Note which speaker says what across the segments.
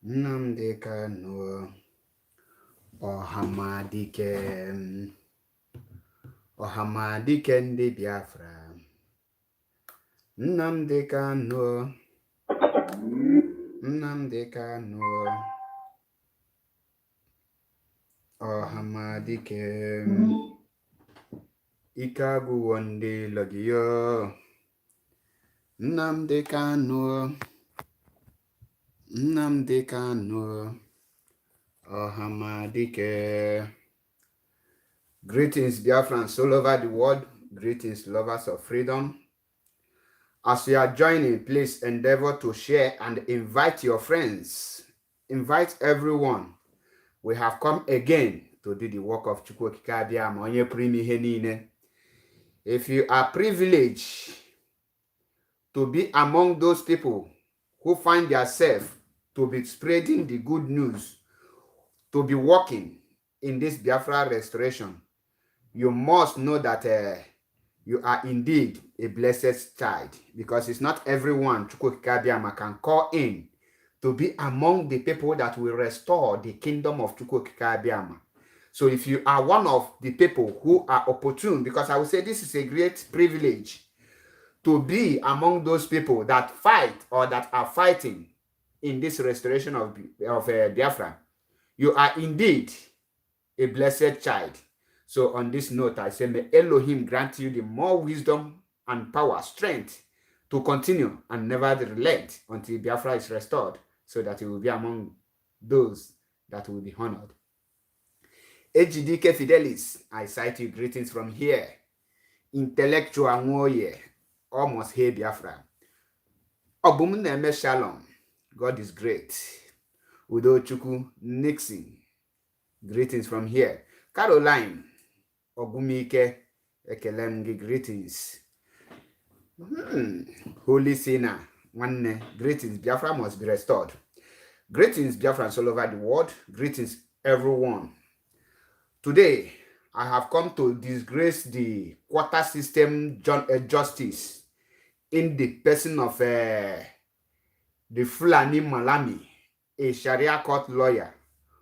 Speaker 1: Nnamdi Kanu Ọhamadike Ọhamadike ndị Biafra. Nnamdi Kanu Ọhamadike ike agwụwo ndị lọgiyo. Nnamdi Kanu Ọhamadike. Greetings, Biafrans all over the world. Greetings, lovers of freedom. As you are joining, please endeavor to share and invite your friends. Invite everyone. We have come again to do the work of Chukwu Okike Abịama, onye pụrụ ime ihe niile. If you are privileged to be among those people who find themselves to be spreading the good news, to be working in this Biafra restoration, you must know that you are indeed a blessed child, because it's not everyone Chukwu Okike Abịama can call in to be among the people that will restore the kingdom of Chukwu Okike Abịama. So if you are one of the people who are opportune, because I would say this is a great privilege to be among those people that fight or that are fighting in this restoration of Biafra, you are indeed a blessed child. So on this note, I say, may Elohim grant you the more wisdom and power, strength to continue and never relent until Biafra is restored, so that you will be among those that will be honored. HDK Fidelis, I cite you greetings from here. Intellectual Nwoye, almost here Biafra. Obumneme Shalom, God is great. Udochukwu Nixon, greetings from here. Caroline Ogumike Ekelemgi, greetings. Holy Sinner, one greetings. Biafra must be restored. Greetings, Biafrans all over the world. Greetings, everyone. Today, I have come to disgrace the quarter system justice in the person of the Fulani Malami, a Sharia court lawyer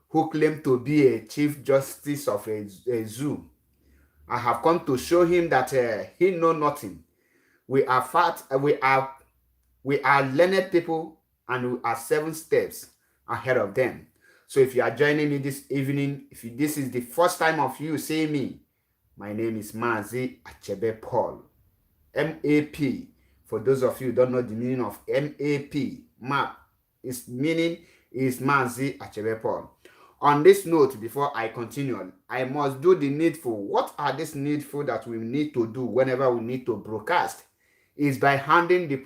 Speaker 1: who claimed to be a chief justice of a zoo. I have come to show him that he know nothing. We are learned people, and we are 7 steps ahead of them. So if you are joining me this evening, if this is the first time of you seeing me, my name is Mazi Achebe Paul. MAP. For those of you who don't know the meaning of MAP, MAP, its meaning is Mazi Achebe Paul. On this note, before I continue, I must do the needful. What are these needful that we need to do whenever we need to broadcast? Is by handing the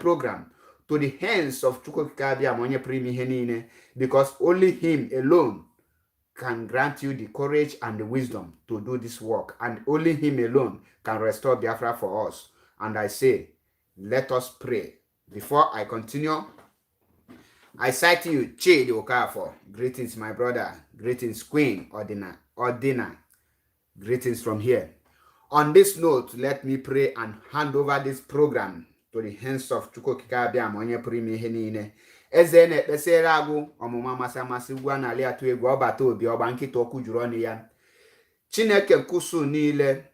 Speaker 1: program to the hands of Chukwu Okike Abịama, onye pụrụ ime ihe niile, because only him alone can grant you the courage and the wisdom to do this work, and only him alone can restore Biafra for us. And I say, let us pray. Before I continue, I cite you, Chidi Okafor. Greetings, my brother. Greetings, Queen Ordina. Greetings from here. On this note, let me pray and hand over this program to the hands of Chukwu Okike Abịama, onye pụrụ ime ihe niile. Eze na-ekpesere agwụ ọmụma amasị ugwu a na-alị atụ egwu ọbata obi ọgba nkịta okwu juru ọnụ ya. Chineke nkusu niile,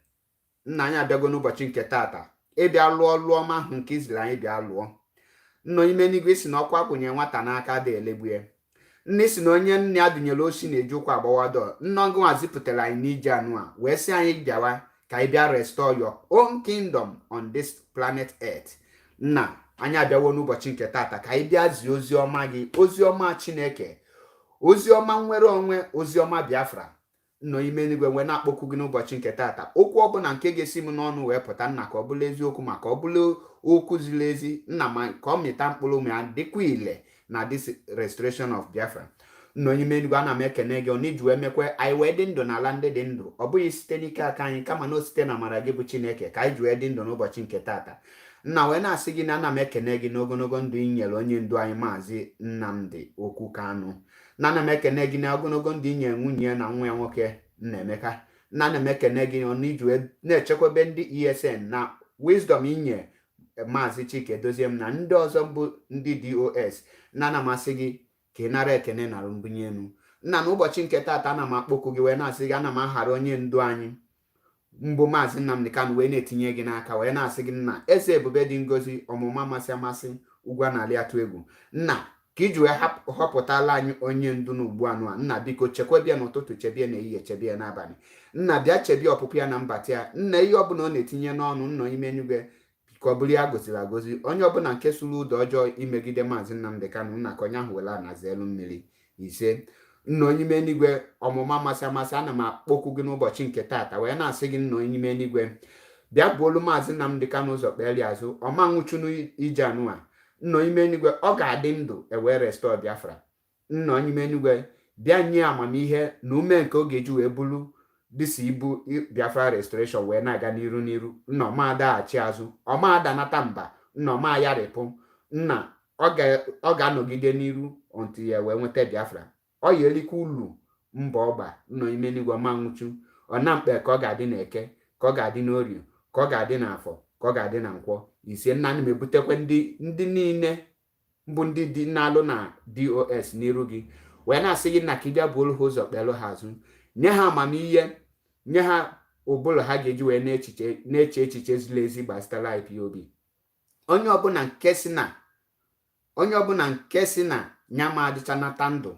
Speaker 1: nna anyị abịago n'ụbọchị nke tata ịbịa lụọ ọlụ ọma ahụ nke iziri anyị bịa lụọ. Nna ime n'igwe si na ọkwa kwụnye nwata n'aka dị elegbue. Nne si na onye nne ya dụnyere oshi na-eji ụkwụ agbawado. Nna ngụnwa zipụtara anyị n'ije anụ a wee sị anyị bịawa ka ị bịa restore your own kingdom on this planet earth. Nna anyị abịawo n'ụbọchị nke tata ka ị bịa zie ozi ọma gị, ozi ọma Chineke, ozi ọma nwere onwe, ozi ọma Biafra. Nọ ime n'igwe wee na-akpọkwu gị n'ụbọchị nke tata. Okwu ọbụla nke ga-esi m n'ọnụ wee pụta, nna, ka ọ bụla eziokwu, ma ka ọ bụla okwu ziri ezi, nna, ma ka ọ mịta mkpụrụ ma dịkwa ile na this restoration of Biafra. Nọ ime n'igwe, ana m ekene gị onye ji wee mekwe anyị wee dị ndụ n'ala ndị dị ndụ. Ọ bụghị site n'ike aka anyị, kama na o site na amara gị bụ Chineke ka anyị ji wee dị ndụ n'ụbọchị nke tata. Nna, wee na-asị gị na ana m ekene gị n'ogologo ndụ ị nyere onye ndu anyị Maazị Nnamdi Okwu Kanụ. Na ana m ekene gị na ogologo ndụ ị nyere nwunye na nwa ya nwoke Nnaemeka. Na ana m ekene gị ọnụ iji wee na-echekwebe ndị ESN na wisdom inye Maazị Chike Doziem na ndị ọzọ bụ ndị DOS. Na ana m asị gị ka ị nara ekene na mbunye elu. Nna, n'ụbọchị nke taata ana m akpọku gị wee na-asị gị, ana m aghara onye ndu anyị mbụ Maazị Nnamdi Kanu wee na-etinye gị n'aka wee na-asị gị, nna, eze ebube dị ngozi, ọmụma amasị amasị, ugwu a na-alị atụ egwu, nna, ka iji wee họpụtala anyị onye ndu n'ugbu anụ nna, biko chekwebie n'ụtụtụ, chebie n'ehihie, chebie n'abalị, nna, bịa chebie ọpụpụ ya na mbata ya, nna, ihe ọbụla ọ na-etinye n'ọnụ, nna, ime enugwe ka ọ bụrụ ya goziri agozi, onye ọbụla nke sụrụ ụdọ ọjọọ imegide Maazị Nnamdi Kanu, nna, ka onye ahụ wela anazi elu mmiri. Ise, nna, onye ime enigwe, ọmụma amasị amasị, ana m akpọkwu gị n'ụbọchị nke taata wee na-asị gị, nna, onye ime enigwe, bịa buolu Maazị Nnamdi Kanu ụzọ kpeli azụ, ọma nwụchunu ije anụa, nna, onye ime enigwe, ọ ga-adị ndụ ewee restọọ Biafra. Nna, onye ime enigwe, bịa nye amamihe na ume nke oge ji wee bụrụ dịsi ibu Biafra restoration wee na-aga n'iru n'iru. Nna, ọma adaghachi azụ, ọma adanata mba, nna, ọma ayarịpụ, nna, ọ ga-anọgide n'iru until ya wee nweta Biafra. Ọ ya elikwa ulu mba ọgba, nna, ime enigwe, ọma nwụchu, ọ na mkpe ka ọ ga-adị n'Eke, ka ọ ga-adị n'Orie, ka ọ ga-adị n'Afọ, ka ọ ga-adị na Nkwọ. Ise, nna, ana m ebutekwa ndị niile bụ ndị dị na-alụ na DOS n'iru gị wee na-asị gị, nna, ka ị bịa buolu ha ụzọ kpelụ ha azụ, nye ha amamihe, nye ha ụbụla ha ga-eji wee na-eche echiche ziri ezi gbasitara IPOB. Onye ọbụla nke si na nyama adịchanata ndụ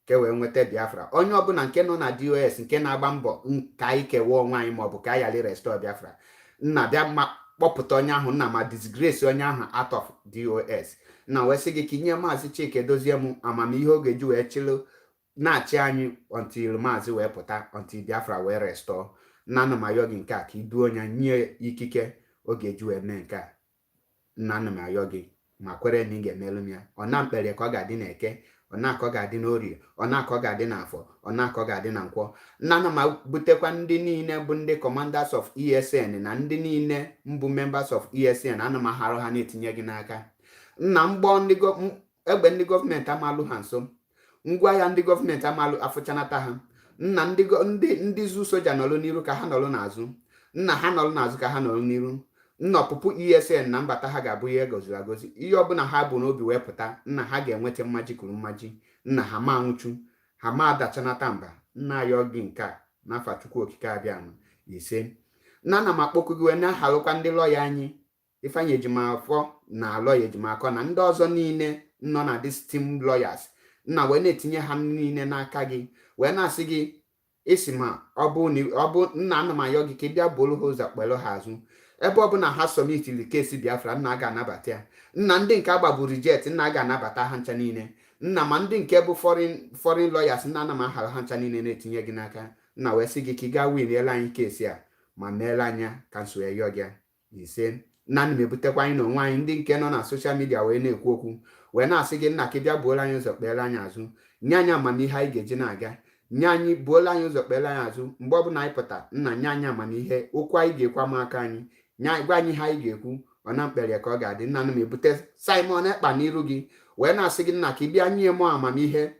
Speaker 1: ka wee nweta Biafra, onye ọbụla nke nọ na DOS nke na-agba mbọ ka anyị kewa onwe anyị maọbụ ka anyị ghara restore Biafra, nna, bịa ma kpọpụta onye ahụ, nna, ma disgrace onye ahụ out of DOS. Nna, wee sị gị ka inye Maazị Chike Dozie m amamihe oge ji wee chịlụ na-achị anyị until Maazị wee pụta, until Biafra wee restore. Nna, ana m ayọ gị nke a ka iduo onye nye ikike oge ji wee mee nke a. Nna, ana m ayọ gị ma kwere na ị ga-emelụ m ya. Ọ na mkpere ka ọ ga-adị n'Eke, ọ na-aka ọ ga-adị n'Orie, ọ na-aka ọ ga-adị n'Afọ, ọ na-aka ọ ga-adị na Nkwọ. Nna, ana m butekwa ndị niile bụ ndị commanders of ESN na ndị niile mbụ members of ESN, ana m aharụ ha na-etinye gị n'aka. Nna, egbe ndị gọọmenti amalụ ha nso, ngwa ya ndị gọọmenti amalụ afụchanata ha. Nna, ndị zu soja nọlụ n'iru ka ha nọlụ n'azụ, nna, ha nọlụ n'azụ ka ha nọlụ n'iru. Nna, ọpụpụ ESN na mbata ha ga-abụ ihe goziri agozi, ihe ọbụla ha bụ n'obi wee pụta, nna, ha ga-enweta mmaji kwuru mmaji, nna, ha ma nwụchu, ha ma adachanata mba. Nna, ayọ gị nke a n'afa Chukwu okike abịa. Ise, nna, ana m akpọku gị wee na-ahalụkwa ndị lọya anyị, Ifeanyi Ejimafọ na Lọya Ejimakọ na ndị ọzọ niile nọ na dis team lawyers, nna, wee na-etinye ha niile n'aka gị wee na-asị gị, isi ma ọ bụ nna, ana m ayọ gị ka ị bịa buolu ha ụzọ kpelụ ha azụ. Ebe ọbụla ha sọmitili kesi Biafra, nna, a ga-anabata ya. Nna, ndị nke agbagbu rijet, nna, a ga-anabata ha ncha niile. Nna, ma ndị nke bụ foreign lawyers, nna, ana m ahara ha ncha niile na-etinye gị n'aka. Nna, wee sị gị ka ị gaa winiela anyị kesi a ma meela anya ka nso ya yọ gị. Ise, nna, ana m ebutekwa anyị na onwe anyị ndị nke nọ na soshal midia wee na-ekwu okwu wee na-asị gị, nna, ka ị bịa buola anyị ụzọ kpere anyị azụ, nye anyị amamihe anyị ga-eji na-aga, nye anyị buola anyị ụzọ kpere anyị azụ. Mgbe ọbụla anyị pụta, nna, nye anyị amamihe okwu anyị ga-ekwu ama aka anyị, gwa anyị ha anyị ga-ekwu, ọ na mkpere ka ọ ga-adị. Nna, ana m ebute Simon Ekpa n'iru gị wee na-asị gị, nna, ka ị bịa nye m amamihe.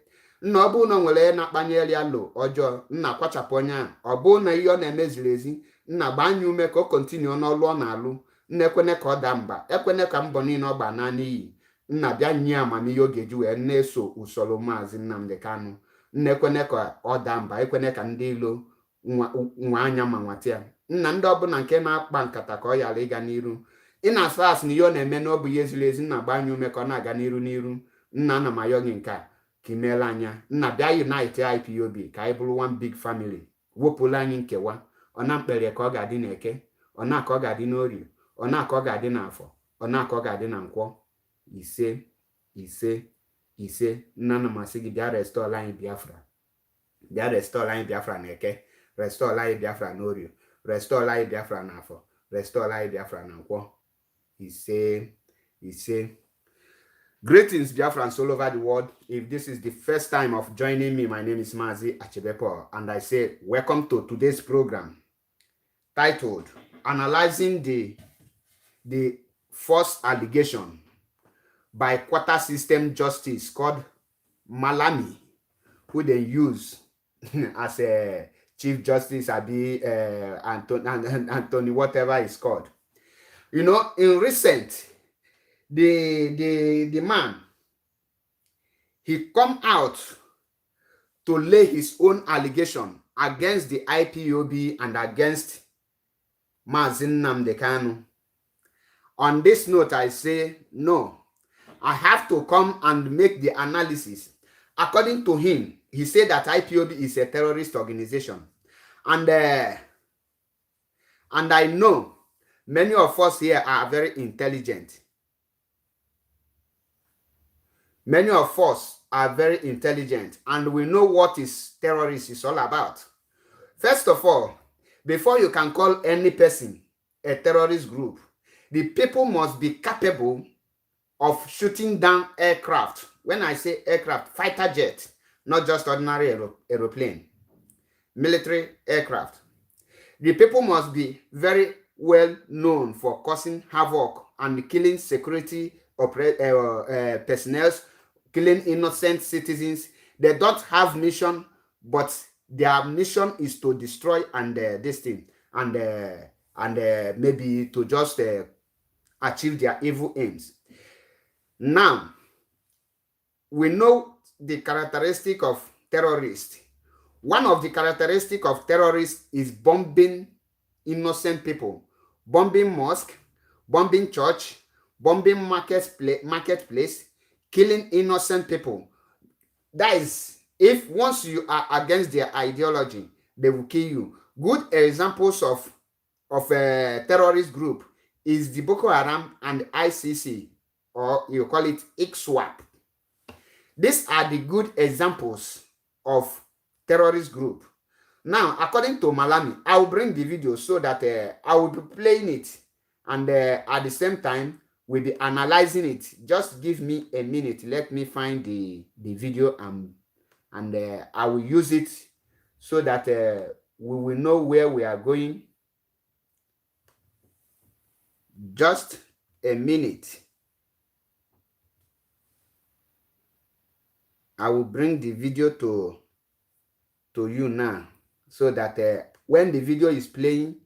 Speaker 1: Nna, ọ bụrụ na o nwere na-akpanyere ya lụ ọjọọ, nna, kwachapụ onye ahụ. Ọ bụrụ na ihe ọ na-eme ziri ezi, nna, gbaa anyị ume ka ọ kontinuo n'ọlụ ọ na-alụ. Nna, ekwene ka ọ daa mba, ekwene ka mbọ niile ọ gba na n'iyi. Nna, bịa nye amamihe oge ji wee na-eso usoro Maazị Nnamdi Kanu. Nna, ekwene ka ọ daa mba, ekwene ka ndị ilo nwa anya ma nwata ya. Nna, ndị ọbụla nke na-akpa nkata ka ọ ghara ịga n'iru, ị na-asụ asị na ihe ọ na-eme na ọ bụ ihe ziri ezi, nna, gbaa anyị ume ka ọ na-aga n'iru. Nna, ana m ayọ gị nke a ka ị meela anya. Nna, bịa unite IPOB ka anyị bụrụ one big family, wepụla anyị nkewa. Ọ na mkpere ka ọ ga-adị n'Eke, ọ na-aka ọ ga-adị n'Orie, ọ na-aka ọ ga-adị n'Afọ, ọ na-aka ọ ga-adị na Nkwọ. Ise, ise, ise, nna, ana m asị gị bịa restọọla anyị Biafra, bịa restọọla anyị Biafra n'Eke, restọọla anyị Biafra n'Orie, restọọla anyị Biafra n'Afọ, restọọla anyị Biafra na Nkwọ. Ise, ise. Greetings, Biafrans all over the world. If this is the first time of joining me, my name is Maazị Achebepo, and I say welcome to today's program titled Analyzing the First Allegation by Quarter System Justice called Malami, who they use as a Chief Justice, Anthony, whatever is called. You know, in recent, the man, he come out to lay his own allegation against the IPOB and against Mazi Nnamdi Kanu. On this note, I say, no, I have to come and make the analysis. According to him, he said that IPOB is a terrorist organization. And I know many of us here are very intelligent. Many of us are very intelligent, and we know what is terrorist is all about. First of all, before you can call any person a terrorist group, the people must be capable of shooting down aircraft. When I say aircraft, fighter jet, not just ordinary aeroplane, military aircraft. The people must be very well known for causing havoc and killing security personnel, killing innocent citizens. They don't have mission, but their mission is to destroy and this thing and maybe to just achieve their evil aims. Now, we know the characteristic of terrorists. One of the characteristics of terrorists is bombing innocent people, bombing mosque, bombing church, bombing marketplace, killing innocent people. That is, if once you are against their ideology, they will kill you. Good examples of a terrorist group is the Boko Haram and ICC, or you call it ICSWAP. These are the good examples of terrorist group. Now, according to Malami, I will bring the video so that I will be playing it, and at the same time, we'll be analyzing it. Just give me a minute. Let me find the video, and I will use it so that we will know where we are going. Just a minute. I will bring the video to you now, so that when the video is playing,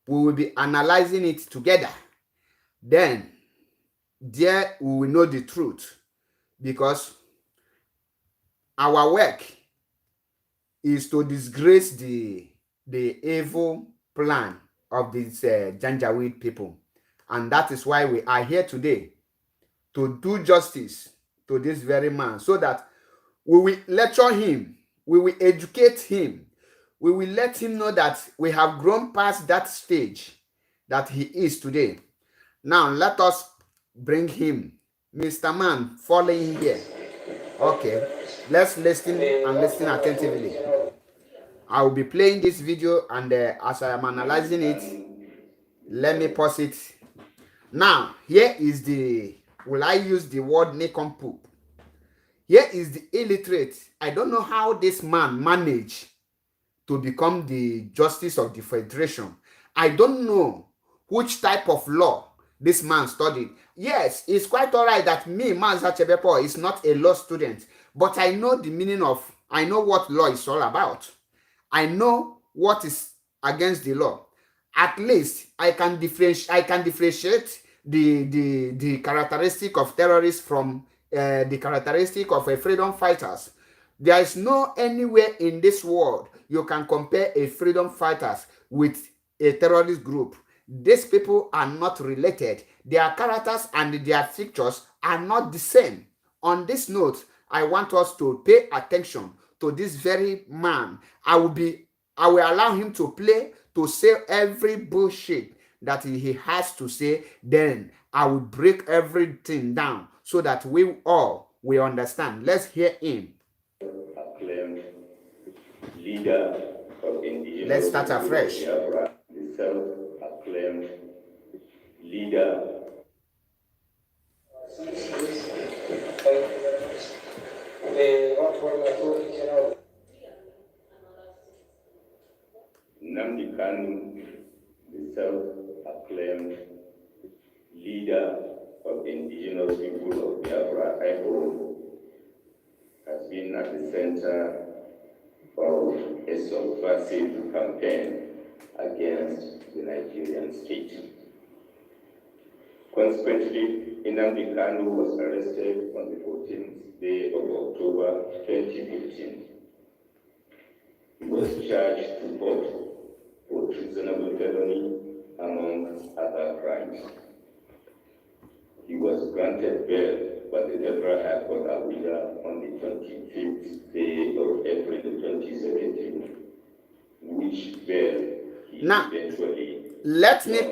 Speaker 1: we will be analyzing it together. Then there we will know the truth, because our work is to disgrace the evil plan of these Janjaweed people. And that is why we are here today, to do justice to this very man, so that we will lecture him, we will educate him, we will let him know that we have grown past that stage that he is today. Now, let us bring him. Mr. Man, following here. Okay, let's listen and listen attentively. I will be playing this video, and as I am analyzing it, let me pause it. Now, here is the, will I use the word nincompoop? Here is the illiterate. I don't know how this man managed to become the justice of the federation. I don't know which type of law this man studied. Yes, it's quite all right that me, Mazi Achebepo, is not a law student, but I know the meaning of, I know what law is all about. I know what is against the law. At least I can differentiate the characteristic of terrorists from the characteristic of a freedom fighters. There is no anywhere in this world you can compare a freedom fighters with a terrorist group. These people are not related. Their characters and their features are not the same. On this note, I want us to pay attention to this very man. I will allow him to say every bullshit that he has to say. Then I will break everything down so that we all will understand. Let's hear him.
Speaker 2: Acclaimed leader of indigenous.
Speaker 1: Let's start afresh.
Speaker 2: The self-acclaimed leader. Nnamdi Kanu, the self-acclaimed leader of the indigenous people of Biafra, Ipob, has been at the center of a subversive campaign against the Nigerian state. Consequently, Nnamdi Kanu was arrested on the 14th day of October 2015. He was charged to court for treasonable felony, among other crimes. He was granted bail by the Federal High Court Abuja on the 25th day of April 2017, which bail he
Speaker 1: Now,
Speaker 2: eventually
Speaker 1: let me
Speaker 2: won.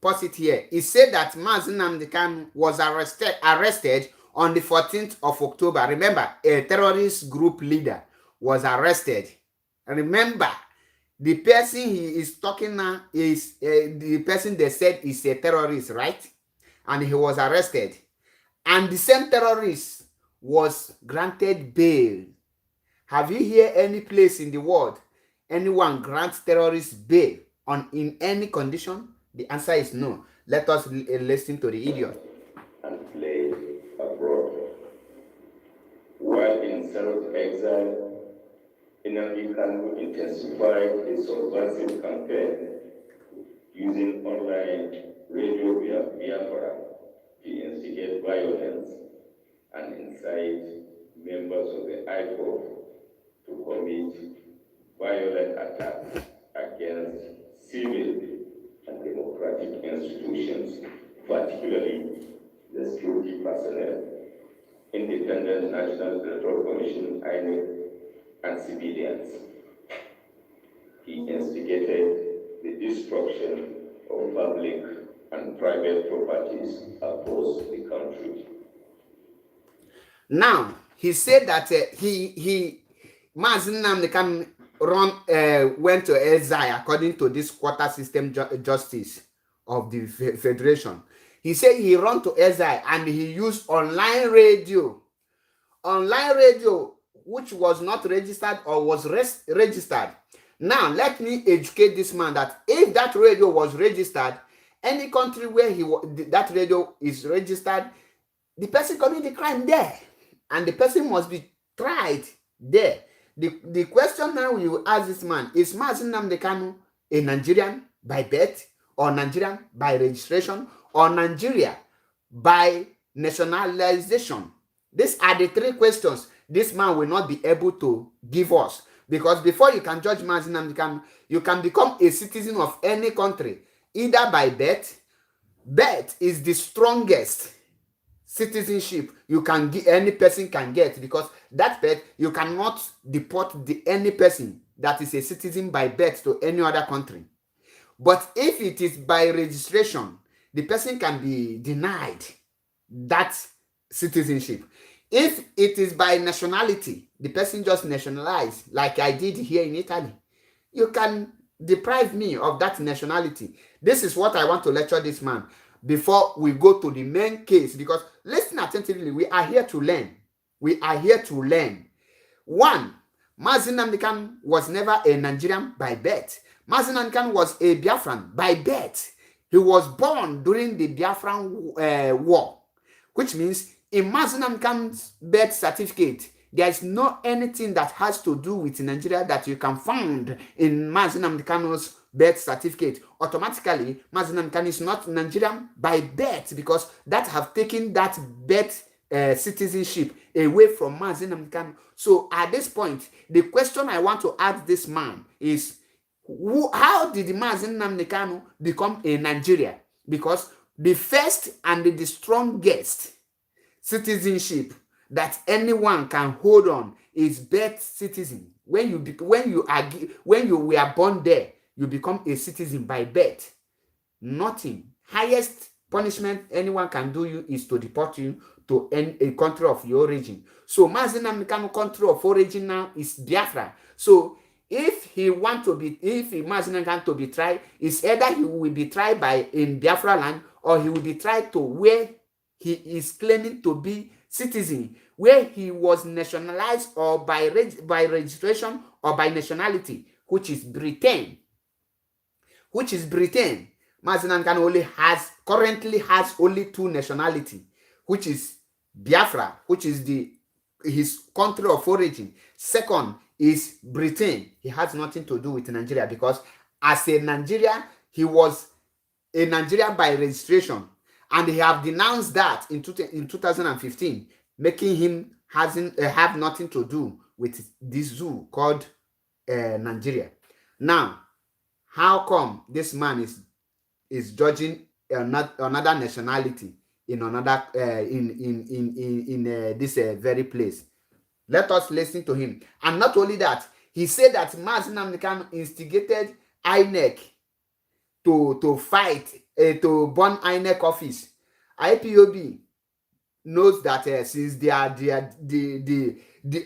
Speaker 1: pause it here. He said that Mazi Nnamdi Kanu was arrested on the 14th of October. Remember, a terrorist group leader was arrested. Remember, the person he is talking now is the person they said is a terrorist, right? And he was arrested. And the same terrorist was granted bail. Have you heard any place in the world anyone grants terrorists bail on in any condition? The answer is no. Let us listen to the idiot.
Speaker 2: And fled abroad. While in self-exile, Nnamdi Kanu intensified his subversive campaign using online radio Biafra to instigate violence and incite members of the Ipob to commit violent attacks against civil and democratic institutions, particularly the security personnel, Independent National Electoral Commission, INEC, and civilians. He instigated the destruction of public and private properties across the country.
Speaker 1: Now he said that Mazi Nnamdi Kanu went to exile according to this quarter system justice of the federation. He said he ran to exile and he used online radio, which was not registered or was registered. Now let me educate this man that if that radio was registered, any country where that radio is registered, the person committed the crime there, and the person must be tried there. The question now we will ask this man is Mazi Nnamdi Kanu a Nigerian by birth, or Nigerian by registration, or Nigeria by nationalization? These are the three questions this man will not be able to give us, because before you can judge Mazi Nnamdi Kanu, you can become a citizen of any country either by birth. Birth is the strongest citizenship any person can get, because that birth you cannot deport any person that is a citizen by birth to any other country. But if it is by registration, the person can be denied that citizenship. If it is by nationality, the person just nationalized, like I did here in Italy, you can deprive me of that nationality. This is what I want to lecture this man before we go to the main case, because listen attentively, we are here to learn. We are here to learn. One, Mazi Nnamdi Kanu was never a Nigerian by birth. Mazi Nnamdi Kanu was a Biafran by birth. He was born during the Biafran war, which means in Mazi Nnamdi Kanu's birth certificate, there is no anything that has to do with Nigeria that you can find in Mazi Nnamdi Kanu's birth certificate. Automatically, Mazi Nnamdi Kanu is not Nigerian by birth, because that have taken that birth citizenship away from Mazi Nnamdi Kanu. So at this point, the question I want to ask this man is, how did Mazi Nnamdi Kanu become a Nigeria? Because the first and the strongest citizenship that anyone can hold on is birth citizen. When you were born there, you become a citizen by birth. Nothing. Highest punishment anyone can do you is to deport you to a country of your origin. So Mazi Nnamdi Kanu country of origin now is Biafra. So if Mazi Nnamdi Kanu to be tried, it's either he will be tried in Biafra land, or he will be tried to where he is claiming to be citizen, where he was nationalized or by registration or by nationality, which is Britain. Mazi Nnamdi Kanu currently has only two nationality, which is Biafra, which is his country of origin. Second is Britain. He has nothing to do with Nigeria, because as a Nigerian, he was a Nigerian by registration. and they have denounced that in 2015, making him hasn't have nothing to do with this zoo called Nigeria. Now, how come this man is judging another nationality in another in this very place? Let us listen to him. And not only that, he said that Mazi Nnamdi Kanu instigated INEC to fight to burn INEC office. IPOB knows that since the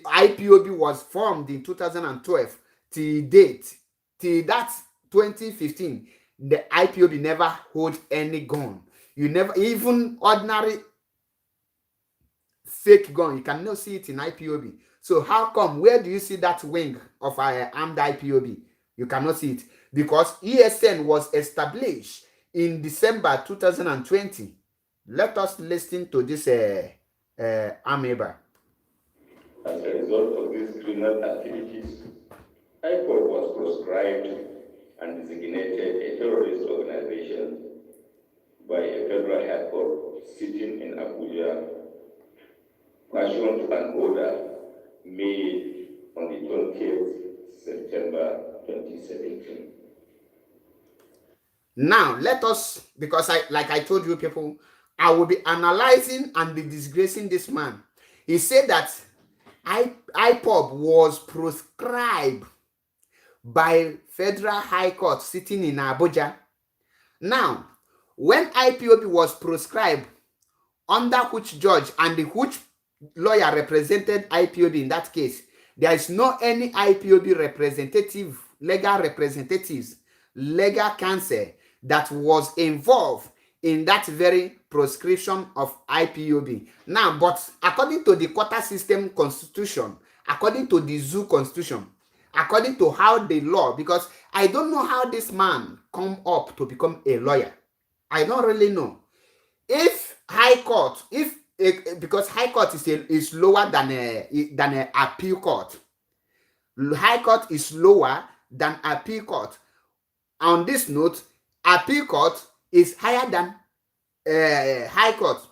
Speaker 1: IPOB was formed in 2012 till date, till that 2015, the IPOB never hold any gun. You never, even ordinary fake gun, you cannot see it in IPOB. So how come? Where do you see that wing of armed IPOB? You cannot see it because ESN was established in December 2020. Let us listen to this ameba.
Speaker 2: As a result of these criminal activities, Ipob was proscribed and designated a terrorist organization by a federal high court sitting in Abuja, pursuant to an order made on the 20th September 2017.
Speaker 1: Now, let us, because like I told you people, I will be analyzing and be disgracing this man. He said that Ipob was proscribed by federal high court sitting in Abuja. Now, when IPOB was proscribed, under which judge and which lawyer represented IPOB in that case, there is no any IPOB representative, legal representatives, legal counsel that was involved in that very proscription of IPOB. Now, but according to the quota system constitution, according to the zoo constitution, according to how the law, because I don't know how this man come up to become a lawyer. I don't really know. If high court, because high court is lower than a appeal court. High court is lower than appeal court. On this note, appeal court is higher than high court.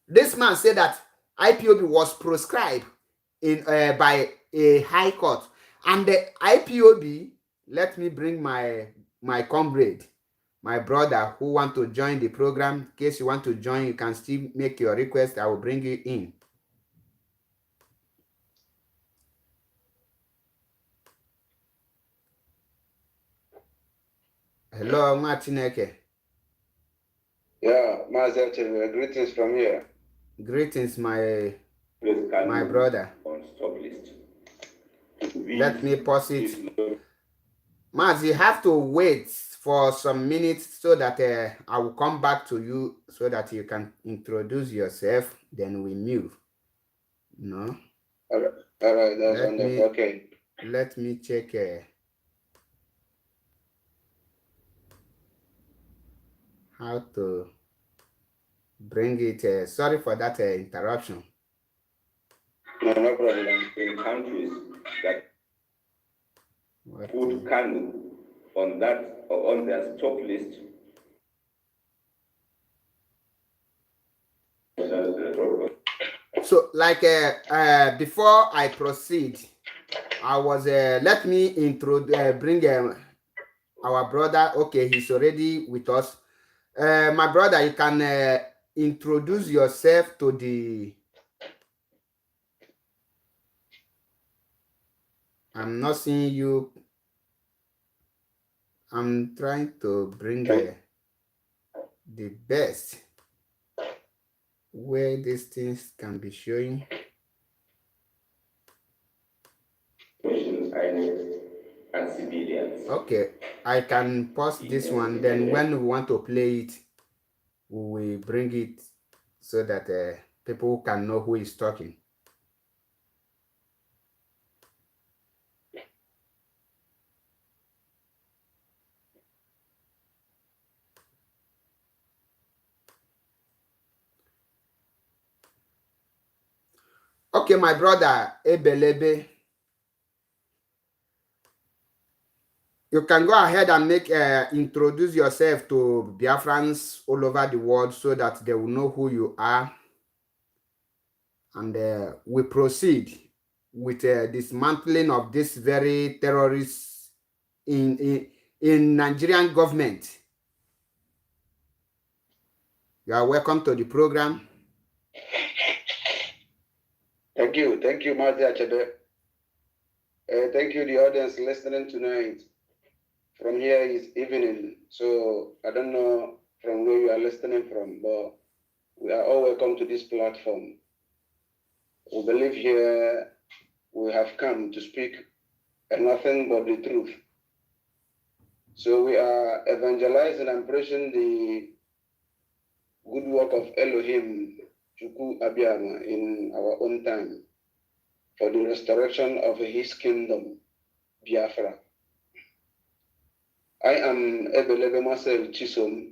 Speaker 1: This man said that IPOB was proscribed by a high court, and the IPOB. Let me bring my comrade, my brother who want to join the program. In case you want to join, you can still make your request. I will bring you in. Hello, Martineke.
Speaker 3: Yeah, Mazel, greetings from here.
Speaker 1: Greetings, my brother.
Speaker 2: On stop list.
Speaker 1: Let me pause it. Maz, you have to wait for some minutes so that I will come back to you so that you can introduce yourself. Then we move. No.
Speaker 3: All right, that's wonderful. Okay.
Speaker 1: Let me check. How to bring it. Sorry for that interruption.
Speaker 2: No problem. In countries that put Kanu on their stop list,
Speaker 1: so like before I proceed, I was let me bring our brother. Okay, he's already with us. My brother, you can introduce yourself to the. I'm not seeing you. I'm trying to bring the best where these things can be showing.
Speaker 2: And civilians.
Speaker 1: Okay, I can pause this one. Then when we want to play it, we will bring it so that people can know who is talking. Okay, my brother Ebelebe. You can go ahead and make introduce yourself to Biafrans all over the world so that they will know who you are. And we proceed with dismantling of this very terrorists in Nigerian government. You are welcome to the program.
Speaker 3: Thank you, Mazi Achebe. Thank you, the audience listening tonight. From here is evening, so I don't know from where you are listening from, but we are all welcome to this platform. We believe here we have come to speak nothing but the truth. So we are evangelizing and preaching the good work of Elohim, Chukwu Abiyama, in our own time, for the restoration of his kingdom, Biafra. I am Ebelebe Marcel Chisom.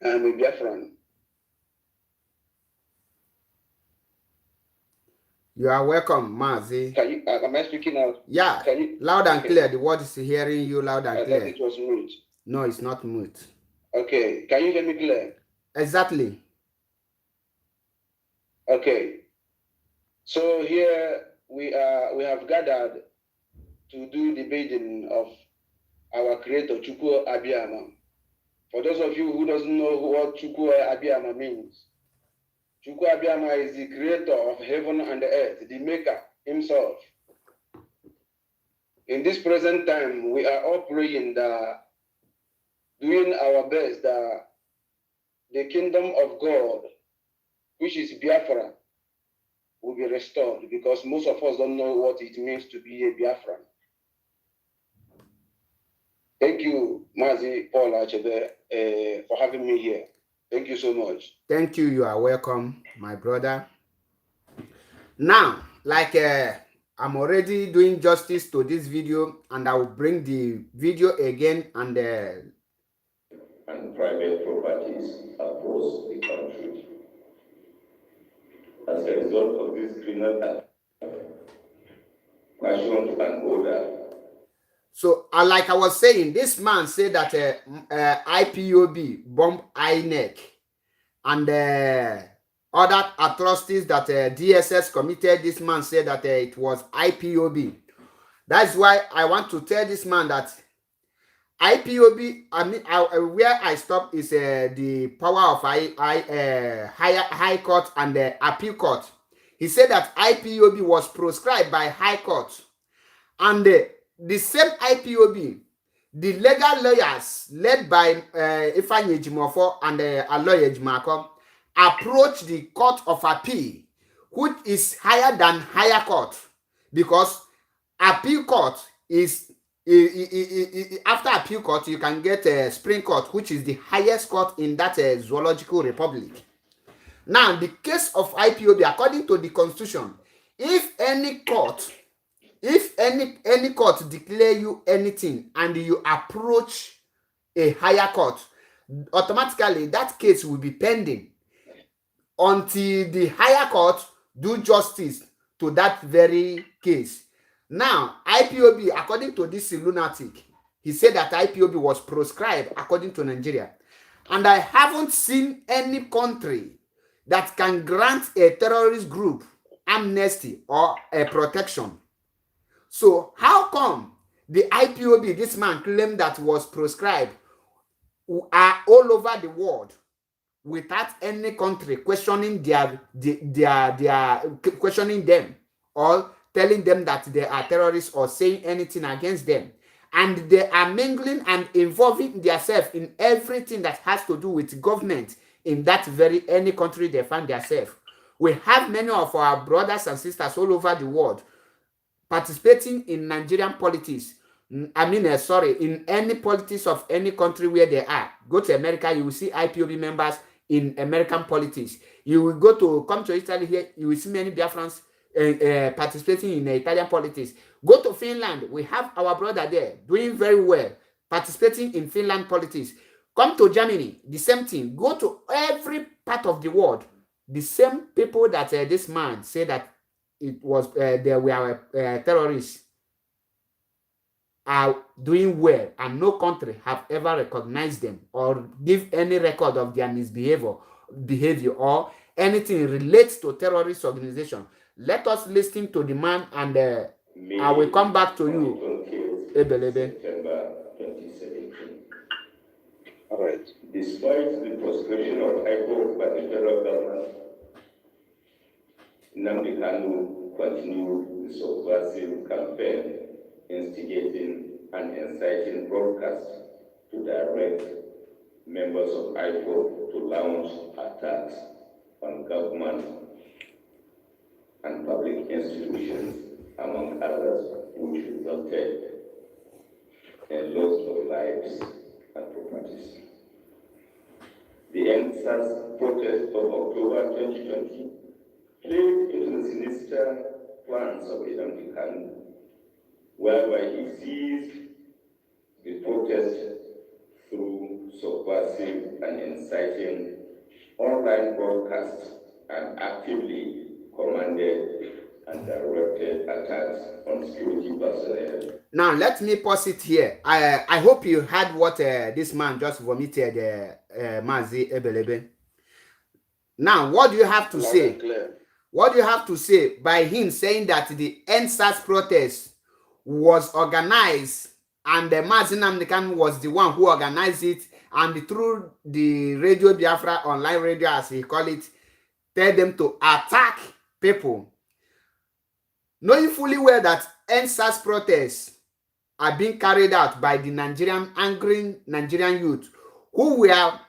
Speaker 3: I am a Biafran.
Speaker 1: You are welcome, Mazi.
Speaker 3: Am I speaking out?
Speaker 1: Yeah, loud and clear. The word is hearing you loud and clear.
Speaker 3: I thought it was mute.
Speaker 1: No, it's not mute.
Speaker 3: Okay, can you hear me clear?
Speaker 1: Exactly.
Speaker 3: Okay. So here we have gathered to do the bidding of our creator, Chukwu Abiyama. For those of you who doesn't know what Chukwu Abiyama means, Chukwu Abiyama is the creator of heaven and the earth, the maker himself. In this present time, we are all praying that, doing our best that the kingdom of God, which is Biafra, will be restored, because most of us don't know what it means to be a Biafran. Thank you, Mazi Paul Achebe, for having me here. Thank you so much.
Speaker 1: Thank you. You are welcome, my brother. Now, like I'm already doing justice to this video, and I will bring the video again and
Speaker 2: private properties across the country. As a result of this criminal act, national and order.
Speaker 1: So, like I was saying, this man said that IPOB bombed INEC and other atrocities that DSS committed. This man said that it was IPOB. That's why I want to tell this man that IPOB, I mean, where I stop is the power of High Court and the Appeal Court. He said that IPOB was proscribed by High Court. And the same IPOB, the legal lawyers led by Ifeanyi Ejimofo and Aloy Ejimako approached the Court of Appeal, which is higher than Higher Court, because Appeal Court is after Appeal Court you can get a Supreme Court, which is the highest court in that zoological republic. Now, the case of IPOB, according to the Constitution, if any court declare you anything and you approach a higher court, automatically that case will be pending until the higher court do justice to that very case. Now, IPOB, according to this lunatic, he said that IPOB was proscribed according to Nigeria. And I haven't seen any country that can grant a terrorist group amnesty or a protection. So how come the IPOB, this man claimed that was proscribed, are all over the world without any country questioning questioning them or telling them that they are terrorists or saying anything against them? And they are mingling and involving themselves in everything that has to do with government in that very any country they find themselves. We have many of our brothers and sisters all over the world participating in Nigerian politics. I mean, in any politics of any country where they are. Go to America, you will see IPOB members in American politics. You will come to Italy here, you will see many Biafrans participating in Italian politics. Go to Finland, we have our brother there doing very well, participating in Finland politics. Come to Germany, the same thing. Go to every part of the world. The same people that this man said that it was they were terrorists. are doing well and no country have ever recognized them or give any record of their behavior or anything relates to terrorist organization. Let us listen to the man and I will come back to you, Ebelebe.
Speaker 2: September 2017.
Speaker 3: All right.
Speaker 2: Despite the proscription of Ipob by the federal government, Nnamdi Kanu continued the subversive campaign, instigating and inciting broadcasts to direct members of Ipob to launch attacks on government and public institutions, among others, which resulted in loss of lives and properties. The NSAS protest of October 2020 played into the sinister plans of Nnamdi Kanu, whereby he seized the protest through subversive and inciting online broadcasts and actively commanded and directed attacks on security personnel.
Speaker 1: Now, let me pause it here. I hope you heard what this man just vomited, Mazi Ebelebe. Now, what do you have to say? What do you have to say by him saying that the NSAS protest was organized and Mazi Nnamdi Kanu was the one who organized it, and through the Radio Biafra online radio, as he call it, tell them to attack people, knowing fully well that NSAS protests are being carried out by the angry Nigerian youth who were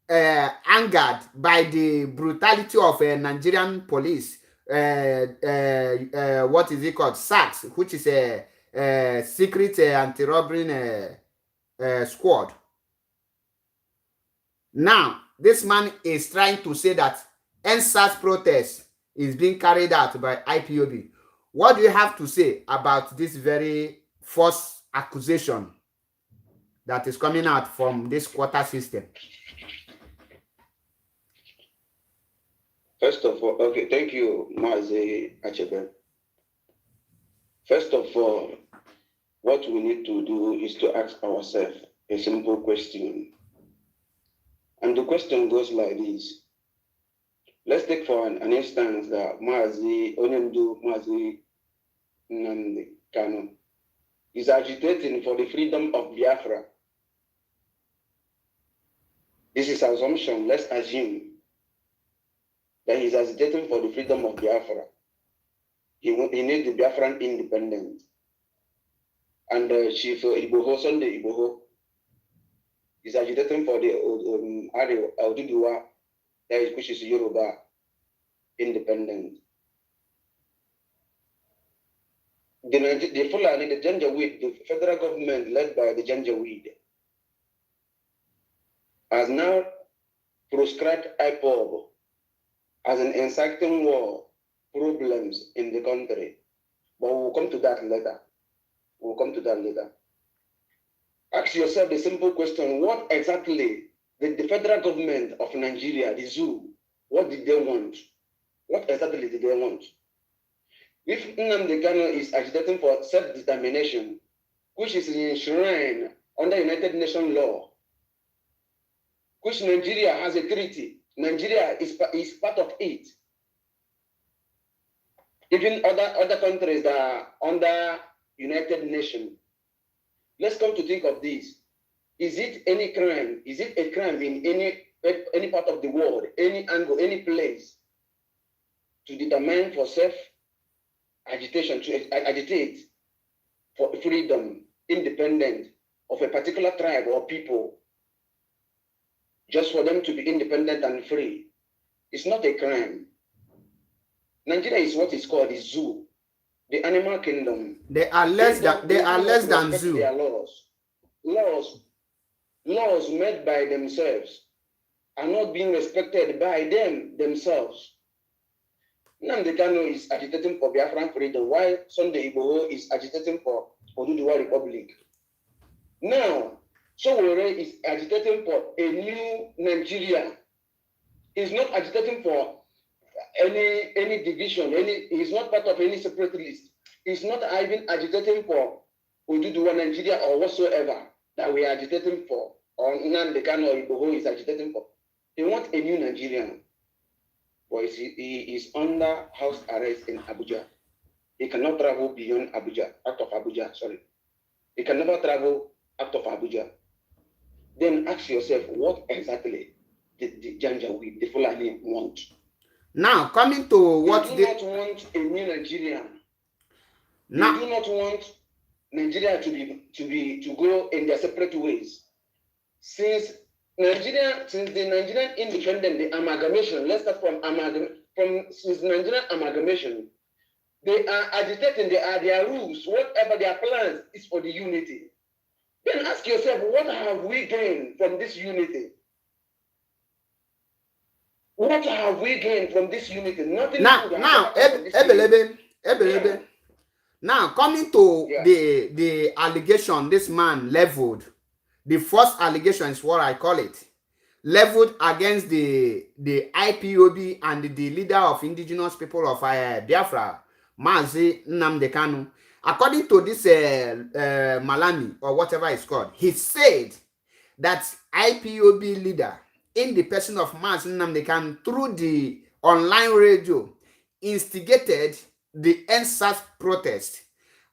Speaker 1: angered by the brutality of Nigerian police. What is it called? SACS, which is a secret anti-robbery squad. Now, this man is trying to say that NSAS protest is being carried out by IPOB. What do you have to say about this very false accusation that is coming out from this quarter system?
Speaker 3: First of all, okay, thank you, Mazi Achebe. First of all, what we need to do is to ask ourselves a simple question. And the question goes like this. Let's take for an instance that Mazi Nnamdi Kanu is agitating for the freedom of Biafra. This is assumption. Let's assume that he's agitating for the freedom of Biafra. He needs the Biafran independence. And Chief Iboho, Sunday Iboho, is agitating for the Oduduwa, which is Yoruba independence. The Fulani, the Janjaweed, the federal government led by the Janjaweed, has now proscribed Ipob as an inciting war problems in the country. But we'll come to that later. Ask yourself the simple question: what exactly did the federal government of Nigeria, the zoo, what did they want? What exactly did they want? If Nnamdi Kanu is agitating for self-determination, which is enshrined under United Nations law, which Nigeria has a treaty, Nigeria is part of it. Even other countries that are under United Nations. Let's come to think of this. Is it any crime? Is it a crime in any part of the world, any angle, any place, to determine for self-agitation, to agitate for freedom, independence of a particular tribe or people, just for them to be independent and free? It's not a crime. Nigeria is what is called the zoo, the animal kingdom.
Speaker 1: They are less than zoo.
Speaker 3: Their laws made by themselves are not being respected by themselves. Nnamdi Kanu is agitating for Biafran freedom, while Sunday Igboho is agitating for Oduduwa Republic. Now, Sowore is agitating for a new Nigeria. He's not agitating for any division. He's not part of any separate list. He's not even agitating for Oduduwa Nigeria or whatsoever that we are agitating for, or Nandekan or Ipob is agitating for. They want a new Nigerian. But he is under house arrest in Abuja. He cannot travel beyond Abuja, out of Abuja, sorry. He can never travel out of Abuja. Then ask yourself, what exactly did the Janjaweed, the Fulani want?
Speaker 1: Now, coming to what
Speaker 3: they do not want a new Nigerian. They do not want Nigeria to go in their separate ways. Since the Nigerian independence, the amalgamation, let's start since Nigerian amalgamation, they are agitating, their rules, whatever their plans is for the unity. Then ask yourself, what have we gained from this unity? What have we gained from this unity? Nothing.
Speaker 1: Now, Ebelebe. Now, coming to the allegation this man leveled, the first allegation is what I call it, leveled against the IPOB and the leader of indigenous people of Biafra, Mazi Nnamdi Kanu. According to this Malami, or whatever it's called, he said that IPOB leader, in the person of Mazi Nnamdi Kanu, through the online radio, instigated the NSAS protest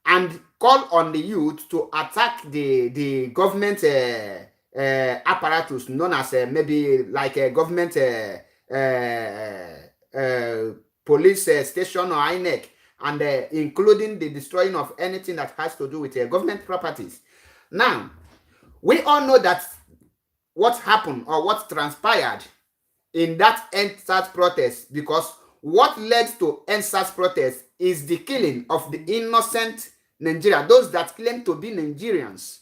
Speaker 1: and called on the youth to attack the government apparatus known as maybe like a government police station or INEC, and including the destroying of anything that has to do with government properties. Now, we all know that what happened or what transpired in that NSAS protest, because what led to NSAS protest is the killing of the innocent Nigeria, those that claim to be Nigerians.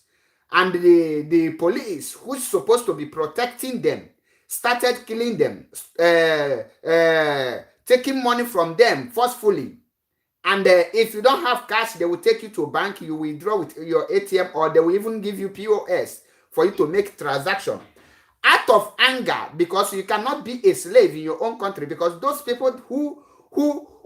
Speaker 1: And the police, who's supposed to be protecting them, started killing them, taking money from them forcefully. And if you don't have cash, they will take you to a bank, you withdraw with your ATM, or they will even give you POS for you to make transaction. Out of anger, because you cannot be a slave in your own country, because those people who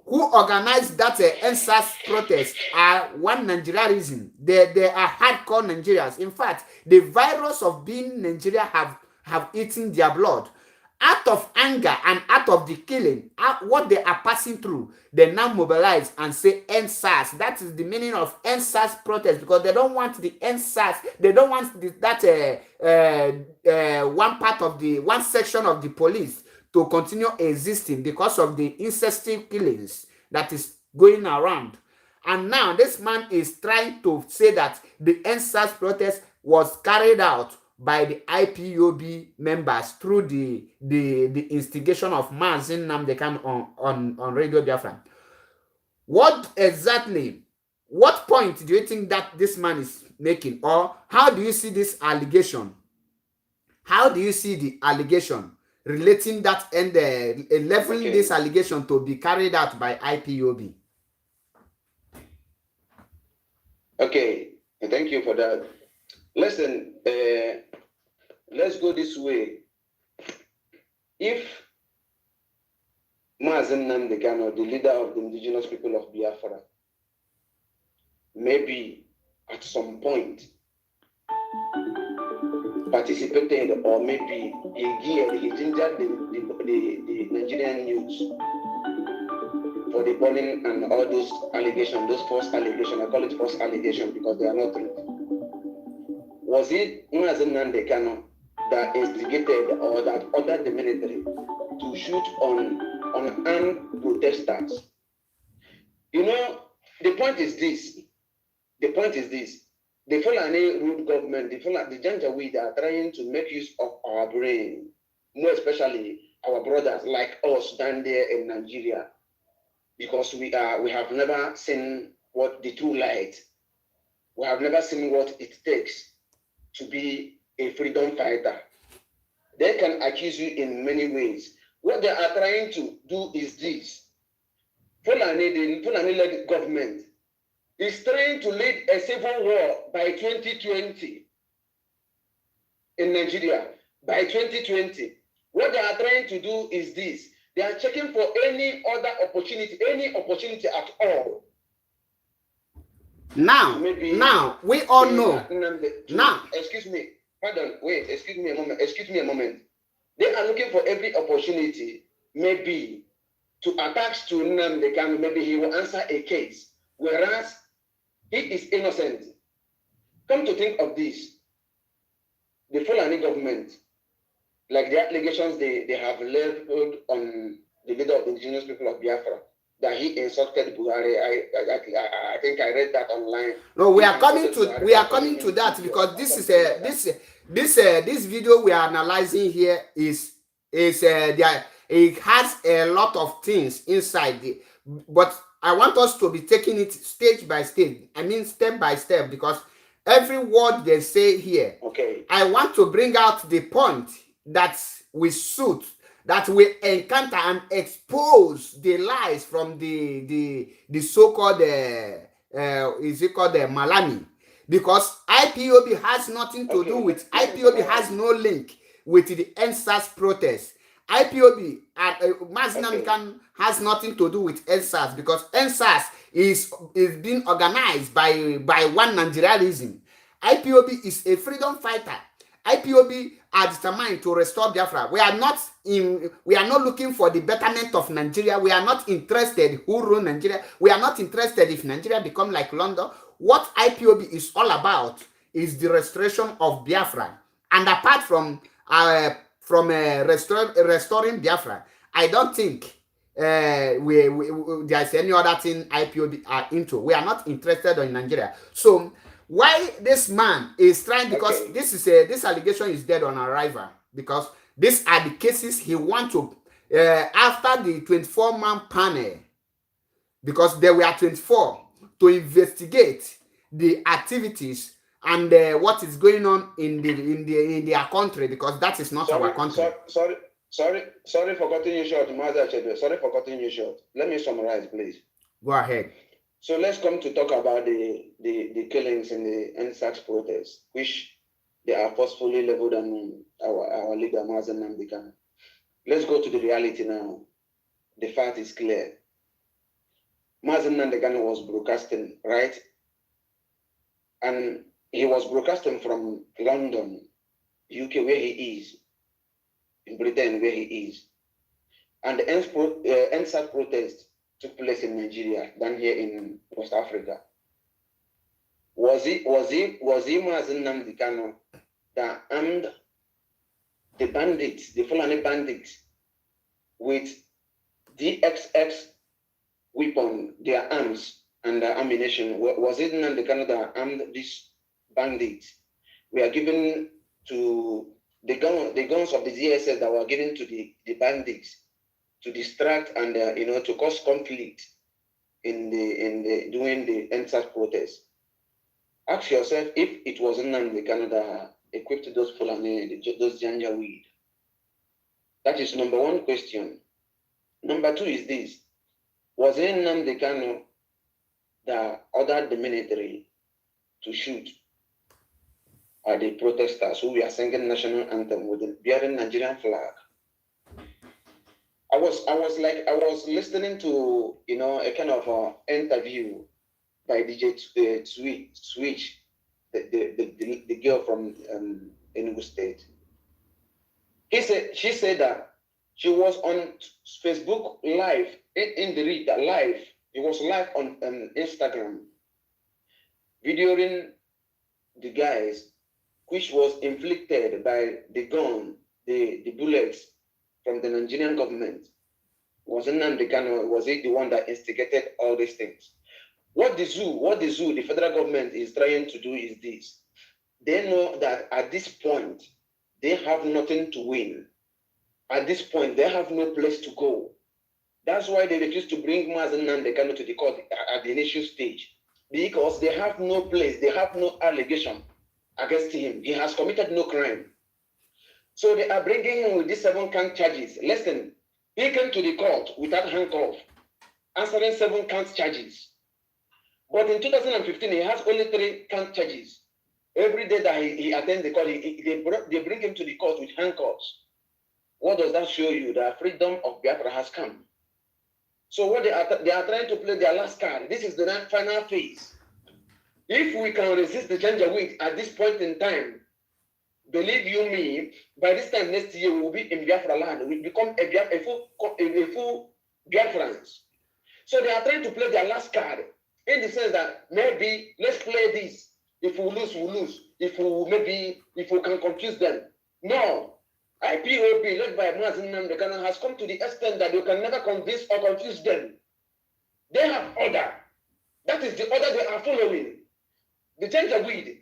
Speaker 1: organized that NSAS protest are one Nigerianism. They are hardcore Nigerians. In fact, the virus of being Nigeria have eaten their blood. Out of anger and out of the killing, what they are passing through, they now mobilize and say NSAS. That is the meaning of NSAS protest, because they don't want the NSAS. They don't want one section of the police to continue existing because of the incessant killings that is going around. And now this man is trying to say that the NSAS protest was carried out by the IPOB members through the instigation of Mazi Nnamdi Kanu on Radio Biafra. What point do you think that this man is making? Or how do you see this allegation? How do you see the allegation relating that and leveling this allegation to be carried out by IPOB?
Speaker 3: Okay, thank you for that. Listen, let's go this way. If Mazi Nnamdi Kanu, the leader of the indigenous people of Biafra, maybe at some point participated, or maybe he gingered the Nigerian youth for the burning and all those allegations, those false allegations. I call it false allegations because they are not true. Was it Mazi Nnamdi Kanu that instigated or that ordered the military to shoot on armed protesters? You know, the point is this. The Fulani ruled government, the Janjaweed are trying to make use of our brain, more especially our brothers like us down there in Nigeria, because we have never seen what the true light. We have never seen what it takes to be a freedom fighter. They can accuse you in many ways. What they are trying to do is this. The Fulani-led government is trying to lead a civil war by 2020 in Nigeria. By 2020, what they are trying to do is this. They are checking for any other opportunity, any opportunity at all,
Speaker 1: Now,
Speaker 3: maybe
Speaker 1: now we all know. Now,
Speaker 3: excuse me, pardon, wait, excuse me a moment. They are looking for every opportunity, maybe, to attach to Nnamdi Kanu. Maybe he will answer a case, whereas he is innocent. Come to think of this, the Fulani government, like the allegations they have leveled on the leader of the indigenous people of Biafra, that he insulted Buhari. I think I read that online.
Speaker 1: No, we are coming to that because this video we are analyzing here is there. It has a lot of things inside it, but I want us to be taking it stage by stage. I mean step by step, because every word they say here,
Speaker 3: okay,
Speaker 1: I want to bring out the point that we suit, that we encounter and expose the lies from the so-called is it called Malami, because IPOB has nothing to do with IPOB has no link with the NSAS protest. IPOB and Mazinam has nothing to do with NSAS, because NSAS is being organized by one Nigerianism. IPOB is a freedom fighter. IPOB are determined to restore Biafra. We are not looking for the betterment of Nigeria. We are not interested who rule Nigeria. We are not interested if Nigeria become like London. What IPOB is all about is the restoration of Biafra. And apart from restoring Biafra, I don't think there's any other thing IPOB are into. We are not interested in Nigeria. So why this man is trying, because this allegation is dead on arrival, because these are the cases he want to after the 24-man panel, because there were 24 to investigate the activities and what is going on in their country, because that is not our country.
Speaker 3: Sorry for cutting you short, Maza Chebe. Sorry for cutting you short. Let me summarize, please.
Speaker 1: Go ahead.
Speaker 3: So let's come to talk about the killings in the NSAS protests, which they are forcefully leveled on our leader Mazen Nnamdi Kanu. Let's go to the reality now. The fact is clear. Mazen Nnamdi Kanu was broadcasting, right? And he was broadcasting from London, UK, where he is, in Britain, where he is. And the NSAS protest took place in Nigeria, down here in West Africa. Was he Mazen Nnamdi Kanu that armed the bandits, the Fulani bandits, with DXX weapon, their arms and their ammunition? Was it Nnamdi Kanu that armed these bandits? We are given to the guns of the GSS that were given to the bandits to distract and to cause conflict during the NSAS protest. Ask yourself if it was Nnamdi Kanu that equipped those Fulani, those Janjaweed. That is number one question. Number two is this: was it Nnamdi Kanu that ordered the military to shoot at the protesters who were singing national anthem with the bearing Nigerian flag? I was listening to a kind of interview by DJ Switch, the girl from Enugu State. She said that she was on Facebook live in the read live. It was live on Instagram, videoing the guys, which was inflicted by the gun, the bullets from the Nigerian government. Was Nnamdi Kanu, was it the one that instigated all these things? What the federal government is trying to do is this. They know that at this point, they have nothing to win. At this point, they have no place to go. That's why they refuse to bring Mazen Nnamdi Kanu to the court at the initial stage. Because they have no place, they have no allegation against him. He has committed no crime. So they are bringing him with these 7 count charges. Listen, he came to the court without handcuff, answering 7 count charges. But in 2015, he has only 3 count charges. Every day that he attends the court, they bring him to the court with handcuffs. What does that show you? That freedom of Biafra has come. So what they are trying to play their last card. This is the final phase. If we can resist the Janjaweed at this point in time, believe you me, by this time next year we will be in Biafra land. We become a full Biafrans. So they are trying to play their last card in the sense that maybe let's play this. If we lose, we lose. If we can confuse them. No. IPOB, led by Mazin Namdekana, has come to the extent that you can never convince or confuse them. They have order. That is the order they are following. The Janjaweed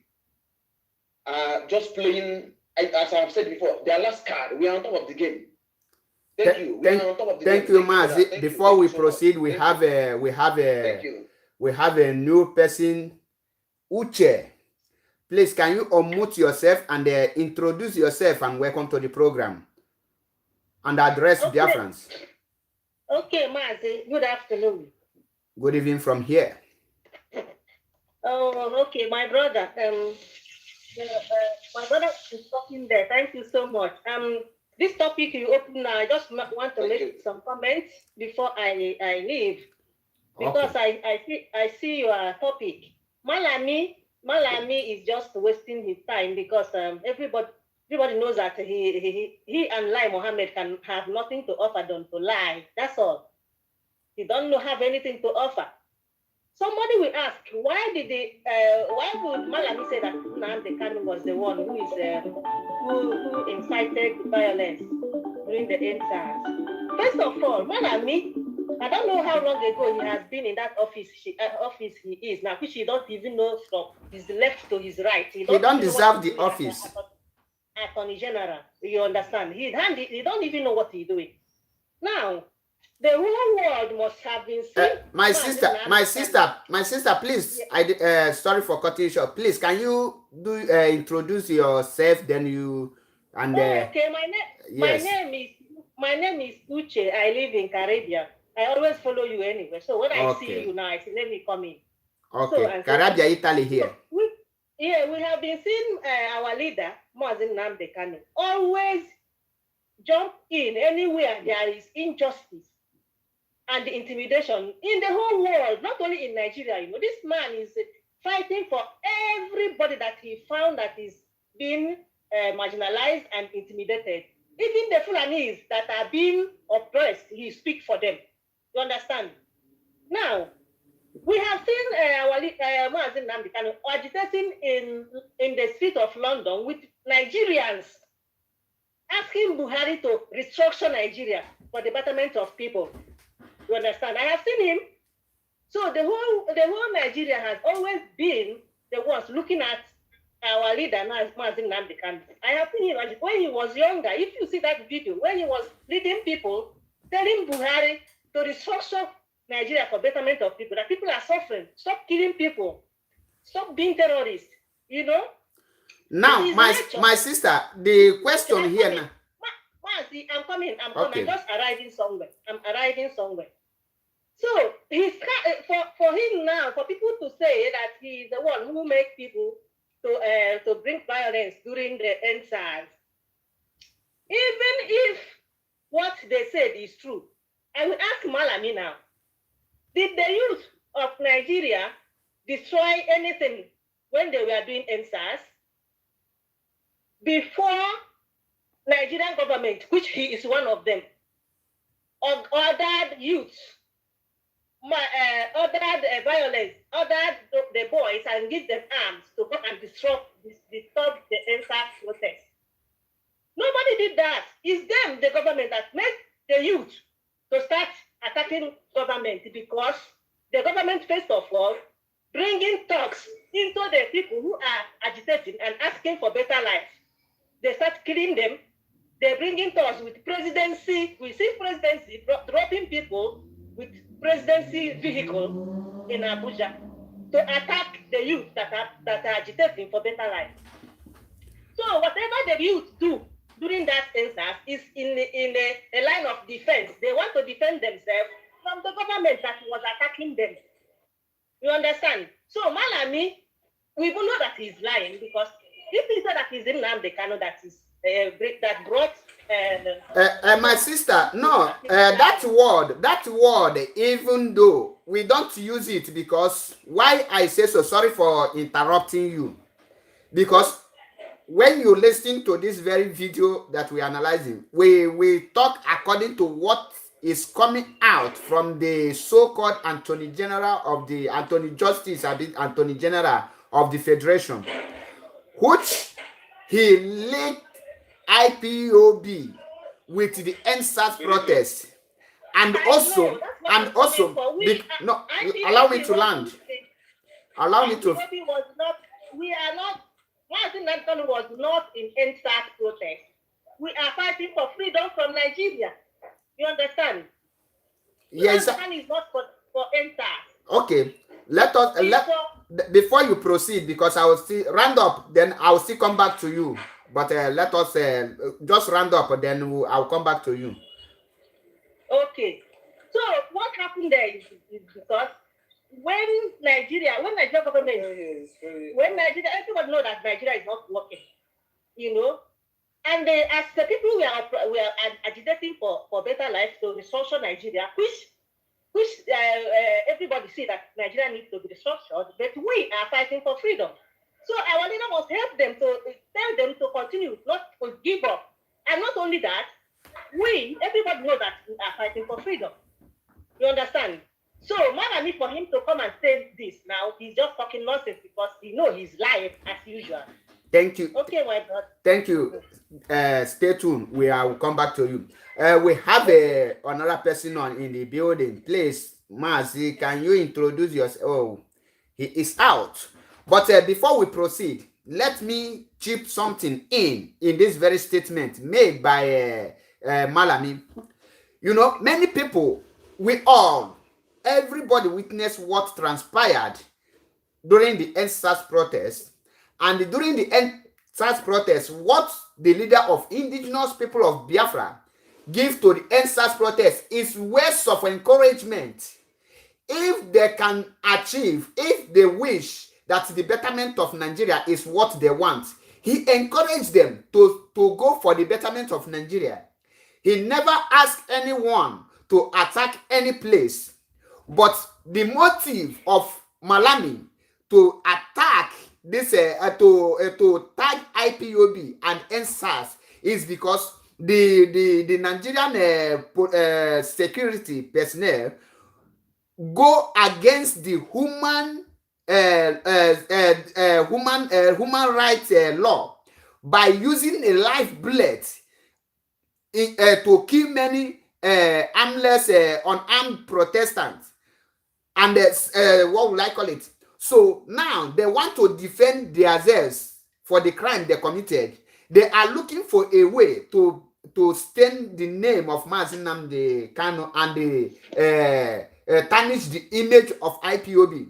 Speaker 3: are just playing, as I've said before, their last card. We are on top of the game. Thank you. We are on top of the game.
Speaker 1: Thank you, Mazi. Before we proceed, we have a new person, Uche. Please, can you unmute yourself and introduce yourself and welcome to the program and address Biafrans.
Speaker 4: Okay, Mazi. Good afternoon.
Speaker 1: Good evening from here.
Speaker 4: Oh, okay, my brother. My brother is talking there. Thank you so much. This topic you open now, I just want to make some comments before I leave, because okay. I see your topic. Malami is just wasting his time, because everybody knows that he and Lai Mohammed can have nothing to offer than to lie. That's all. He don't have anything to offer. Somebody will ask, why would Malami say that Nnamdi Kanu was the one who incited violence during the EndSARS? First of all, Malami, I don't know how long ago he has been in that office. Office he is now, which he don't even know from his left to his right. He
Speaker 1: don't deserve the office.
Speaker 4: Attorney General, you understand? He don't even know what he's doing. Now, the whole world must have been seen.
Speaker 1: My sister, please. Yeah. Sorry for cutting you short. Please, can you introduce yourself? Then you and.
Speaker 4: Okay, my name is Uche. I live in Caribbean. I always follow you anyway. So when I see you now, I say, let me come in.
Speaker 1: Okay, Caribbean, Italy here.
Speaker 4: So we have been seeing our leader, Mazin Nnamdi Kanu, always jump in anywhere there is injustice and the intimidation in the whole world, not only in Nigeria. You know, this man is fighting for everybody that he found that is being marginalized and intimidated. Even the Fulanis that are being oppressed, he speaks for them. You understand? Now, we have seen our Mazin Nnamdi Kanu agitating in the street of London with Nigerians, asking Buhari to restructure Nigeria for the betterment of people. You understand? I have seen him. So the whole Nigeria has always been the ones looking at our leader, Mazin Nnamdi Kanu. I have seen him when he was younger. If you see that video, when he was leading people, telling Buhari to restructure Nigeria for betterment of people, that people are suffering. Stop killing people. Stop being terrorists. You know?
Speaker 1: Now, my sister, the question here now.
Speaker 4: I'm coming. Okay. I'm just arriving somewhere. So he's for him now, for people to say that he's the one who makes people to bring violence during the EndSARS. Even if what they said is true, I will ask Malami now. Did the youth of Nigeria destroy anything when they were doing EndSARS? Before Nigerian government, which he is one of them, ordered youths, ordered violence, ordered the boys and give them arms to go and disturb the EndSARS protest. Nobody did that. It's them, the government, that made the youth to start attacking government, because the government, first of all, bringing talks into the people who are agitating and asking for better life. They start killing them. They're bringing talks with presidency. We see presidency dropping people with presidency vehicle in Abuja to attack the youth that are agitating for better life. So whatever the youth do during that EndSARS is in a line of defense. They want to defend themselves from the government that was attacking them. You understand? So Malami, we will know that he's lying, because if he said that he's in Nnamdi Kanu that brought
Speaker 1: my sister, no, that word, even though we don't use it because why I say so, sorry for interrupting you, because when you listen to this very video that we're analyzing, we talk according to what is coming out from the so-called Attorney General of the Attorney Justice, Attorney General of the Federation, which he linked IPOB with the NSAS protest, and also, no, allow me to land. Allow me to.
Speaker 4: Was not. We are not. Martin Anthony was not in NSAS protest. We are fighting for freedom from Nigeria. You understand?
Speaker 1: Yes.
Speaker 4: Anthony is not for NSAS.
Speaker 1: Okay. Let us before you proceed, because I will still round up. Then I will still come back to you. But let us just round up, then I'll come back to you.
Speaker 4: Okay. So what happened there is because when Nigeria government, everybody know that Nigeria is not working, you know, and as the people we are agitating for better life to restructure Nigeria, which everybody see that Nigeria needs to be restructured, but we are fighting for freedom. So our leader must help them to tell them to continue, not to give up. And not only that, everybody knows that we are fighting for freedom. You understand? So Malami, for him to come and say this now, he's just talking nonsense because he knows he's lying as usual.
Speaker 1: Thank you.
Speaker 4: Okay, my brother.
Speaker 1: Thank you. Stay tuned. We will come back to you. We have another person in the building. Please, Mazi, can you introduce yourself? Oh, he is out. But before we proceed, let me chip something in this very statement made by Malami. You know, many people, everybody witnessed what transpired during the NSAS protest. And during the NSAS protest, what the leader of indigenous people of Biafra give to the NSAS protest is words of encouragement. If they can achieve, if they wish that the betterment of Nigeria is what they want, he encouraged them to go for the betterment of Nigeria. He never asked anyone to attack any place. But the motive of Malami to attack this, to tag IPOB and NSAS is because the Nigerian security personnel go against the human rights law by using a live bullet to kill many armless, unarmed Protestants. And what would I call it? So now they want to defend themselves for the crime they committed. They are looking for a way to stain the name of Mazi Nnamdi Kanu and tarnish the image of IPOB.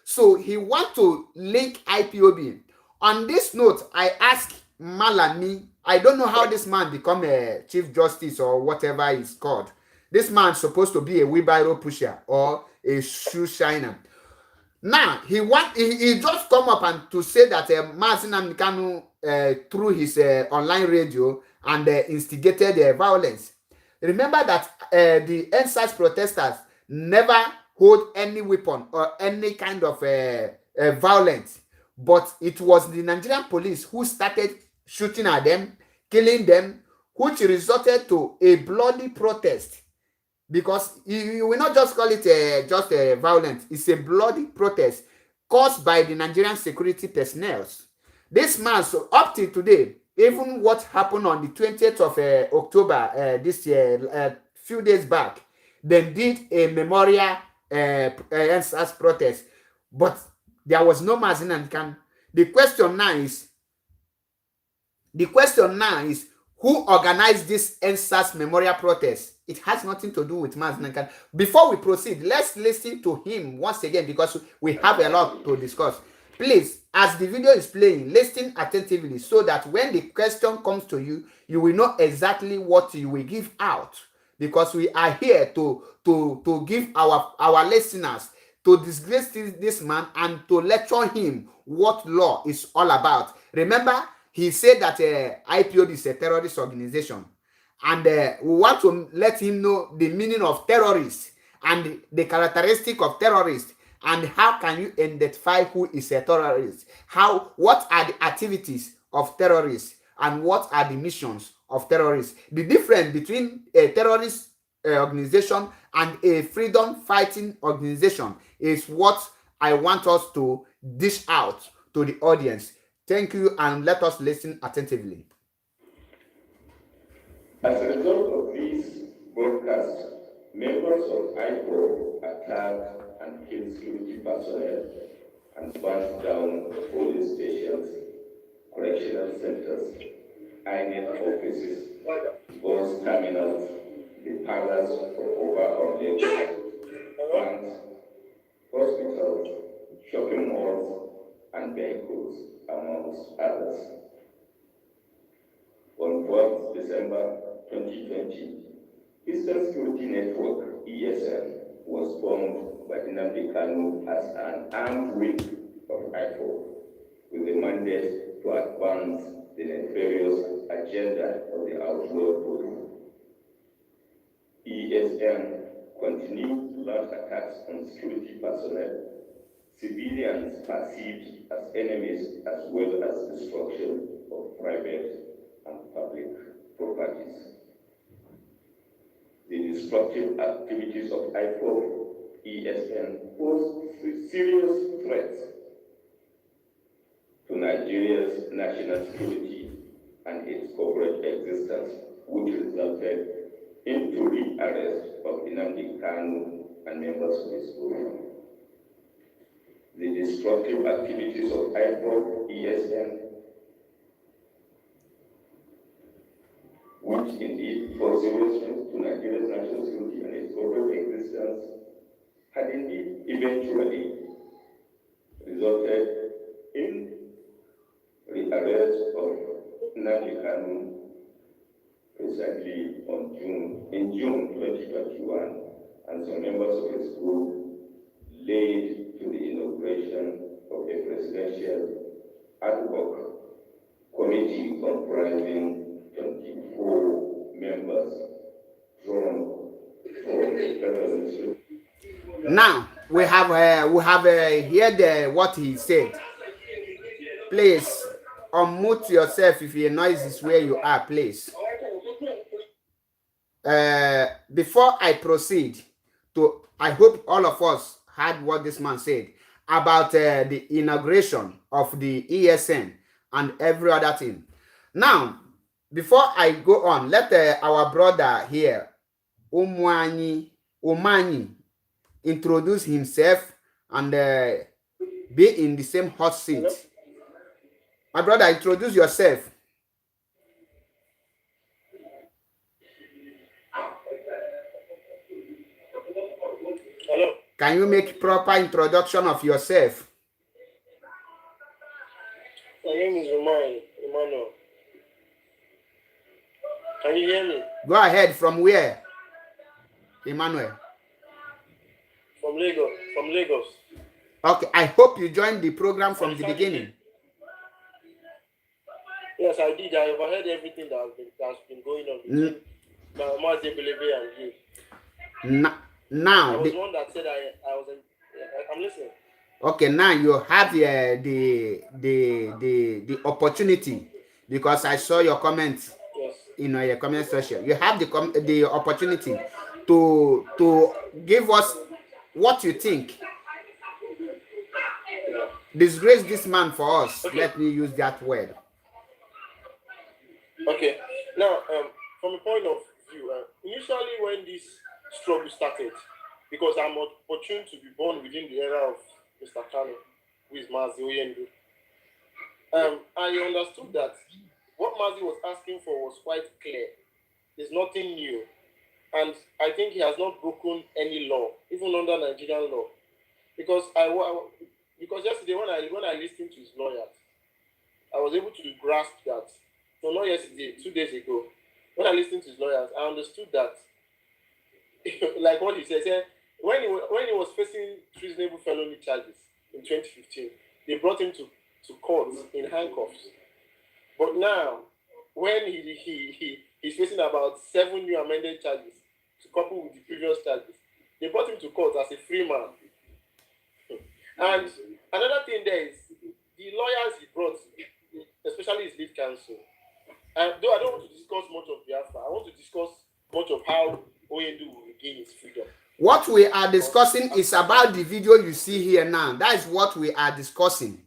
Speaker 1: So he wants to link IPOB. On this note, I ask Malami, I don't know how this man become a chief justice or whatever he's called. This man's supposed to be a wheelbarrow pusher or a shoe shiner. Now, he just come up and to say that Mazi Nnamdi Kanu through his online radio and instigated violence. Remember that the NSAS protesters never hold any weapon or any kind of violence, but it was the Nigerian police who started shooting at them, killing them, which resulted to a bloody protest. Because you will not just call it just violence. It's a bloody protest caused by the Nigerian security personnel. This man, so up till today, even what happened on the 20th of October this year, few days back, they did a memorial NSAS protest, but there was no Mazi Nnamdi Kanu. The question now is, who organized this NSAS memorial protest? It has nothing to do with Mazi Nnamdi Kanu. Before we proceed, let's listen to him once again because we have a lot to discuss. Please, as the video is playing, listen attentively so that when the question comes to you, you will know exactly what you will give out. Because we are here to give our listeners, to disgrace this man and to lecture him what law is all about. Remember, he said that IPOB is a terrorist organization. And we want to let him know the meaning of terrorist and the characteristic of terrorists, and how can you identify who is a terrorist? What are the activities of terrorists and what are the missions of terrorists? The difference between a terrorist organization and a freedom fighting organization is what I want us to dish out to the audience. Thank you, and let us listen attentively.
Speaker 2: As a result of these broadcasts, members of Ipob attacked and killed security personnel and burnt down police stations, correctional centers, INET offices, bus terminals, the palace for over-obligated banks, hospitals, shopping malls, and vehicles, amongst others. On 12th December 2020, Eastern Security Network, ESN, was formed by Nnamdi Kanu as an armed wing of Ipob with a mandate to advance the nefarious agenda of the outlawed group. ESN continued to launch attacks on security personnel, civilians perceived as enemies, as well as destruction of private and public properties. The destructive activities of Ipob ESN pose serious threats to Nigeria's national security and its corporate existence, which resulted into the arrest of Nnamdi Kanu and members of his group. The destructive activities of Ipob ESN, which indeed pose serious threats to Nigeria's national security and its corporate existence, had indeed eventually resulted in the arrest of Nnamdi Kanu precisely in June 2021, and some members of his group laid to the inauguration of a presidential ad hoc committee comprising 24 members drawn from the federal ministry.
Speaker 1: Now we have heard what he said. Please unmute yourself if your noise is where you are, please. Before I proceed I hope all of us heard what this man said about the inauguration of the ESN and every other thing. Now, before I go on, let our brother here, Umani, introduce himself and be in the same hot seat. Hello? My brother, introduce yourself.
Speaker 5: Hello.
Speaker 1: Can you make proper introduction of yourself?
Speaker 5: My name is Emmanuel. Can you hear me?
Speaker 1: Go ahead. From where? Emmanuel.
Speaker 5: From Lagos.
Speaker 1: Okay, I hope you joined the program from the beginning.
Speaker 5: Yes, I did. I overheard everything that's been going on between Mazi and you.
Speaker 1: Now,
Speaker 5: I was one that said I'm listening.
Speaker 1: Okay, now you have the opportunity, because I saw your comments.
Speaker 5: Yes.
Speaker 1: In your comment section. You have the opportunity to give us what you think. Disgrace this man for us. Okay. Let me use that word.
Speaker 5: Okay. Now, from a point of view, initially when this struggle started, because I'm opportune to be born within the era of Mr. Kanu, who is Mazi Oyendu, I understood that what Mazi was asking for was quite clear. There's nothing new. And I think he has not broken any law, even under Nigerian law. Because yesterday when I listened to his lawyers, I was able to grasp that. So not yesterday, 2 days ago, when I listened to his lawyers, I understood that, like what he said, when he was facing treasonable felony charges in 2015, they brought him to court in handcuffs. But now, when he's facing about 7 new amended charges to couple with the previous charges, they brought him to court as a free man. And another thing there is the lawyers he brought, especially his lead counsel. And though I don't want to discuss much of Biafra, I want to discuss much of how Oyendu will regain his freedom.
Speaker 1: What we are discussing is about the video you see here now. That is what we are discussing.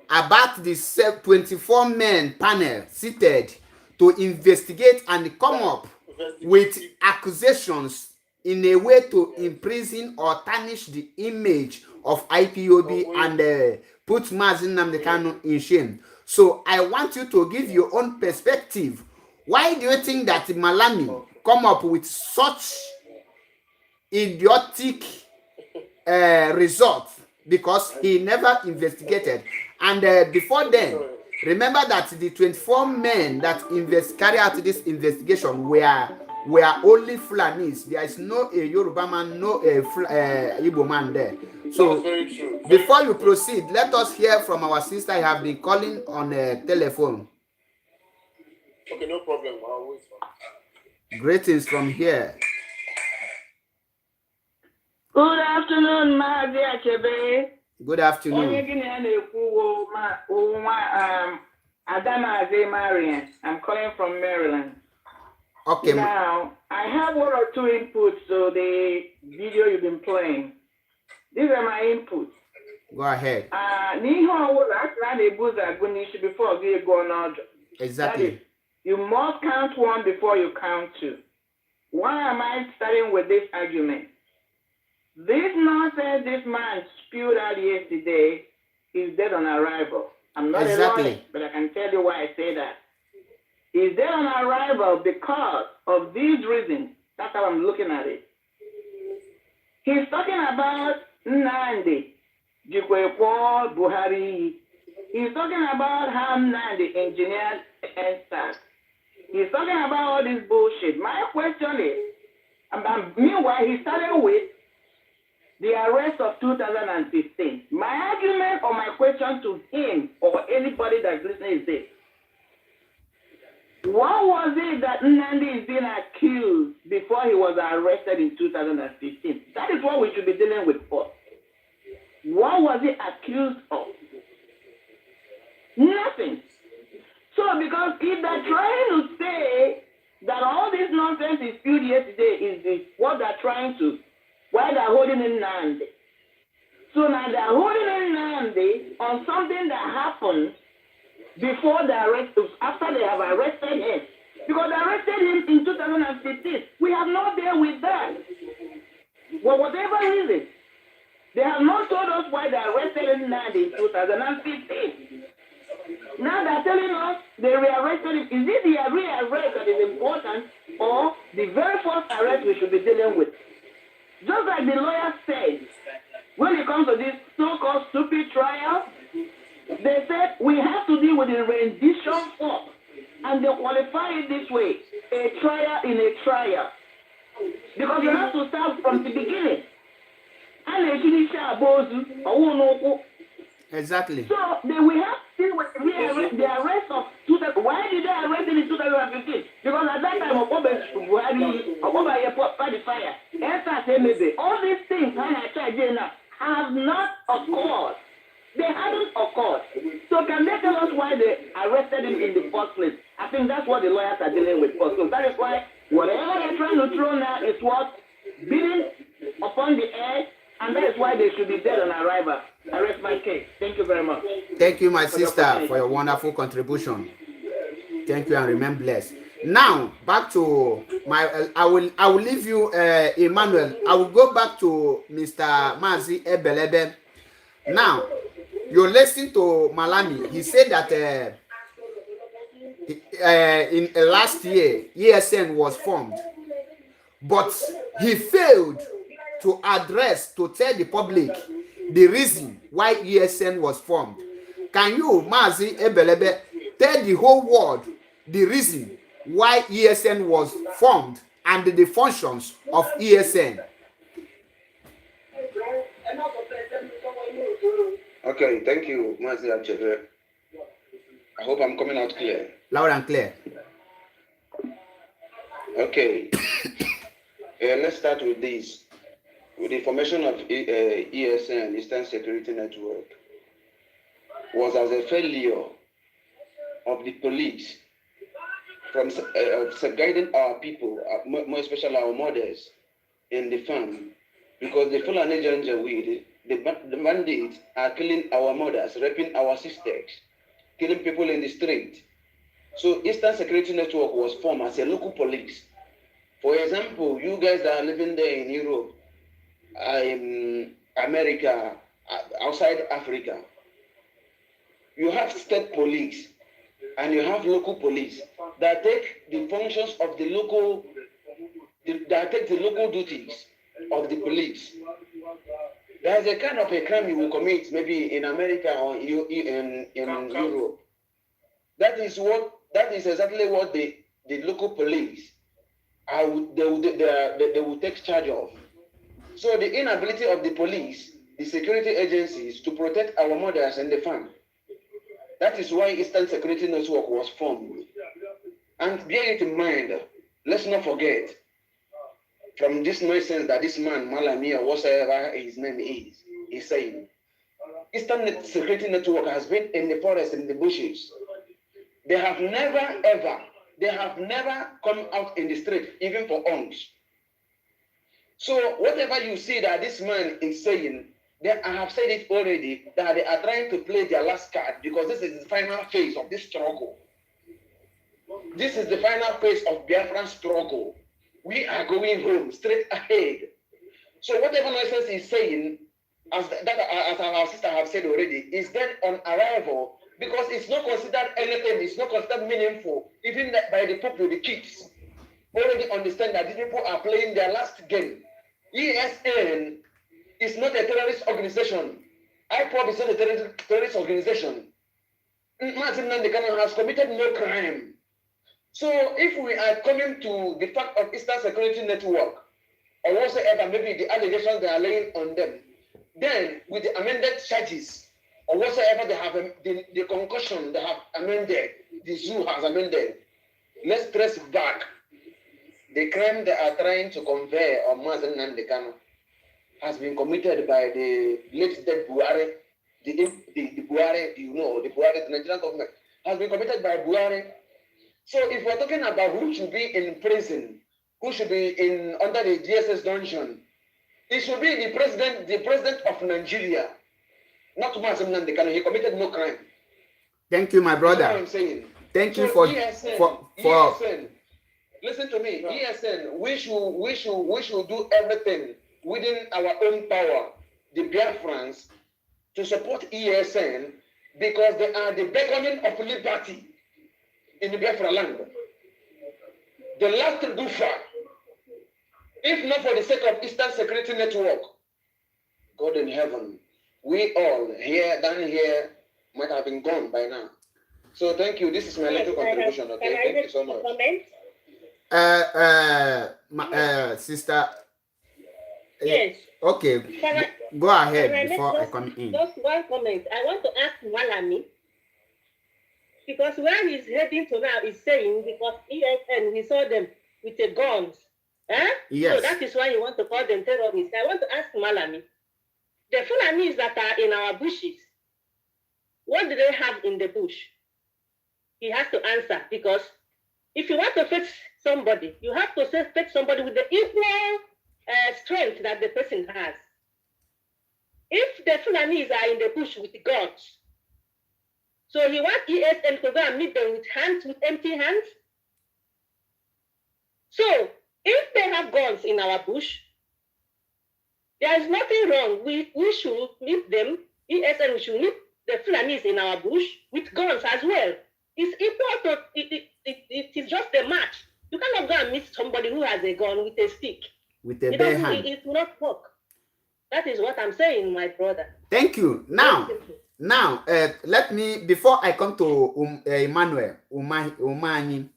Speaker 1: About the 24 men panel seated to investigate and come up with accusations in a way to imprison or tarnish the image of IPOB and put Mazi Nnamdi Kanu in shame. So I want you to give your own perspective. Why do you think that Malami come up with such idiotic results? Because he never investigated. And before then, remember that the 24 men that carry out this investigation were only Fulanis. There is no Yoruba man, no Igbo man there. So before you proceed, let us hear from our sister. I have been calling on a telephone.
Speaker 5: Okay, no problem. I'll wait.
Speaker 1: Greetings from here.
Speaker 6: Good afternoon, Mazi Achebe.
Speaker 1: Good afternoon.
Speaker 6: I'm calling from Maryland.
Speaker 1: Okay.
Speaker 6: Now, I have one or two inputs to the video you've been playing. These are my inputs.
Speaker 1: Go ahead.
Speaker 6: Before you go on.
Speaker 1: Exactly.
Speaker 6: You must count one before you count two. Why am I starting with this argument? This nonsense this man spewed out yesterday is dead on arrival. I'm not a lawyer, but I can tell you why I say that. He's dead on arrival because of these reasons. That's how I'm looking at it. He's talking about Nnamdi, Jikwekwo, Buhari. He's talking about how Nnamdi engineered NSAS. He's talking about all this bullshit. My question is, meanwhile, he started with the arrest of 2015. My argument or my question to him or anybody that's listening is this. What was it that Nnamdi is being accused before he was arrested in 2015? That is what we should be dealing with first. What was he accused of? Nothing. So because if they're trying to say that all this nonsense is spewed yesterday is what they're trying to, why they're holding in Nnamdi. So now they're holding in Nnamdi on something that happened before the arrest, after they have arrested him. Because they arrested him in 2015. We have not dealt with that. For whatever reason, they have not told us why they arrested Nnamdi in 2015. Now they're telling us they rearrested him. Is it the rearrest that is important or the very first arrest we should be dealing with? Just like the lawyer said, when it comes to this so-called stupid trial, they said we have to deal with the rendition form. And they qualify it this way, a trial in a trial. Because you have to start from the beginning.
Speaker 1: Exactly.
Speaker 6: So we have to deal with the arrest of 2000. Why did they arrest him in 2015? Because at that time, all these things have not occurred. They haven't occurred. So can they tell us why they arrested him in the first place? I think that's what the lawyers are dealing with first. So that is why whatever they're trying to throw now is what beating upon the air, and that is why they should be dead on arrival. I rest my case. Thank you very much.
Speaker 1: Thank you, my sister, for your wonderful contribution. Thank you and remain blessed. Now, back to my, I will leave you, Emmanuel. I will go back to Mr. Mazi Ebelebe. Now, you listen to Malami. He said that in last year, ESN was formed, but he failed to address, to tell the public the reason why ESN was formed. Can you, Mazi Ebelebe, tell the whole world the reason why ESN was formed and the functions of ESN?
Speaker 3: Okay, thank you, Mazi Achebe. I hope I'm coming out clear.
Speaker 1: Loud and clear.
Speaker 3: Okay. Let's start with this. with the formation of ESN, Eastern Security Network, was as a failure of the police from guiding our people, more especially our mothers, in the farm, because the Fulani Janjaweed, the bandits are killing our mothers, raping our sisters, killing people in the street. So Eastern Security Network was formed as a local police. For example, you guys that are living there in Europe, in America, outside Africa, you have state police and you have local police that take the functions of the local, that take the local duties of the police. There's a kind of a crime you will commit maybe in America or in Europe. That is exactly what the local police they will take charge of. So the inability of the police, the security agencies, to protect our mothers and the farm. That is why Eastern Security Network was formed. And bear it in mind, let's not forget, from this nonsense that this man, Malami, or whatever his name is saying, Eastern Security Network has been in the forest, in the bushes. They have never come out in the street, even for alms. So whatever you see that this man is saying, I have said it already, that they are trying to play their last card because this is the final phase of this struggle. This is the final phase of Biafran struggle. We are going home, straight ahead. So whatever nonsense he's saying, as our sister have said already, is then on arrival because it's not considered anything, it's not considered meaningful, even by the people, the kids. Already understand that these people are playing their last game. ESN is not a terrorist organization. Ipob is not a terrorist organization. Martin Nandekano has committed no crime. So if we are coming to the fact of Eastern Security Network, or whatsoever, maybe the allegations they are laying on them, then with the amended charges, or whatsoever they have, the concussion they have amended, the zoo has amended, let's trace back. The crime they are trying to convey on Mazen Nandekano has been committed by the late dead Buhari, the Buhari, the Buhari, the Nigerian government, has been committed by Buhari. So if we're talking about who should be in prison, who should be under the DSS dungeon, it should be the president of Nigeria, not Mazen Nandekano. He committed no crime.
Speaker 1: Thank you, my brother.
Speaker 3: That's what I'm saying.
Speaker 1: Thank
Speaker 3: So
Speaker 1: you for
Speaker 3: ESN, listen to me. ESN, we should do everything within our own power, the Biafrans, to support ESN because they are the beckoning of liberty in the Biafra land. The last goofer, if not for the sake of Eastern Security Network, God in heaven, we all here, down here, might have been gone by now. So thank you. This is my little contribution. Okay, thank you so much.
Speaker 1: Sister.
Speaker 4: Yes.
Speaker 1: Okay. Go ahead before I come in.
Speaker 4: Just one comment. I want to ask Malami, because where he's heading to now is saying because ESN, we saw them with the guns.
Speaker 1: Yes.
Speaker 4: So that is why you want to call them terrorists. I want to ask Malami, the Fulanis that are in our bushes, what do they have in the bush? He has to answer, because if you want to fix somebody, you have to fix somebody with the equal strength that the person has. If the Fulanis are in the bush with guns, so he wants ESN to go and meet them with empty hands. So if they have guns in our bush, there is nothing wrong. We should meet them. ESN, we should meet the Fulanis in our bush with guns as well. It's important. It is just a match. You cannot go and meet somebody who has a gun with a stick.
Speaker 1: With a bare hand.
Speaker 4: It will not work. That is what I'm saying, my brother.
Speaker 1: Thank you. Now, let me, before I come to Emmanuel Umani,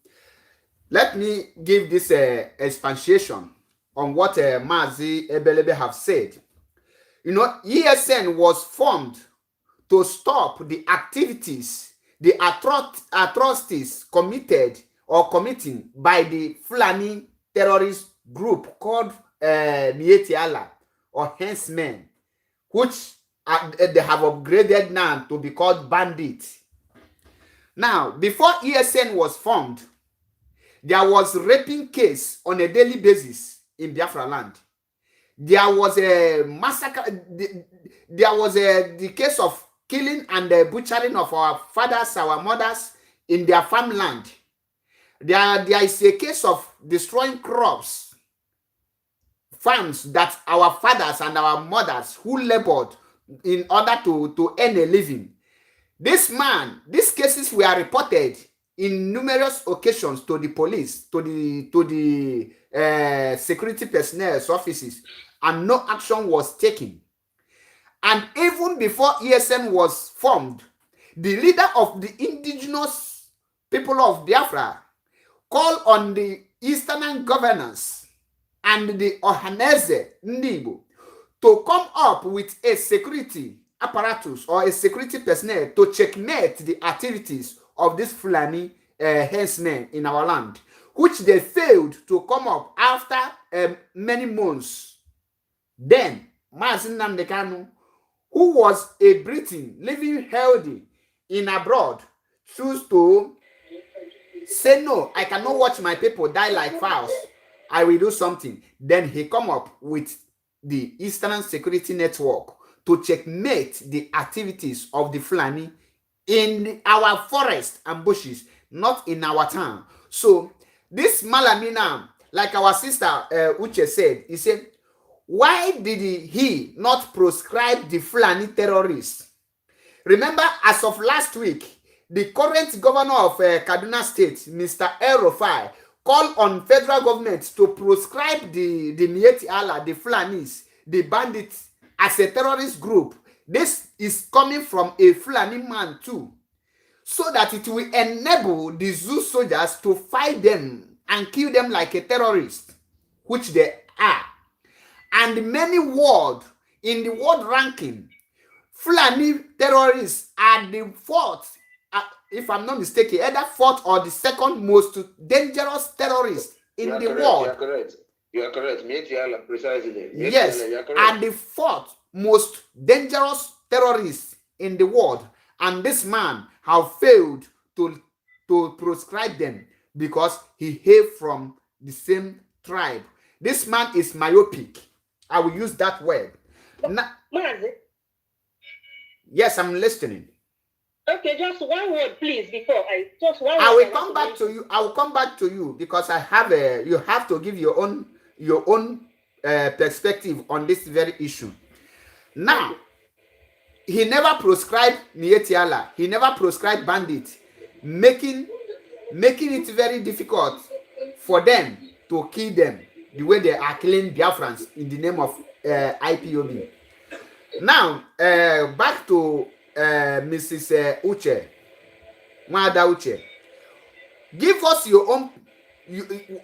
Speaker 1: let me give this expansion on what Mazi Ebelebe have said. You know, ESN was formed to stop the activities, the atrocities committed or committing by the Fulani terrorist group called Mieti Allah, or henchmen, which they have upgraded now to be called bandits. Now, before ESN was formed, there was raping case on a daily basis in Biafra land. There was a massacre. There was the case of killing and butchering of our fathers, our mothers in their farmland. There is a case of destroying crops, farms that our fathers and our mothers who labored in order to earn a living. These cases were reported in numerous occasions to the police, to the security personnel's offices, and no action was taken. And even before ESN was formed, the leader of the indigenous people of Biafra called on the Eastern governors and the Ohaneze Ndibo to come up with a security apparatus or a security personnel to checkmate the activities of these Fulani henchmen in our land, which they failed to come up after many months. Then, Mazi Nnamdi Kanu, who was a Briton living healthy in abroad, chose to say, no, I cannot watch my people die like fowls. I will do something. Then he come up with the Eastern Security Network to checkmate the activities of the Fulani in our forest and bushes, not in our town. So this Malami now, like our sister Uche said, he said, why did he not proscribe the Fulani terrorists? Remember, as of last week, the current governor of Kaduna State, Mr. El Rufai, called on federal government to proscribe the Mieti Allah, the Fulanis, the bandits, as a terrorist group. This is coming from a Fulani man too, so that it will enable the Zoo soldiers to fight them and kill them like a terrorist, which they are. And in the world ranking, Fulani terrorists are the fourth, if I'm not mistaken, either fourth or the second most dangerous terrorist in the world.
Speaker 3: You are correct. You are correct. Mietiala, precisely.
Speaker 1: Yes, are the fourth most dangerous terrorist in the world. And this man have failed to proscribe them because he hailed from the same tribe. This man is myopic. I will use that word. Yes, I'm listening.
Speaker 4: Okay, just one word, please, before
Speaker 1: I will come back to you. I will come back to you because I have you have to give your own perspective on this very issue. Now, he never proscribed Mietiala. He never proscribed bandits, making it very difficult for them to kill them the way they are killing Biafrans in the name of IPOB. Now, back to Mrs. Uche, Mada Uche. Give us your own,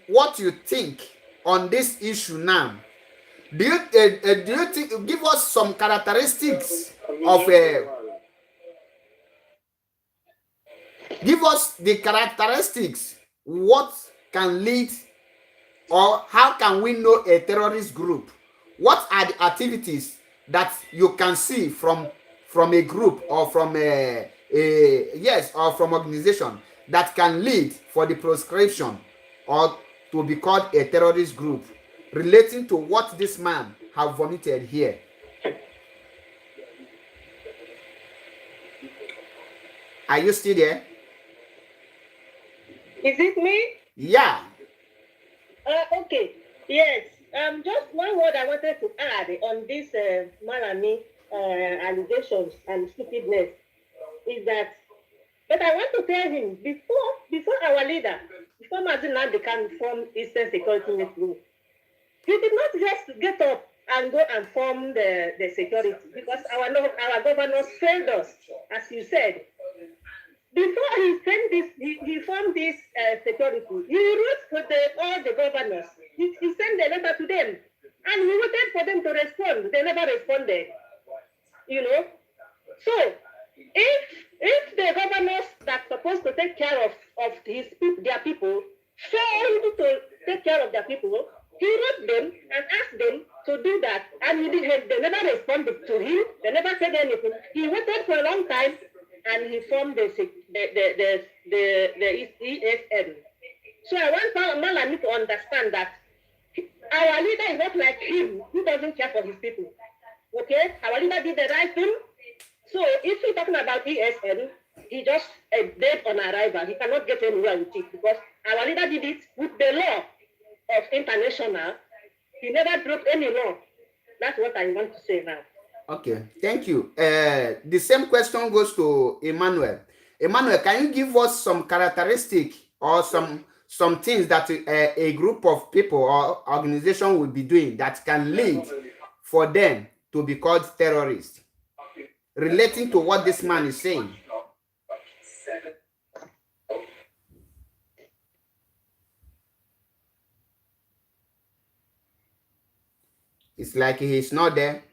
Speaker 1: what you think on this issue now. Do you think? Give us some characteristics of give us the characteristics. What can lead, or how can we know a terrorist group? What are the activities that you can see from a group or from or from organization that can lead for the proscription or to be called a terrorist group, relating to what this man have vomited here? Are you still there?
Speaker 4: Is it me?
Speaker 1: Yeah.
Speaker 4: Okay. Yes. Just one word I wanted to add on this Malami allegations and stupidness is that, but I want to tell him, before our leader, before Mazi Nnamdi Kanu formed Eastern Security Network, he did not just get up and go and form the security, because our governors failed us, as you said. Before he formed this security, he wrote to all the governors. He sent a letter to them, and he waited for them to respond. They never responded. You know, so if the governors that's supposed to take care of their people failed to take care of their people, he wrote them and asked them to do that, and he to him. They never said anything. He waited for a long time, and he formed the ESN. So I want Malami to understand that our leader is not like him, who doesn't care for his people. Okay? Our leader did the right thing. So if we're talking about ESN, he just dead on arrival. He cannot get anywhere with it because our leader did it with the law of international. He never broke any law. That's what I want to say now.
Speaker 1: Okay, thank you. The same question goes to Emmanuel. Emmanuel, can you give us some characteristic or some things that a group of people or organization will be doing that can lead for them to be called terrorists, relating to what this man is saying? It's like he's not there.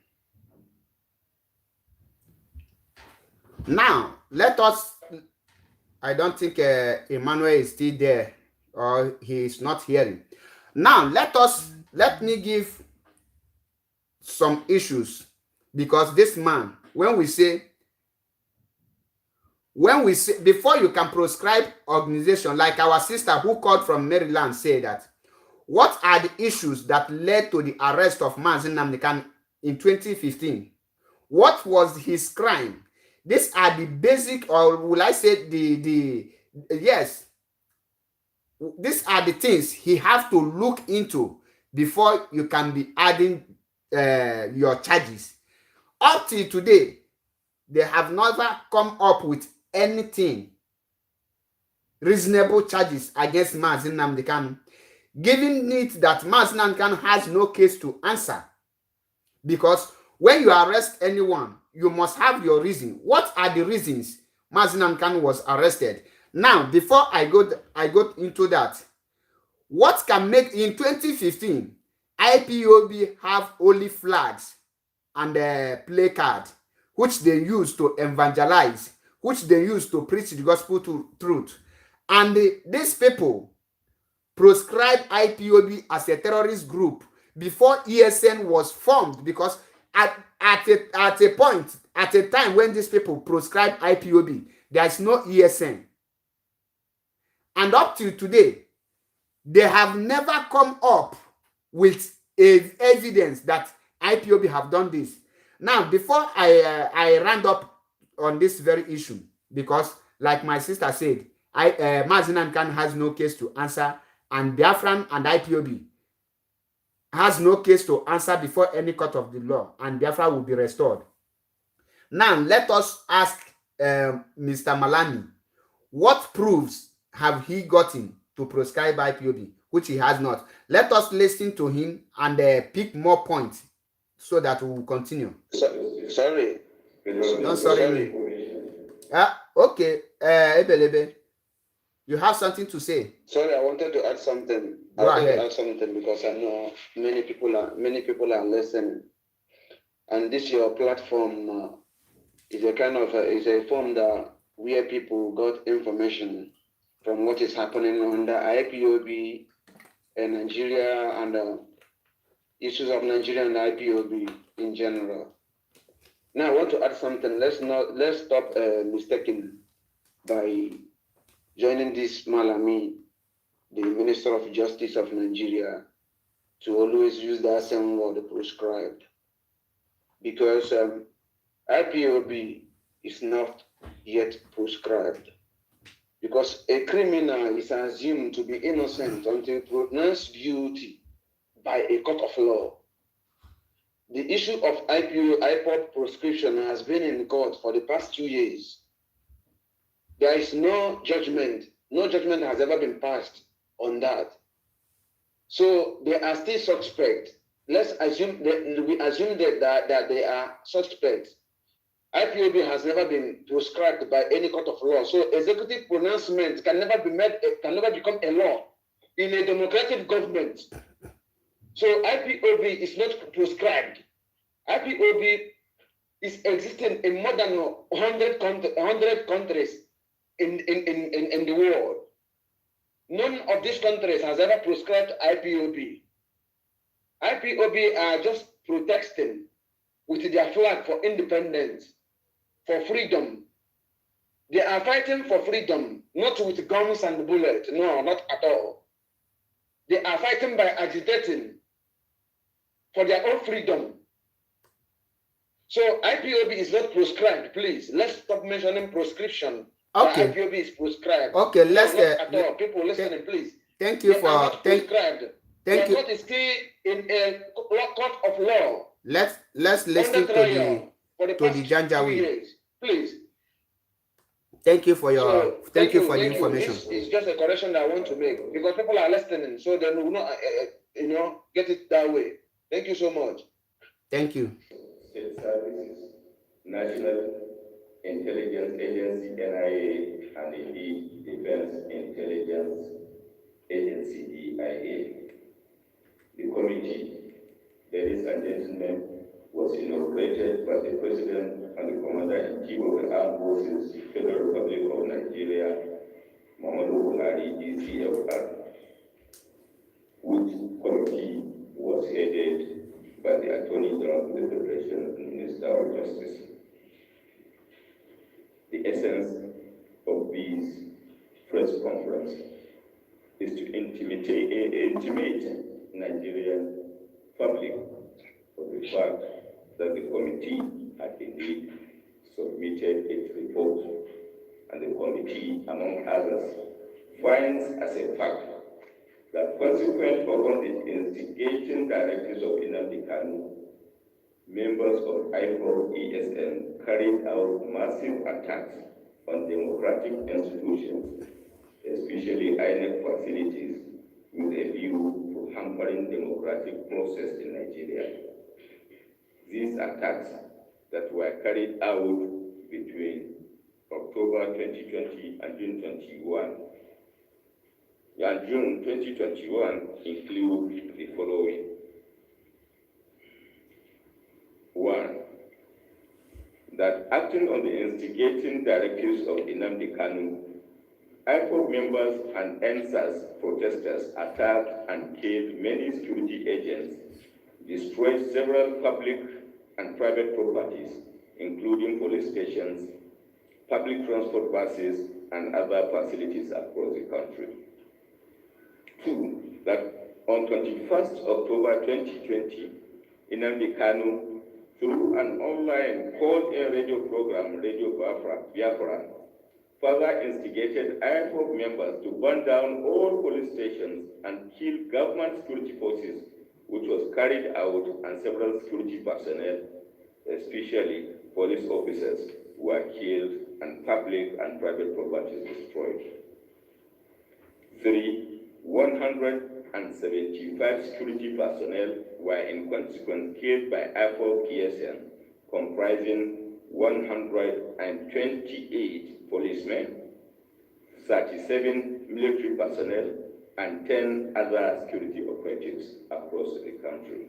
Speaker 1: Now, let us, I don't think Emmanuel is still there or he is not hearing. Now, let me give some issues because this man, when we say, before you can proscribe organization, like our sister who called from Maryland said that, what are the issues that led to the arrest of Mazi Nnamdi Kanu in 2015? What was his crime? These are the basic, or will I say yes, these are the things he have to look into before you can be adding your charges. Up till today, they have never come up with anything reasonable charges against Mazi Nnamdi Kanu, given it that Mazi Nnamdi Kanu has no case to answer. Because when you arrest anyone, you must have your reason. What are the reasons Mazi Nnamdi Kanu was arrested? Now, before I go into that, what can make, in 2015, IPOB have only flags and a placard, which they use to evangelize, which they use to preach the gospel to truth. And these people proscribe IPOB as a terrorist group before ESN was formed, because at a time when these people proscribe IPOB, there is no ESN. And up till today, they have never come up with evidence that IPOB have done this. Now, before I round up on this very issue, because like my sister said, Mazi Nnamdi Kanu has no case to answer, and Biafran and IPOB has no case to answer before any court of the law, and Biafra will be restored. Now, let us ask Mr. Malami, what proofs have he gotten to proscribe IPOB, which he has not? Let us listen to him and pick more points so that we will continue.
Speaker 3: Sorry.
Speaker 1: Don't sorry me. Okay, Ebelebe, you have something to say?
Speaker 3: Sorry, I wanted to add something.
Speaker 1: Go ahead.
Speaker 3: Add something because I know many people are listening, and this your platform is a kind of is a form that where people got information from what is happening under IPOB and Nigeria and issues of Nigeria and IPOB in general. Now I want to add something. Let's stop mistaking by joining this Malami, the Minister of Justice of Nigeria, to always use that same word, proscribed, because IPOB is not yet proscribed, because a criminal is assumed to be innocent until pronounced guilty by a court of law. The issue of Ipob proscription has been in court for the past 2 years. There is no judgment. No judgment has ever been passed on that. So they are still suspect. Let's assume that they are suspects. IPOB has never been proscribed by any court of law. So executive pronouncement can never become a law in a democratic government. So IPOB is not proscribed. IPOB is existing in more than 100 countries in the world. None of these countries has ever proscribed IPOB. IPOB are just protesting with their flag for independence, for freedom. They are fighting for freedom, not with guns and bullets. No, not at all. They are fighting by agitating for their own freedom. So IPOB is not prescribed, please. Let's stop mentioning prescription.
Speaker 1: Okay.
Speaker 3: IPOB is prescribed.
Speaker 1: Okay, let's
Speaker 3: no, not at all. People listening, please.
Speaker 1: Thank you for
Speaker 3: prescribed.
Speaker 1: Thank you.
Speaker 3: Court is still in a court of law.
Speaker 1: Let's listen to the Janjaweed.
Speaker 3: Please.
Speaker 1: Thank you for your thank you for the information.
Speaker 3: It's just a correction that I want to make because people are listening, so they will not get it that way. Thank you so much.
Speaker 1: Thank you.
Speaker 2: State Services, National Intelligence Agency (NIA) and indeed Defense Intelligence Agency (DIA). The committee, ladies and gentlemen, was inaugurated by the President and the Commander-in-Chief of the Armed Forces, Federal Republic of Nigeria, Muhammadu Buhari, DCFR, which committee was headed by the Attorney General of the Federation and Minister of Justice. The essence of this press conference is to intimate Nigerian public of the fact that the committee had indeed submitted its report, and the committee, among others, finds as a fact that consequent upon the instigation directives of Nnamdi Kanu, members of Ipob ESN carried out massive attacks on democratic institutions, especially INEC facilities, with a view to hampering democratic process in Nigeria. These attacks that were carried out between October 2020 and June 2021 include the following. 1. That acting on the instigating directives of Nnamdi Kanu, IPOB members and NSAS protesters attacked and killed many security agents, destroyed several public and private properties, including police stations, public transport buses, and other facilities across the country. 2. That on 21st October 2020, Nnamdi Kanu, through an online called-in radio program, Radio Biafra, further instigated IPOB members to burn down all police stations and kill government security forces, which was carried out, and several security personnel, especially police officers, were killed and public and private properties destroyed. 3. 175 security personnel were in consequence killed by IPOB PSN, comprising 128 policemen, 37 military personnel, and 10 other security operatives across the country.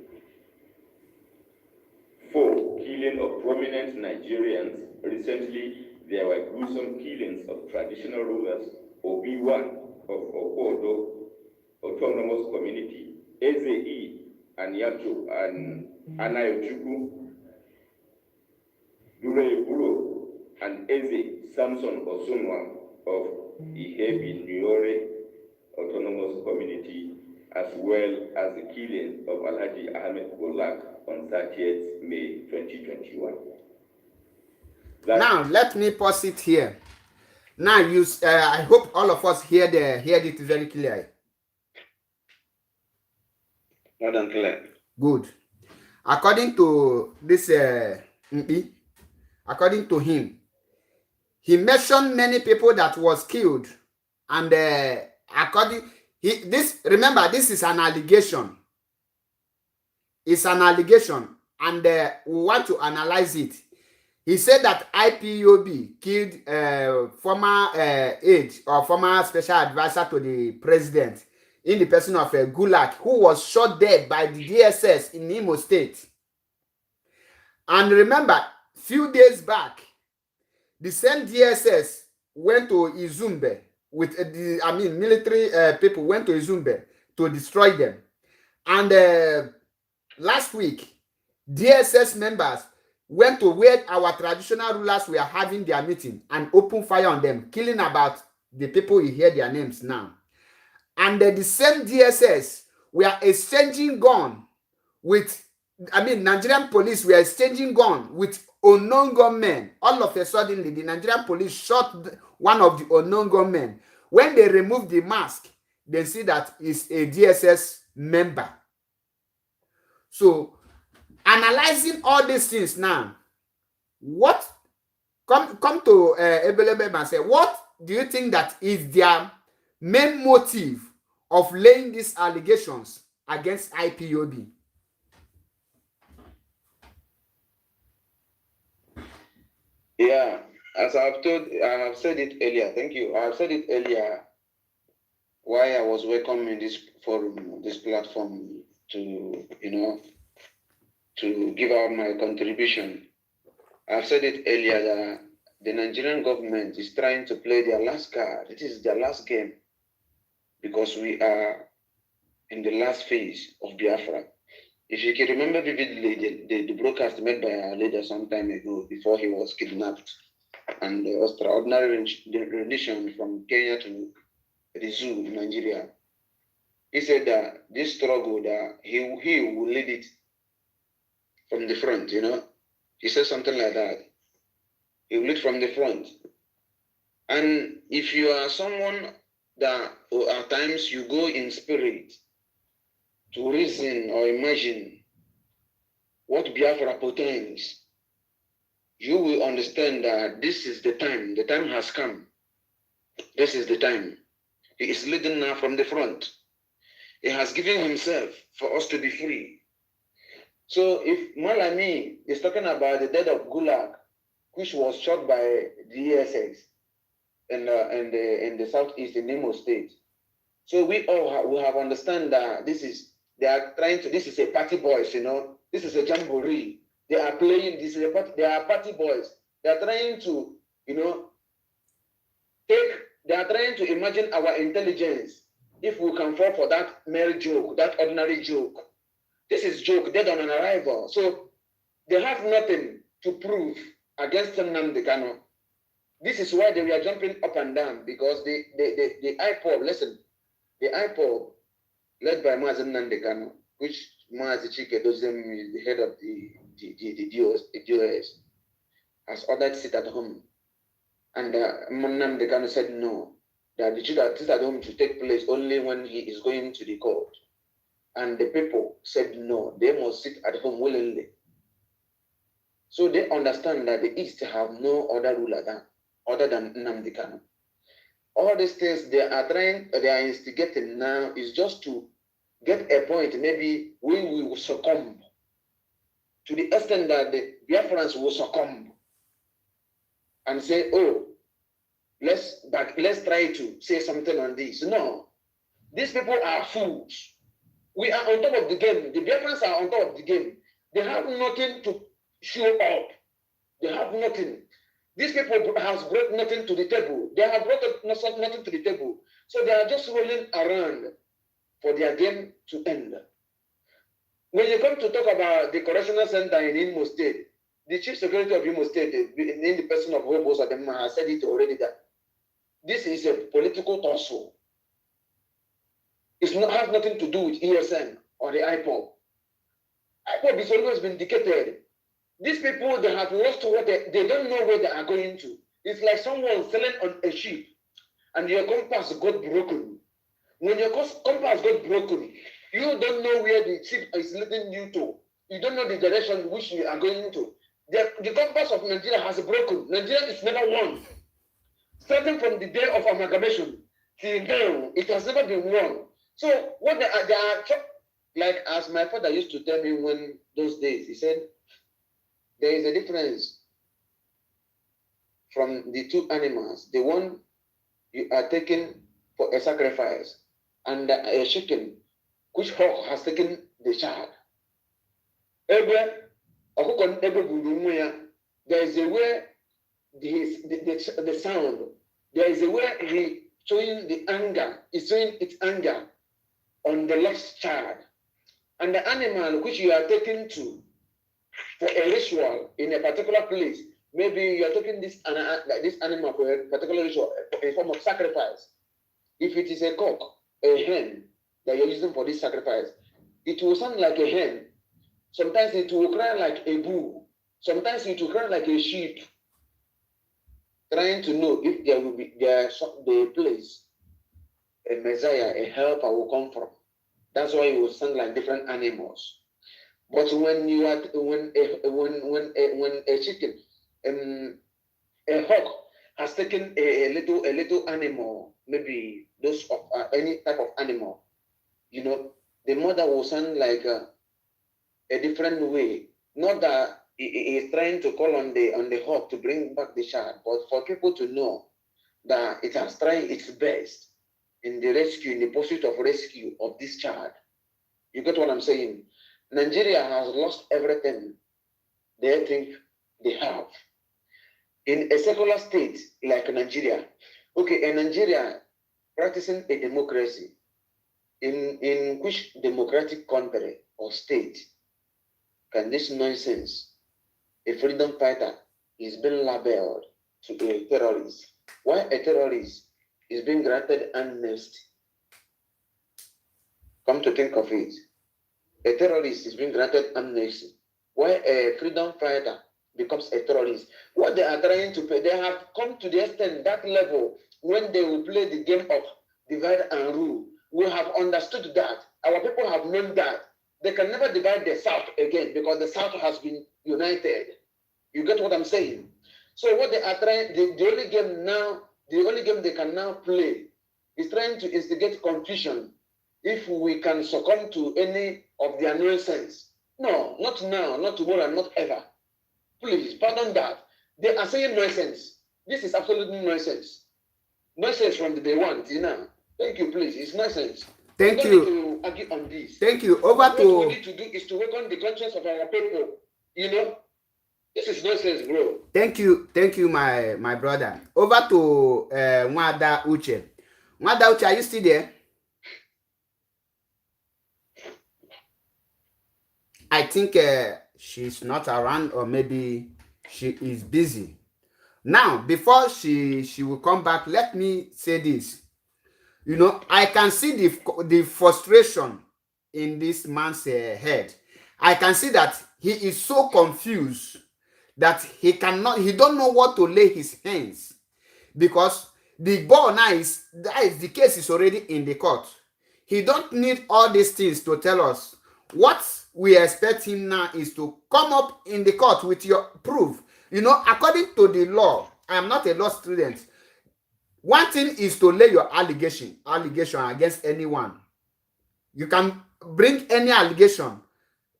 Speaker 2: 4. Killing of prominent Nigerians. Recently, there were gruesome killings of traditional rulers, Obi-Wan of Okodo Autonomous Community, Eze Anyatu and Anayochukwu, Dure and Eze Samson Osunwa of Ihebi Nyore Autonomous Community, as well as the killing of Alhaji Ahmed Golak on 30th May 2021.
Speaker 1: Now, let me pause it here. Now, I hope all of us heard it very clearly.
Speaker 3: More than clear.
Speaker 1: Good. According to this MP, according to him, he mentioned many people that was killed, and remember, this is an allegation. It's an allegation, and we want to analyze it. He said that IPOB killed former aide or former special advisor to the president in the person of Gulak, who was shot dead by the DSS in Imo State. And remember, few days back, the same DSS went to Izumbe with military people went to Izumbe to destroy them. And last week, DSS members went to where our traditional rulers were having their meeting and opened fire on them, killing about the people you hear their names now. And the same DSS were exchanging gun with, Nigerian police were exchanging gun with unknown gunmen. All of a sudden, the Nigerian police shot one of the unknown gunmen. When they removed the mask, they see that it's a DSS member. So, analyzing all these things now, what come to Ebelebe and say, what do you think that is their main motive of laying these allegations against IPOB?
Speaker 3: Yeah, as I have said it earlier. Thank you. I have said it earlier. Why I was welcoming this forum, this platform, to to give out my contribution. I've said it earlier that the Nigerian government is trying to play their last card. It is their last game because we are in the last phase of Biafra. If you can remember vividly the broadcast made by our leader some time ago before he was kidnapped and the extraordinary rendition from Kenya to the zoo in Nigeria, he said that this struggle, that he will lead it from the front, He said something like that. He will lead from the front. And if you are someone that at times you go in spirit to reason or imagine what Biafra portends, you will understand that this is the time. The time has come. This is the time. He is leading now from the front. He has given himself for us to be free. So if Malami is talking about the death of Gulag, which was shot by the ESX in the southeast in Imo State, so we all we have understand that this is a party boys, This is a jamboree. They are playing. They are party boys. They are trying to, They are trying to imagine our intelligence if we can fall for that mere joke, that ordinary joke. This is joke, dead on an arrival. So they have nothing to prove against Nnamdi Kanu. This is why they were jumping up and down, because the Ipob, the Ipob led by Mazen Nnamdi Kanu, which Mazi Chike Dozem is the head of the DOS, has ordered sit at home. And Nnamdi Kanu said no, that the sit at home should take place only when he is going to the court. And the people said no, they must sit at home willingly. So they understand that the East have no other ruler other than Nnamdi Kanu. All these things they are instigating now is just to get a point. Maybe we will succumb to the extent that the Biafrans will succumb and say, oh, let's try to say something on this. No, these people are fools. We are on top of the game. The Biafrans are on top of the game. They have nothing to show up. They have nothing. These people have brought nothing to the table. They have brought nothing to the table. So they are just rolling around for their game to end. When you come to talk about the correctional center in Imo State, the chief secretary of Imo State, in the person of Webos Adema, has said it already that this is a political tussle. It has nothing to do with ESN or the Ipob. Ipob has always been vindicated. These people, they have lost what they don't know where they are going to. It's like someone selling on a ship and your compass got broken. When your compass got broken, you don't know where the ship is leading you to. You don't know the direction which you are going to. The compass of Nigeria has broken. Nigeria is never won. Starting from the day of amalgamation till now, it has never been won. So what they are like, as my father used to tell me when those days, he said, there is a difference from the two animals. The one you are taking for a sacrifice, and a chicken which hawk has taken the child. There is a way the sound. There is a way he showing the anger. He's showing its anger on the lost child, and the animal which you are taking to for a ritual in a particular place. Maybe you're taking this animal for a particular ritual, a form of sacrifice. If it is a cock, a hen that you're using for this sacrifice, it will sound like a hen. Sometimes it will cry like a bull. Sometimes it will cry like a sheep, trying to know if there will be the place a Messiah, a helper will come from. That's why it will sound like different animals. But when you are when a chicken, a hawk has taken a little animal, maybe those of any type of animal, you know, the mother will sound like a different way. Not that he is trying to call on the hawk to bring back the child, but for people to know that it has tried its best in the rescue, in the pursuit of rescue of this child. You get what I'm saying? Nigeria has lost everything they think they have. In a secular state like Nigeria, okay, in Nigeria, practicing a democracy, in which democratic country or state can this nonsense, a freedom fighter, is being labeled to a terrorist? Why a terrorist is being granted amnesty? Come to think of it, a terrorist is being granted amnesty. Why a freedom fighter becomes a terrorist? What they are trying to play, they have come to the extent, that level, when they will play the game of divide and rule. We have understood that. Our people have known that. They can never divide the South again because the South has been united. You get what I'm saying? So what they are trying, the only game they can now play is trying to instigate confusion. If we can succumb to any of their nonsense. No, not now, not tomorrow, and not ever. Please, pardon that. They are saying nonsense. This is absolutely nonsense. Nonsense from the day one, you know. Thank you, please. It's nonsense.
Speaker 1: Thank
Speaker 3: you.
Speaker 1: you.
Speaker 3: To argue on this.
Speaker 1: Thank you. Over
Speaker 3: what
Speaker 1: to.
Speaker 3: What we need to do is to work on the conscience of our people. You know, this is nonsense, bro.
Speaker 1: Thank you, my brother. Over to Nwada Uche. Nwada Uche, are you still there? I think she's not around, or maybe she is busy. Now, before she will come back, let me say this. You know, I can see the frustration in this man's head. I can see that he is so confused that he don't know what to lay his hands, because the ball now the case is already in the court. He don't need all these things to tell us. What we expect him now is to come up in the court with your proof. You know, according to the law, I am not a law student. One thing is to lay your allegation against anyone. You can bring any allegation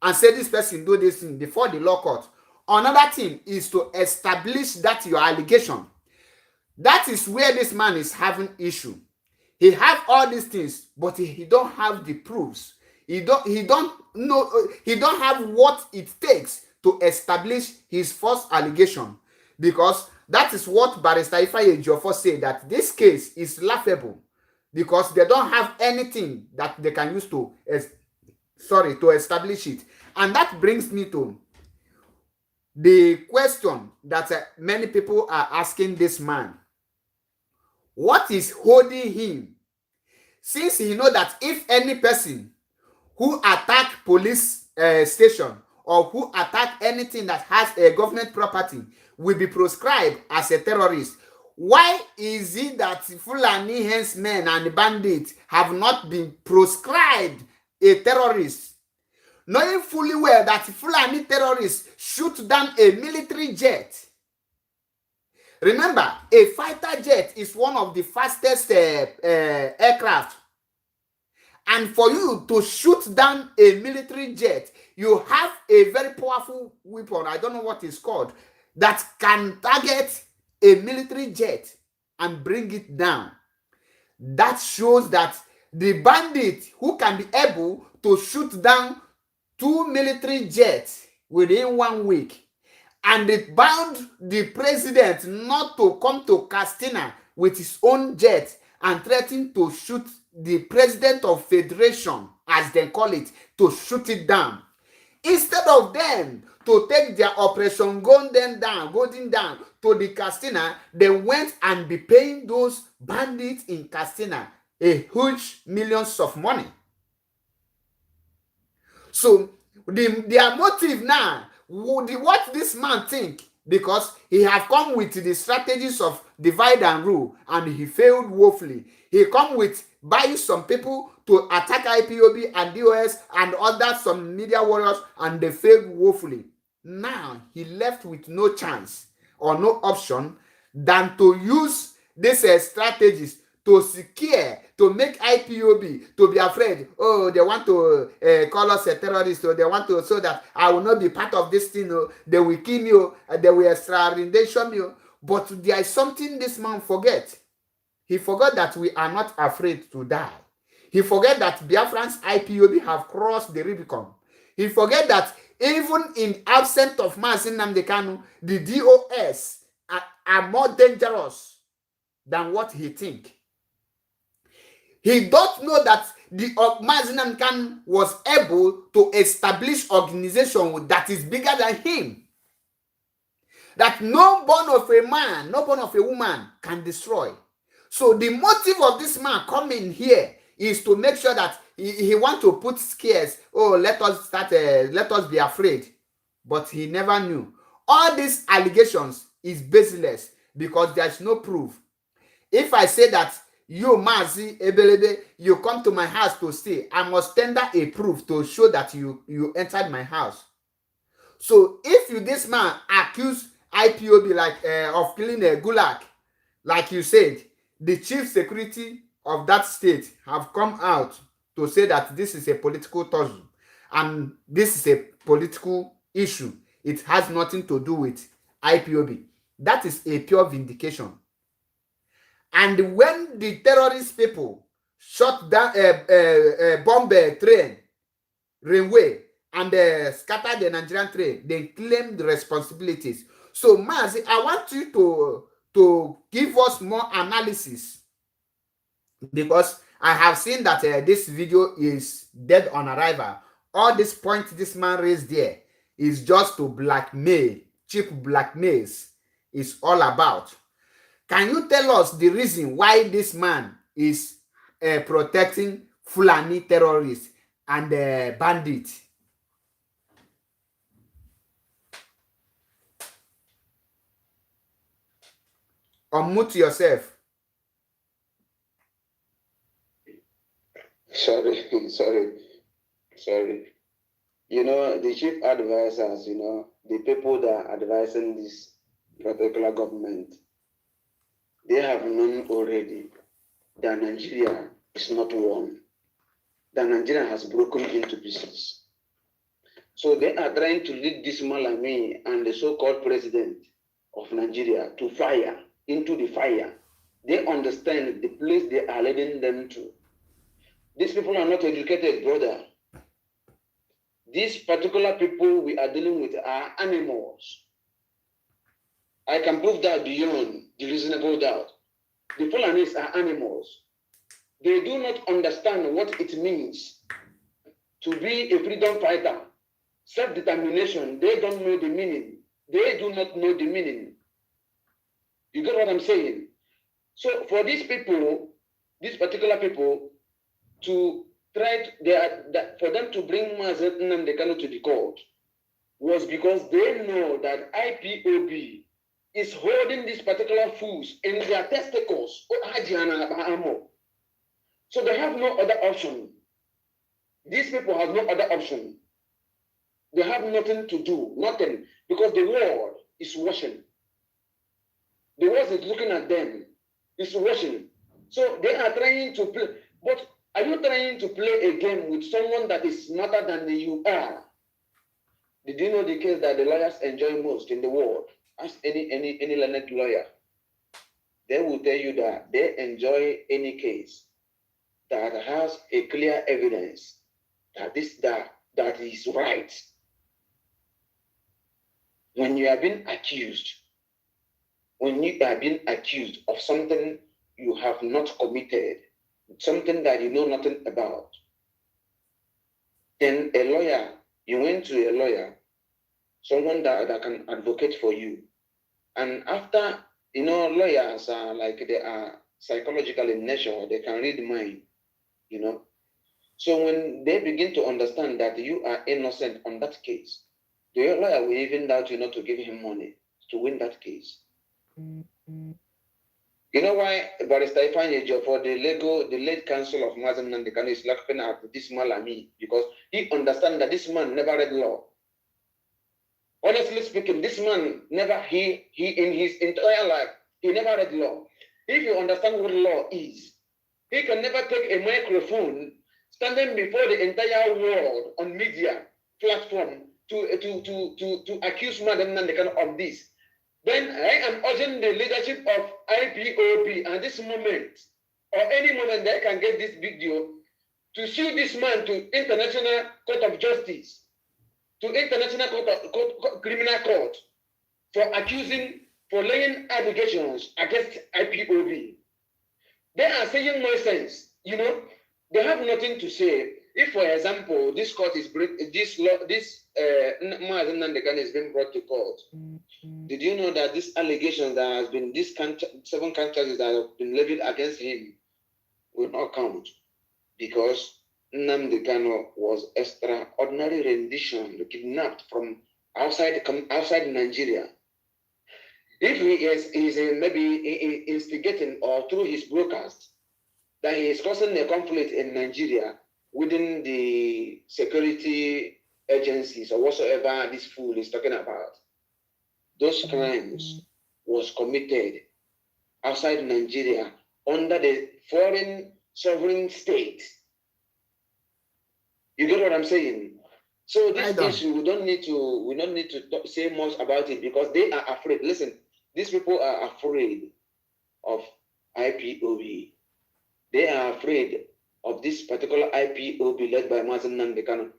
Speaker 1: and say this person do this thing before the law court. Another thing is to establish that your allegation. That is where this man is having issue. He have all these things, but he don't have the proofs. He don't have what it takes to establish his false allegation, because that is what Barrister Ifeanyi Ejiofor said, that this case is laughable because they don't have anything that they can use to establish it. And that brings me to the question that many people are asking this man. What is holding him? Since he know that if any person who attack police station or who attack anything that has a government property will be proscribed as a terrorist, why is it that Fulani henchmen and bandits have not been proscribed a terrorist? Knowing fully well that Fulani terrorists shoot down a military jet. Remember, a fighter jet is one of the fastest aircraft. And for you to shoot down a military jet, you have a very powerful weapon, I don't know what it's called, that can target a military jet and bring it down. That shows that the bandit who can be able to shoot down 2 military jets within 1 week, and it bound the president not to come to Castina with his own jet and threaten to shoot the president of federation, as they call it, to shoot it down. Instead of them to take their operation going down to the Castina, they went and be paying those bandits in Castina a huge millions of money. So their motive now, what this man think, because he have come with the strategies of divide and rule, and he failed woefully. He come with buying some people to attack IPOB and DOS and other some media warriors, and they failed woefully. Now he left with no chance or no option than to use these strategies to secure, to make IPOB to be afraid. Oh, they want to call us a terrorist, or they want to, so that I will not be part of this thing. Oh, they will kill me, oh, they will extradition me. Oh. But there is something this man forget. He forgot that we are not afraid to die. He forget that Biafran's IPOB have crossed the Rubicon. He forget that even in absence of Mazi Nnamdi Kanu, the DOS are more dangerous than what he think. He don't know that the Mazi Nnamdi Kanu was able to establish organization that is bigger than him. That no born of a man, no born of a woman can destroy. So the motive of this man coming here is to make sure that he want to put scares. Oh, let us be afraid. But he never knew. All these allegations is baseless because there's no proof. If I say that you, Mazi Ebelebe, you come to my house to stay, I must tender a proof to show that you entered my house. So if you, this man, accuse IPOB like of killing a gulag, like you said, the chief security of that state have come out to say that this is a political tussle and this is a political issue. It has nothing to do with IPOB. That is a pure vindication. And when the terrorist people shot down bomb train, railway, and scattered the Nigerian train, they claimed the responsibilities. So, Mazi, I want you to give us more analysis, because I have seen that this video is dead on arrival. All this point this man raised there is just to blackmail, cheap blackmails is all about. Can you tell us the reason why this man is protecting Fulani terrorists and bandits? Unmute yourself.
Speaker 3: Sorry. You know, the chief advisors, you know, the people that are advising this particular government, they have known already that Nigeria is not one, that Nigeria has broken into pieces. So they are trying to lead this Malami and the so-called president of Nigeria to fire, into the fire. They understand the place they are leading them to. These people are not educated, brother. These particular people we are dealing with are animals. I can prove that beyond the reasonable doubt. The Fulanis are animals. They do not understand what it means to be a freedom fighter. Self-determination, they don't know the meaning. They do not know the meaning. You get what I'm saying? So for these people, these particular people, to try for them to bring Mazi Nnamdi Kanu to the court was because they know that IPOB is holding these particular fools in their testicles. So they have no other option. These people have no other option. They have nothing to do, nothing, because the world is watching. The world is looking at them, it's watching. So they are trying to play. But are you trying to play a game with someone that is smarter than you are? Did you know the case that the lawyers enjoy most in the world? Ask any learned lawyer. They will tell you that they enjoy any case that has a clear evidence that that is right. When you have been accused, of something you have not committed, something that you know nothing about, then a lawyer You went to a lawyer, someone that can advocate for you. And after, lawyers are like they are psychological in nature, they can read mind, you know. So when they begin to understand that you are innocent on that case, the lawyer will even doubt you not to give him money to win that case. You know why Barrister Ifanyejo for the late counsel of Mazam Nandekano is laughing at this Malami? Because he understands that this man never read law. Honestly speaking, this man never, he in his entire life, he never read law. If you understand what law is, he can never take a microphone standing before the entire world on media platform to accuse Madam Nandekan of this. Then I am urging the leadership of IPOB at this moment, or any moment they can get this video, to sue this man to International Court of Justice, to International Criminal Court, for laying allegations against IPOB. They are saying nonsense, They have nothing to say. If, for example, this court is Mazen Nandekan is being brought to court, did you know that this allegation that has been, these 7 charges that have been levied against him will not count, because Nnamdi Kanu was extraordinary rendition, kidnapped from outside Nigeria. If he is maybe instigating or through his broadcast that he is causing a conflict in Nigeria within the security agencies or whatsoever this fool is talking about, those crimes was committed outside Nigeria under the foreign sovereign state. You get what I'm saying? So this issue, we don't need to say much about it, because they are afraid. Listen, these people are afraid of IPOB. They are afraid of this particular IPOB led by Mazen Nandekano.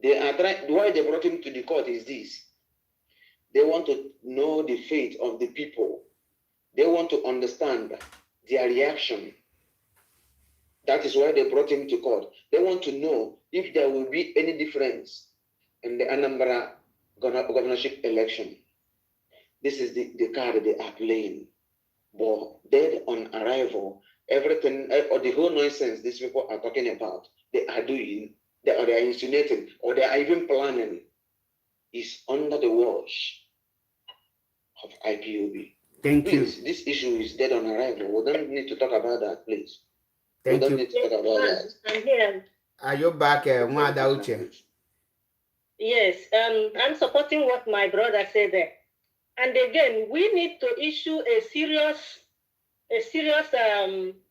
Speaker 3: They are trying. Why they brought him to the court is this: they want to know the fate of the people. They want to understand their reaction. That is why they brought him to court. They want to know if there will be any difference in the Anambra governorship election. This is the card they are playing. But dead on arrival, everything, or the whole nonsense these people are talking about, they are doing, they are insinuating, or they are even planning, is under the watch of IPOB.
Speaker 1: Thank
Speaker 3: Please,
Speaker 1: you.
Speaker 3: this issue is dead on arrival. We don't need to talk about that, please.
Speaker 1: Thank
Speaker 3: we don't
Speaker 1: you.
Speaker 3: need to talk about that.
Speaker 4: I'm here.
Speaker 1: Are you back, Mwada Uche?
Speaker 4: Yes, I'm supporting what my brother said there. And again, we need to issue a serious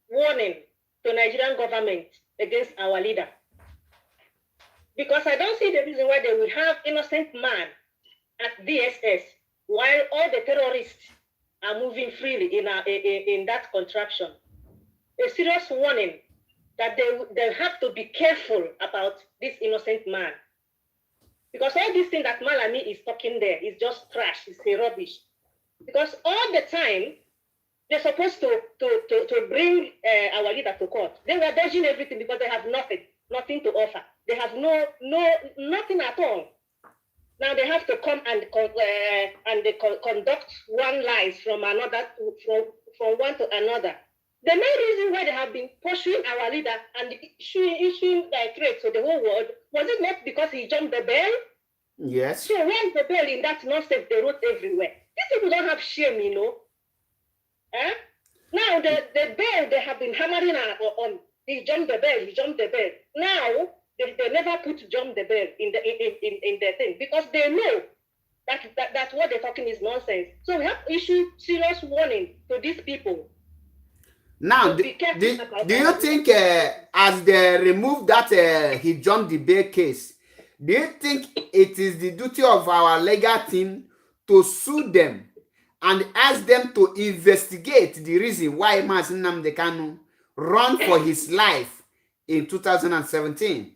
Speaker 4: warning to Nigerian government against our leader. Because I don't see the reason why they will have innocent man at DSS while all the terrorists are moving freely in that contraption. A serious warning that they have to be careful about this innocent man. Because all this thing that Malami is talking there is just trash, it's a rubbish. Because all the time, they're supposed to bring our leader to court. They were dodging everything because they have nothing to offer. They have nothing at all. Now they have to come and conduct one lies from another, from one to another. The main reason why they have been pursuing our leader and issuing threats to the whole world, was it not because he jumped the bell?
Speaker 1: Yes.
Speaker 4: So when the bell in that nonsense, they wrote everywhere. These people don't have shame, Now the bell they have been hammering on, he jumped the bell. Now they never put jump the bell in the thing, because they know that what they're talking is nonsense. So we have to issue serious warning to these people.
Speaker 1: Now, do you think as they remove that he jumped the bail case, do you think it is the duty of our legal team to sue them and ask them to investigate the reason why Mazen Nnamdi Kanu ran for his life in 2017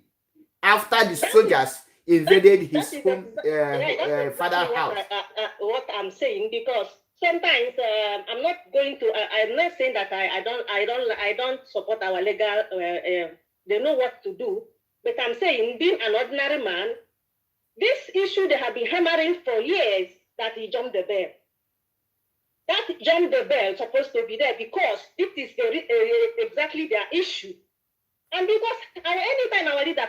Speaker 1: after the soldiers invaded his father's house?
Speaker 4: What I'm saying, because sometimes I'm not saying that I don't support our legal. They know what to do, but I'm saying, being an ordinary man, This issue they have been hammering for years that he jumped the bell. That jump the bell supposed to be there because it is exactly their issue. And because anytime our leader,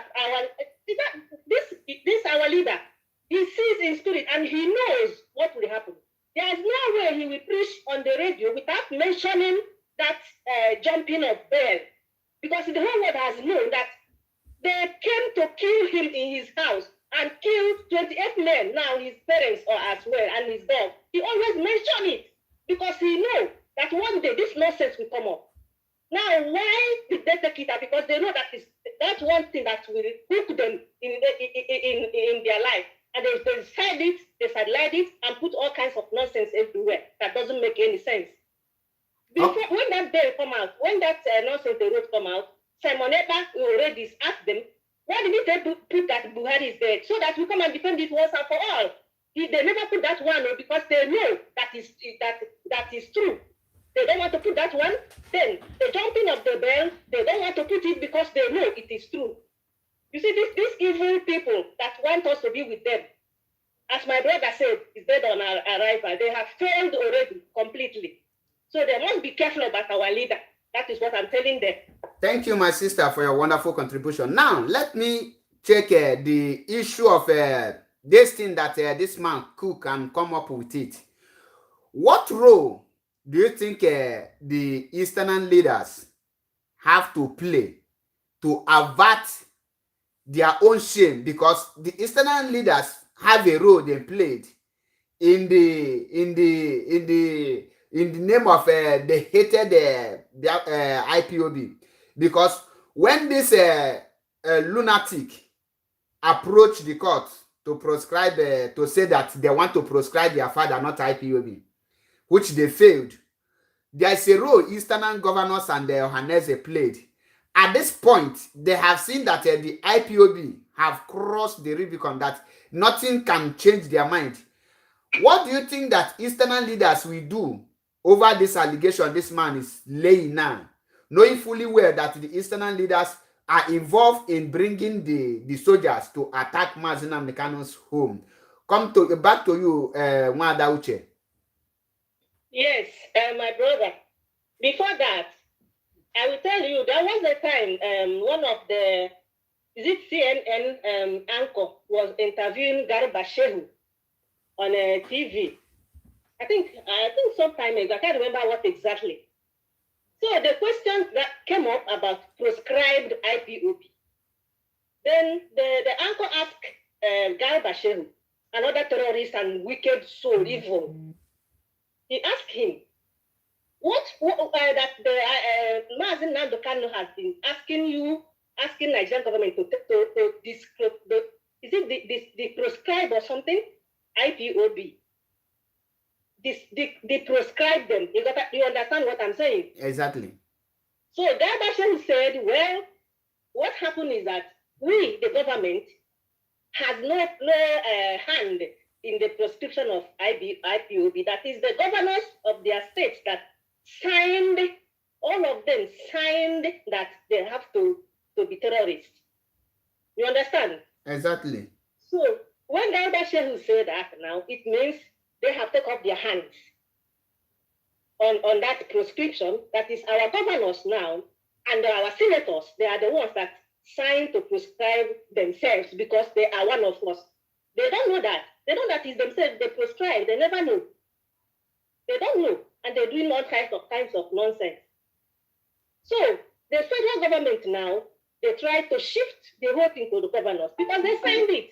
Speaker 4: this our leader, he sees in spirit and he knows what will happen. There is no way he will preach on the radio without mentioning that jumping of bell, because the whole world has known that they came to kill him in his house and killed 28 men. Now his parents are as well and his dog. He always mention it because he knows that one day this nonsense will come up. Now, why did they take it up? Because they know that's one thing that will hook them in their life. And they sidelined it, and put all kinds of nonsense everywhere. That doesn't make any sense. Before, when that bill come out, when that nonsense they wrote come out, Simon Ekpa already asked them, why did they put that Buhari is dead? So that we come and defend it once and for all. They never put that one because they know that is true. They don't want to put that one. Then the jumping of the bell, they don't want to put it because they know it is true. You see, these evil people that want us to be with them, as my brother said, is dead on our arrival. They have failed already completely. So they must be careful about our leader. That is what I'm telling them.
Speaker 1: Thank you, my sister, for your wonderful contribution. Now, let me check the issue of this thing that this man Cook can come up with it. What role do you think the Eastern leaders have to play to avert their own shame? Because the Eastern leaders have a role they played in the name of the hated IPOB. Because when this lunatic approached the court to prescribe, to say that they want to proscribe their father, not IPOB, which they failed, there is a role Eastern governors and the Ohanese played. At this point, they have seen that the IPOB have crossed the Rubicon, that nothing can change their mind. What do you think that Eastern leaders will do over this allegation this man is laying now, knowing fully well that the Eastern leaders are involved in bringing the soldiers to attack Mazi Nnamdi Kanu's home? Back to you, Nwada Uche.
Speaker 4: Yes, my brother. Before that, I will tell you, there was a time one of the CNN anchor was interviewing Garba Shehu on TV. I think some time ago, I can't remember what exactly. So the question that came up about proscribed IPOB. Then the anchor asked Garba Shehu, another terrorist and wicked soul, evil. He asked him, what that the Mazi Nnamdi Kanu has been asking Nigerian government to disclose, is it the proscribe or something? IPOB. They prescribe them. You understand what I'm saying?
Speaker 1: Exactly.
Speaker 4: So Garba Shehu said, well, what happened is that we, the government, has no hand in the prescription of IPOB. That is the governors of their states that signed, all of them signed that they have to be terrorists. You understand?
Speaker 1: Exactly.
Speaker 4: So when Garba Shehu said that now, it means they have taken off their hands on that prescription. That is our governors now and our senators. They are the ones that signed to prescribe themselves because they are one of us. They don't know that. They know that it's themselves. They prescribe. They never know. They don't know. And they're doing all kinds of nonsense. So the federal government now, they try to shift the whole thing to the governors because they signed it.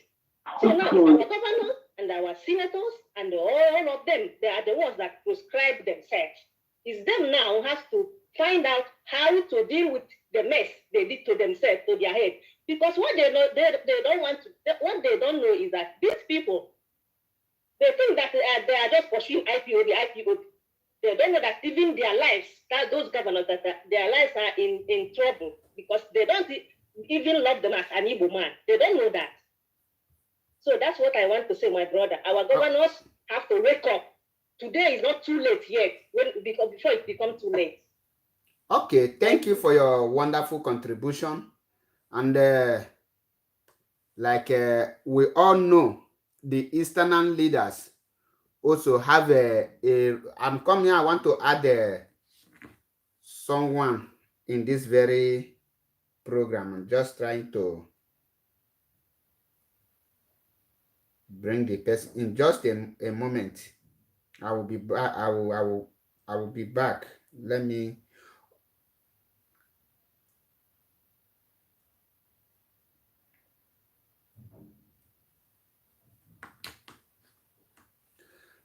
Speaker 4: So now our governors and our senators and all of them, they are the ones that prescribe themselves. It's them now who has to find out how to deal with the mess they did to themselves, to their head. Because what they don't know is that these people, they think that they are just pursuing IPOB. They don't know that even their lives, that those governors, that their lives are in trouble because they don't even love them as an Igbo man. They don't know that. So that's what I want to say, my brother. Our governors have to wake up. Today is not too late yet, before it becomes too late.
Speaker 1: Okay, thank you for your wonderful contribution. And Like we all know, the Eastern leaders also have I'm coming here, I want to add someone in this very program. I'm just trying to bring the person in just a moment. I will be back. I will be back. Let me.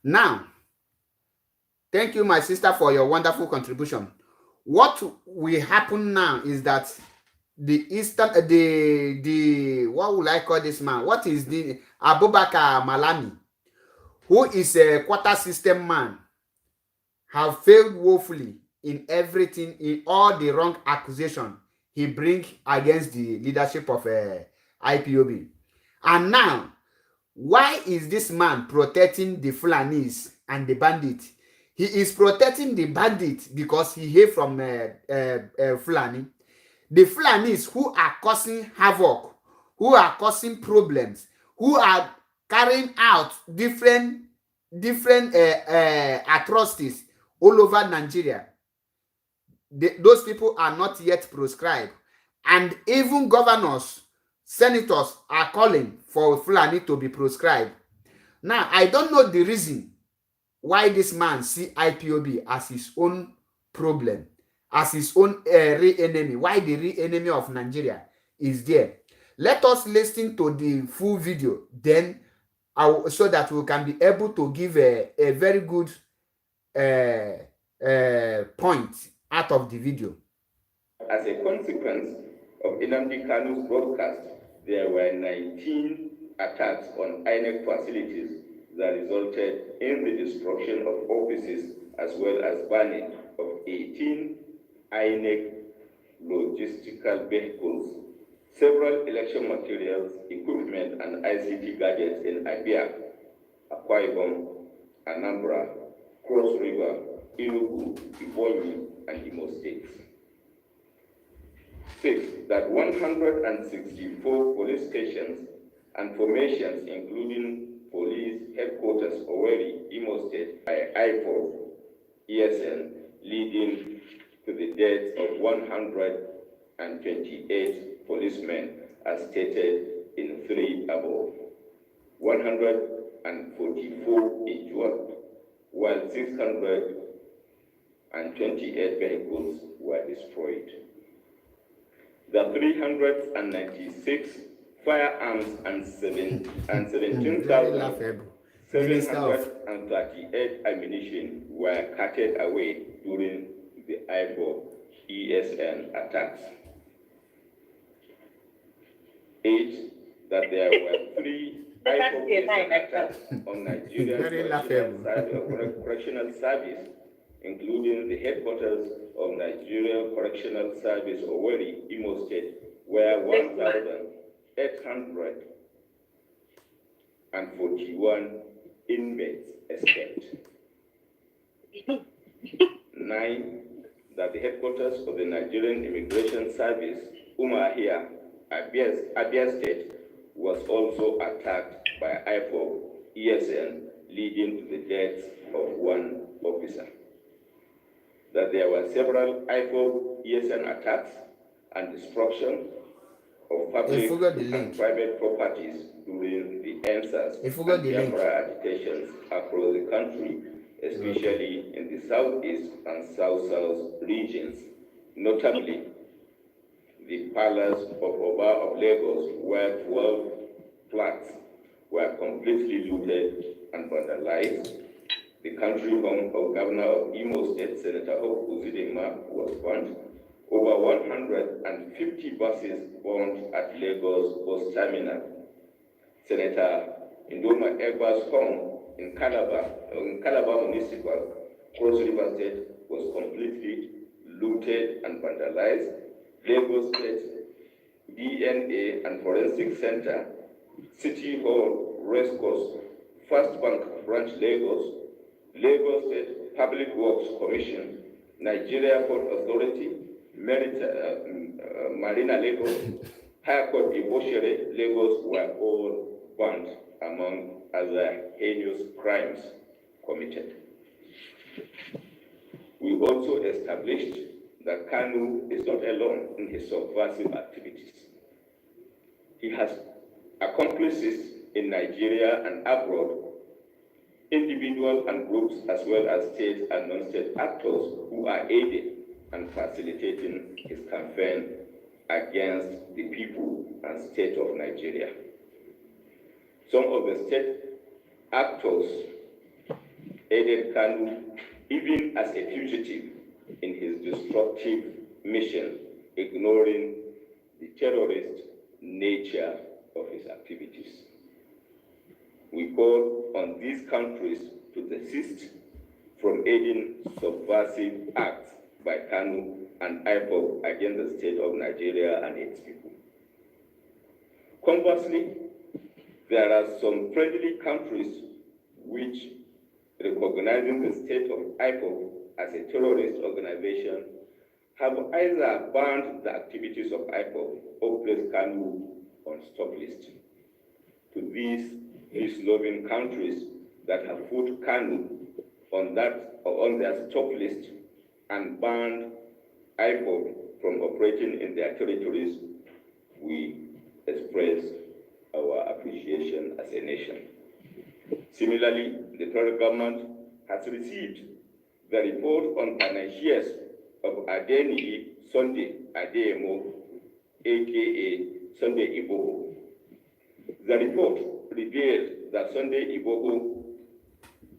Speaker 1: Now, thank you, my sister, for your wonderful contribution. What will happen now is that the Eastern, the what will I call this man? What is the Abubakar Malami, who is a quarter system man, have failed woefully in everything, in all the wrong accusation he bring against the leadership of IPOB. And now, why is this man protecting the Fulanis and the bandits? He is protecting the bandits because he hail from Fulani. The Fulanis who are causing havoc, who are causing problems, who are carrying out different atrocities all over Nigeria. Those people are not yet proscribed, and even governors, senators are calling for Fulani to be proscribed. Now, I don't know the reason why this man see IPOB as his own problem, as his own real enemy, why the real enemy of Nigeria is there. Let us listen to the full video, then so that we can be able to give a very good point out of the video.
Speaker 2: As a consequence of Nnamdi Kanu's broadcast, there were 19 attacks on INEC facilities that resulted in the destruction of offices as well as burning of 18 INEC logistical vehicles, several election materials, equipment, and ICT gadgets in Abia, Akwa Ibom, Anambra, Cross River, Enugu, Ebonyi, and Imo states. Sixth, that 164 police stations and formations, including police headquarters Owerri, Imo State, by Ipob, ESN, leading to the death of 128 policemen, as stated in 3 above. 144 injured, while 628 vehicles were destroyed. The 396 firearms and 17,738 ammunition were carted away during the Ipob ESN attacks. 8. That there were 3 Ipob ESN attacks on Nigerian correctional service, including the headquarters of Nigerian Correctional Service, Owerri, Imo State, where 1,841 inmates escaped. 9. That the headquarters of the Nigerian Immigration Service, Umuahia, Abia State, was also attacked by Ipob ESN, leading to the death of 1 officer. That there were several Ipob ESN attacks and destruction of public and private properties during the EndSARS and Biafra agitations across the country, especially in the southeast and south-south regions, notably the Palace of Oba of Lagos, where 12 flats were completely looted and vandalized. The country home of Governor of Imo State, Senator Hope Uzidinma, was burned. Over 150 buses burned at Lagos bus terminal. Senator Indoma Egba's home in Calabar Municipal, Cross River State, was completely looted and vandalized. Lagos State DNA and Forensic Center, City Hall, Racecourse, First Bank Branch Lagos, Lagos State Public Works Commission, Nigeria Port Authority, Marina Lagos, High Court Iboshere, Lagos were all banned among other heinous crimes committed. We also established that Kanu is not alone in his subversive activities. He has accomplices in Nigeria and abroad, individuals and groups as well as state and non-state actors who are aiding and facilitating his campaign against the people and state of Nigeria. Some of the state actors aided Kanu even as a fugitive in his destructive mission, ignoring the terrorist nature of his activities. We call on these countries to desist from aiding subversive acts by Kanu and Ipob against the state of Nigeria and its people. Conversely, there are some friendly countries which, recognizing the state of Ipob as a terrorist organization, have either banned the activities of Ipob or placed Kanu on stop list. To these peace-loving countries that have put Kanu on their stop list and banned Ipob from operating in their territories, we express our appreciation as a nation. Similarly, the federal government has received the report on financiers of Adeni Sunday Adeyemo, aka Sunday Ipob. The report revealed that Sunday Ipob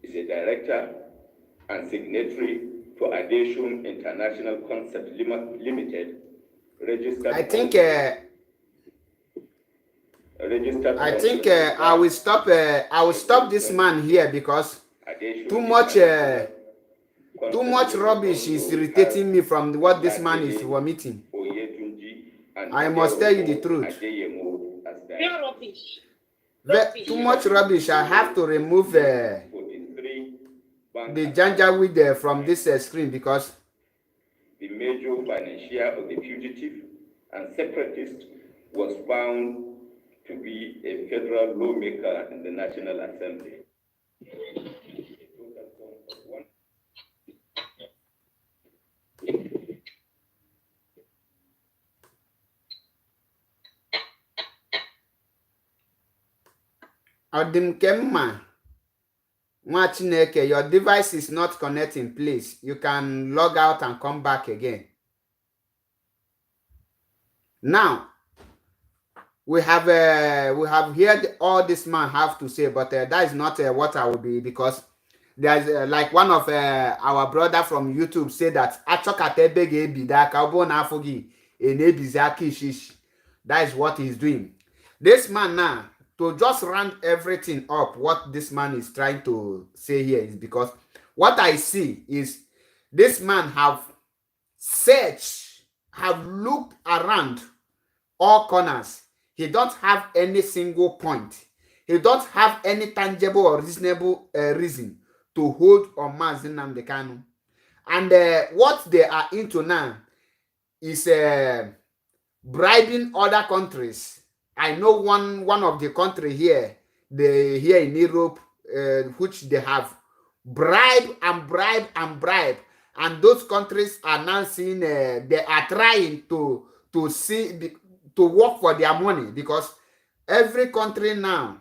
Speaker 2: is a director and signatory to Adeshun International Concept Limited, registered.
Speaker 1: I think I will stop. I will stop this man here because too much rubbish is irritating me from what this man is vomiting. I must tell you the truth.
Speaker 4: Pure rubbish.
Speaker 1: Too much rubbish. I have to remove the janjaweed from this screen because
Speaker 2: the major financier of the fugitive and separatist was found to be a federal lawmaker in the National Assembly.
Speaker 1: Adim Kemma, Chineke, your device is not connecting, please. You can log out and come back again. Now, we have heard all this man have to say, but that is not what I will be, because there's like one of our brother from YouTube said that that is what he's doing. This man now, to just round everything up, what this man is trying to say here is because what I see is this man have searched, have looked around all corners. He don't have any single point. He don't have any tangible or reasonable reason to hold on Mazi Nnamdi Kanu. And what they are into now is bribing other countries. I know one of the country here, here in Europe, which they have bribe, and those countries are now seeing they are trying to work for their money, because every country now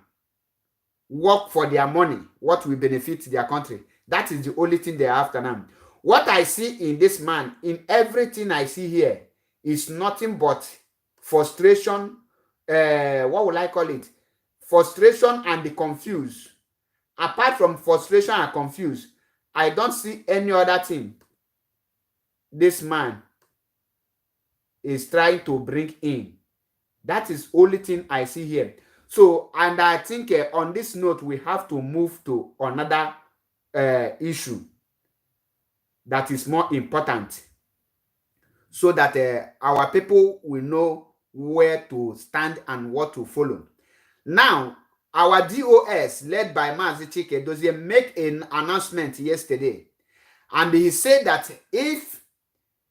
Speaker 1: work for their money, what will benefit their country. That is the only thing they are after now. What I see in this man, in everything I see here, is nothing but frustration. What would I call it? Frustration and the confused. Apart from frustration and confused, I don't see any other thing this man is trying to bring in. That is only thing I see here. So, and I think on this note, we have to move to another issue that is more important, so that our people will know where to stand and what to follow. Now, our DOS, led by Mazi Chike Dozie, make an announcement yesterday, and he said that if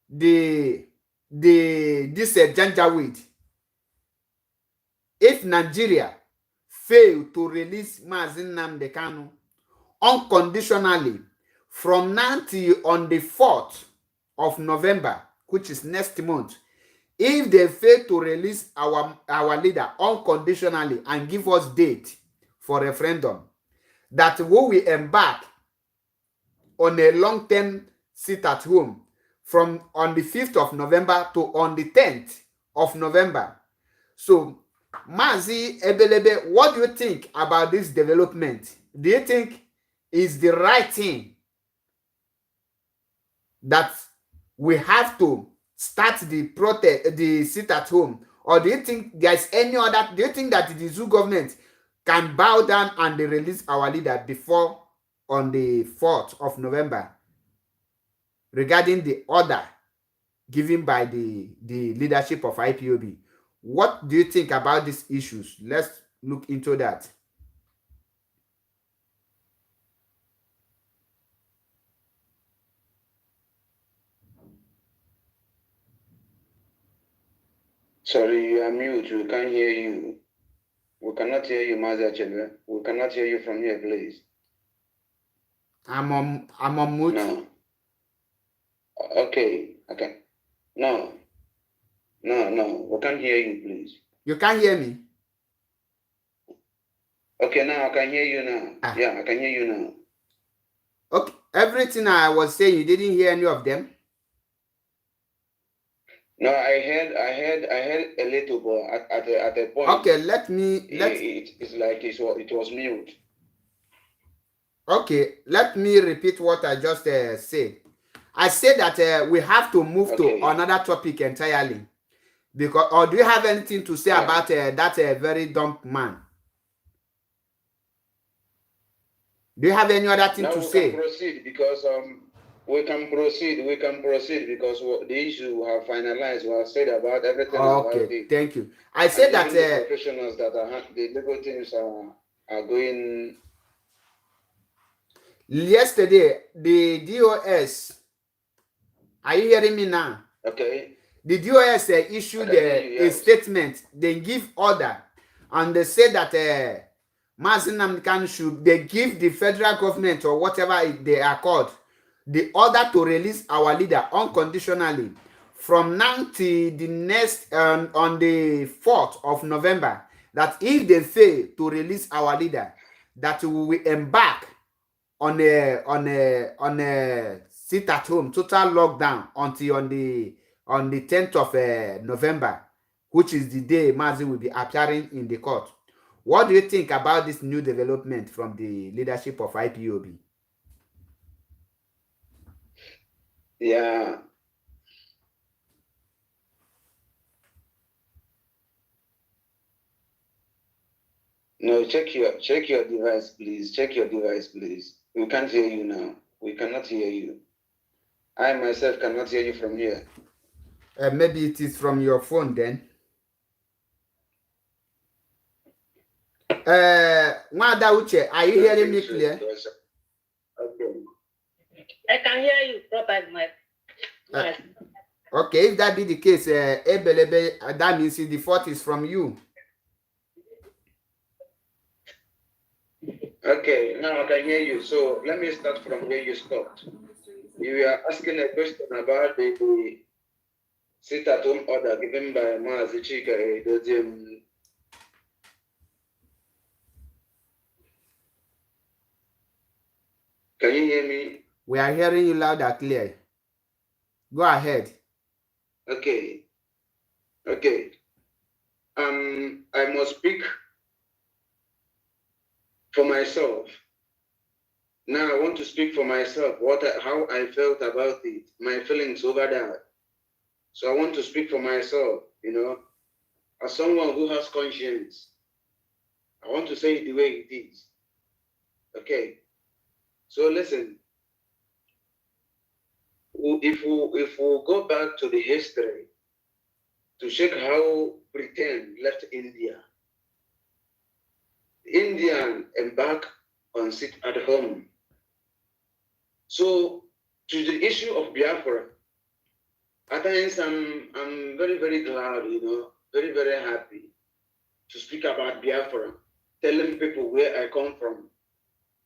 Speaker 1: this janjaweed if Nigeria fail to release Mazi Nnamdi Kanu unconditionally from now till on the 4th of November, which is next month, if they fail to release our leader unconditionally and give us date for referendum, that we will embark on a long-term sit at home from on the 5th of November to on the 10th of November. So, Mazi Ebelebe, what do you think about this development? Do you think is the right thing that we have to start the protest, the sit at home, or do you think there's any other? Do you think that the zoo government can bow down and they release our leader before on the 4th of November regarding the order given by the leadership of IPOB? What do you think about these issues? Let's look into that.
Speaker 3: Sorry, you are mute. We can't hear you. We cannot hear you, Mazi Achebe. We cannot hear you from here, please.
Speaker 1: I'm on mute.
Speaker 3: No. Okay. No. We can't hear you, please.
Speaker 1: You can't hear me?
Speaker 3: Okay, now I can hear you now. Yeah, I can hear you now.
Speaker 1: Okay, everything I was saying, you didn't hear any of them?
Speaker 3: No, I heard a little, but at a point.
Speaker 1: Okay,
Speaker 3: it's like it was mute.
Speaker 1: Okay, let me repeat what I just said. I said that we have to move to another topic entirely. Because, or do you have anything to say about that very dumb man? Do you have any other thing to say?
Speaker 3: We can proceed because we can proceed because the issue we have finalized. We have said about everything.
Speaker 1: Okay, thank you. I said that
Speaker 3: the professionals that are the legal teams are going.
Speaker 1: Yesterday, the DOS. Are you hearing me now?
Speaker 3: Okay.
Speaker 1: The DOS issued a statement. They give order, and they say that Mazi Nnamdi Kanu should they give the federal government or whatever they are called the order to release our leader unconditionally from now till the next on the 4th of November. That if they fail to release our leader, that we will embark on a sit at home total lockdown until on the 10th of November, which is the day Mazi will be appearing in the court. What do you think about this new development from the leadership of IPOB?
Speaker 3: Yeah. No, check your device, please. Check your device, please. We can't hear you now. We cannot hear you. I myself cannot hear you from here.
Speaker 1: Maybe it is from your phone then. Wanda Uche, are you hearing me clear?
Speaker 3: Okay.
Speaker 4: I can hear you properly, Mike.
Speaker 1: Okay, if that be the case, Ebelebe, that means the fault is from you.
Speaker 3: Okay, now I can hear you. So let me start from where you stopped. You were asking a question about the sit-at-home order given by Mazi Chika. Can you hear me?
Speaker 1: We are hearing you loud and clear. Go ahead.
Speaker 3: Okay. I must speak for myself. Now I want to speak for myself, how I felt about it, my feelings over that. So I want to speak for myself, as someone who has conscience. I want to say it the way it is. Okay. So listen, if we go back to the history to check how Britain left India, Indian embarked on sit at home. So to the issue of Biafra, at times I'm very, very glad, very, very happy to speak about Biafra, telling people where I come from,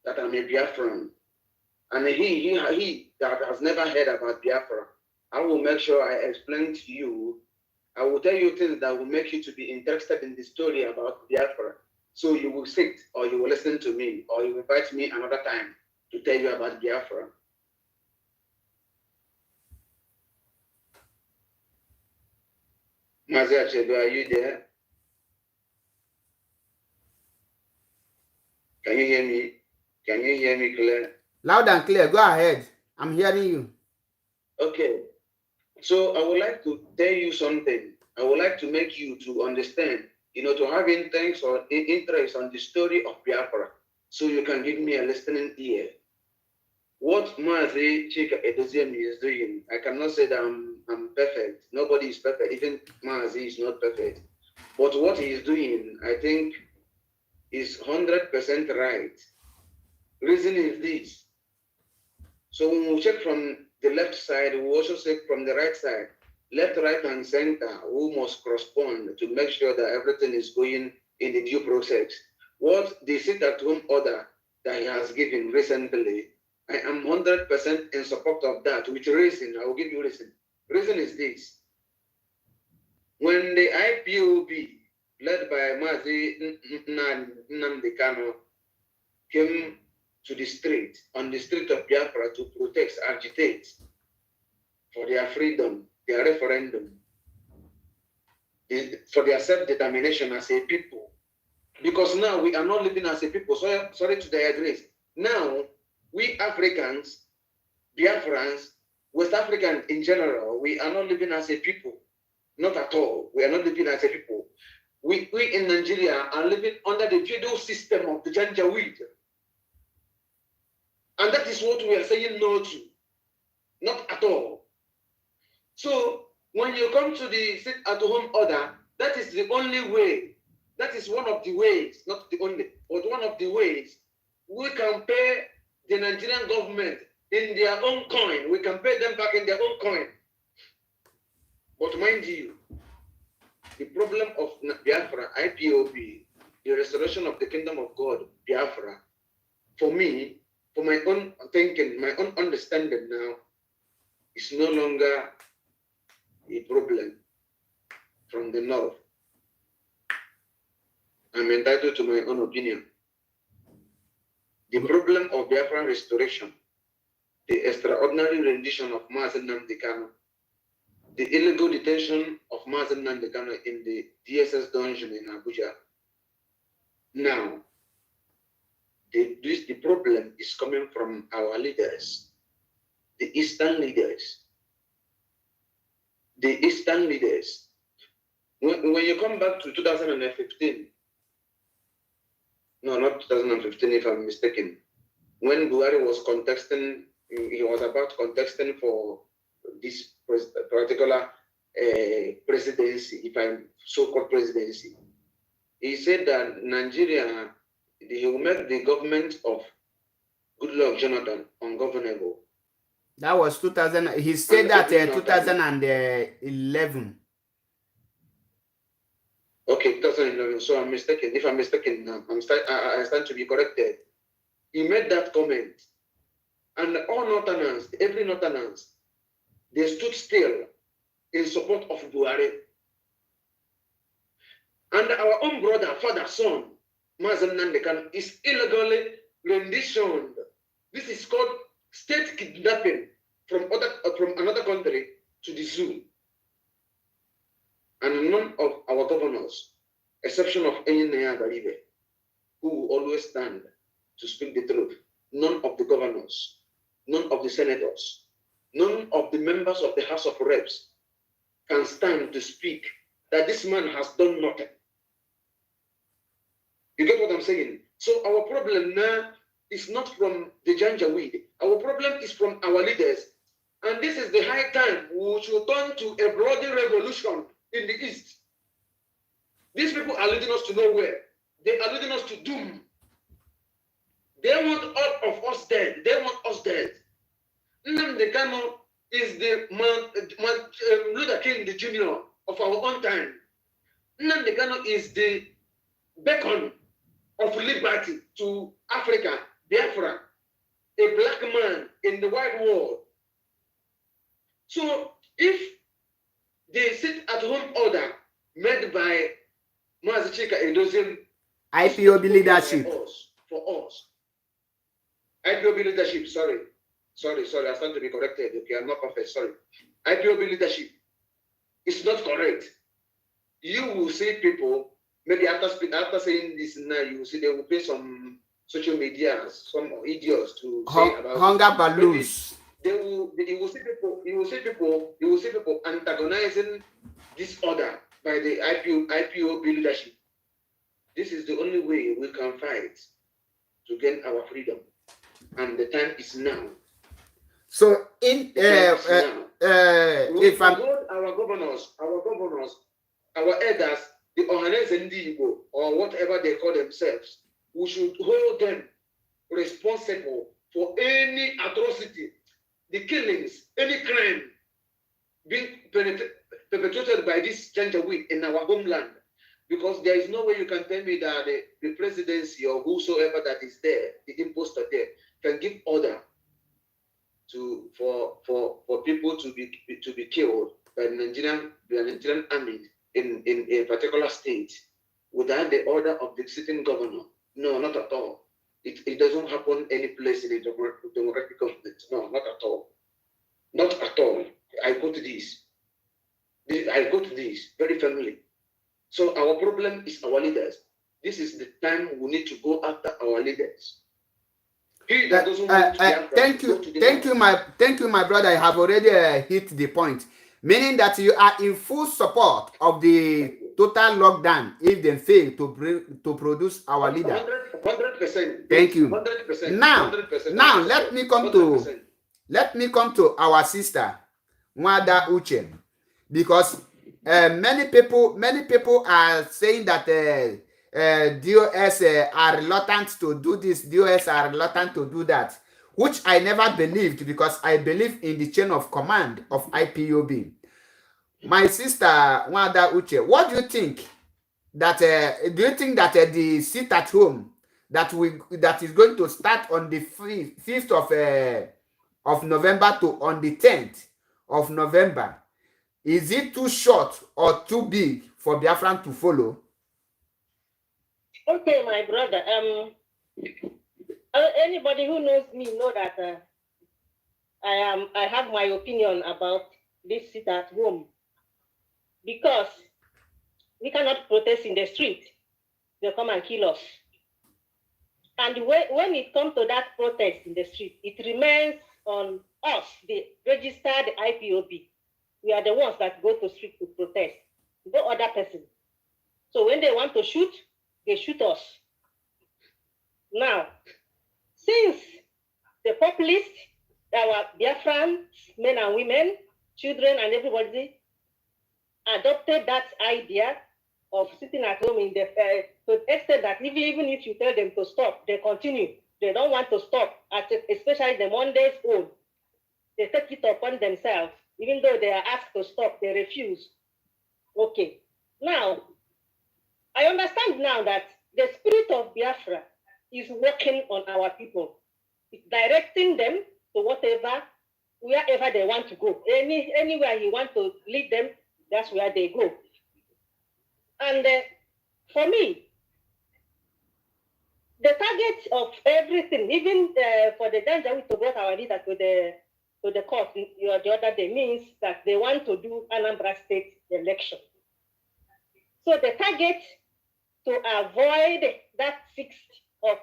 Speaker 3: that I'm a Biafran. And he that has never heard about Biafra, I will make sure I explain to you. I will tell you things that will make you to be interested in the story about Biafra. So you will sit, or you will listen to me, or you will invite me another time to tell you about Biafra. Mazi Achebe, are you there? Can you hear me? Can you hear me clear?
Speaker 1: Loud and clear. Go ahead. I'm hearing you.
Speaker 3: Okay. So I would like to tell you something. I would like to make you to understand, to have interest on the story of Biafra, so you can give me a listening ear. What Mazi Chika Edoziemi is doing, I cannot say that I'm perfect. Nobody is perfect. Even Mazi is not perfect. But what he is doing, I think, is 100% right. Reason is this. So when we check from the left side, we also check from the right side. Left, right, and center, who must correspond to make sure that everything is going in the due process. What the sit-at-home order that he has given recently, I am 100% in support of that, with reason. I will give you reason. Reason is this. When the IPOB, led by Mazi Nnamdi Kano, came to the street, on the street of Biafra, to protest, agitate for their freedom, their referendum, for their self-determination as a people. Because now we are not living as a people. Sorry to digress. Now, we Africans, Biafrans, West Africans in general, we are not living as a people. Not at all. We are not living as a people. We in Nigeria are living under the feudal system of the Janjaweed. And that is what we are saying no to. Not at all. So when you come to the sit-at-home order, that is the only way. That is one of the ways, not the only, but one of the ways we can pay the Nigerian government in their own coin. We can pay them back in their own coin. But mind you, the problem of Biafra, IPOB, the restoration of the kingdom of God, Biafra, for me, for my own thinking, my own understanding now, is no longer a problem from the north. I'm entitled to my own opinion. The problem of Biafran restoration, the extraordinary rendition of Mazi Nnamdi Kano, the illegal detention of Mazi Nnamdi Kano in the DSS dungeon in Abuja. Now, the problem is coming from our leaders, the Eastern leaders. The Eastern leaders. When you come back to 2015, no, not 2015 if I'm mistaken, when Buhari was contesting, he was about contesting for this particular presidency, if I'm so-called presidency. He said that Nigeria, he will make the government of Goodluck Jonathan ungovernable.
Speaker 1: That was 2000. He said that 2011.
Speaker 3: Okay, 2011. So I'm mistaken. If I'm mistaken now, I stand to be corrected. He made that comment. And all Northerners, every Northerners, they stood still in support of Buhari. And our own brother, father, son, Mazi Nnamdi Kano, is illegally renditioned. This is called state kidnapping from another country to the zoo. And none of our governors, exception of Enyinnaya Baribe, who will always stand to speak the truth, none of the governors, none of the senators, none of the members of the House of Reps can stand to speak that this man has done nothing. You get what I'm saying? So our problem now is not from the Janjaweed. Our problem is from our leaders. And this is the high time we should turn to a bloody revolution in the East. These people are leading us to nowhere. They are leading us to doom. They want all of us dead. They want us dead. Nnamdi Kano is the Luther King, the Junior of our own time. Nnamdi Kano is the beacon of liberty to Africa, Biafra, a black man in the wide world. So if the sit-at-home order made by Mazichika Edozim
Speaker 1: IPOB leadership.
Speaker 3: For us. IPOB leadership, sorry, I stand to be corrected. Okay, I'm not perfect, sorry. IPOB leadership is not correct. You will see people, maybe after saying this now, you will see they will pay some social media, some idiots to say about
Speaker 1: hunger balloons.
Speaker 3: You will see people antagonizing this order by the IPOB leadership. This is the only way we can fight to gain our freedom, and the time is now.
Speaker 1: So if I'm
Speaker 3: our governors, our elders, the Ohanes and Igbo, or whatever they call themselves, we should hold them responsible for any atrocity, the killings, any crime being perpetrated by this Janjaweed in our homeland. Because there is no way you can tell me that the presidency or whosoever that is there, the imposter there, can give order for people to be killed by the Nigerian army in a particular state without the order of the sitting governor. No, not at all. It doesn't happen any place in a democratic government. No, not at all. Not at all. I go to this very firmly. So our problem is our leaders. This is the time we need to go after our leaders.
Speaker 1: Thank you, my brother. I have already hit the point, meaning that you are in full support of the total lockdown if they fail to produce our leader.
Speaker 3: 100%.
Speaker 1: Thank you.
Speaker 3: 100%.
Speaker 1: Now,
Speaker 3: 100%.
Speaker 1: now let me come to our sister Nwada Uche, because many people are saying that DOS are reluctant to do this, DOS are reluctant to do that, which I never believed, because I believe in the chain of command of IPOB. My sister Nwada Uche, what do you think? That do you think that the sit at home that is going to start on the 5th of November to on the 10th of November, is it too short or too big for Biafran to follow?
Speaker 4: Okay, my brother. Anybody who knows me know that I have my opinion about this sit at home, because we cannot protest in the street. They'll come and kill us. And when it comes to that protest in the street, it remains on us, the registered IPOB. We are the ones that go to street to protest, no other person. So when they want to shoot, they shoot us. Now, since the populace, our Biafran men and women, children and everybody adopted that idea of sitting at home in the to the extent that even if you tell them to stop, they continue. They don't want to stop, especially the Mondays old. They take it upon themselves. Even though they are asked to stop, they refuse. Okay. Now, I understand now that the spirit of Biafra is working on our people. It's directing them to wherever they want to go. Anywhere you want to lead them, that's where they go. And for me, the target of everything, even for the Janjaweed to brought our leader to the court the other day, means that they want to do Anambra State election. So the target to avoid that 6th of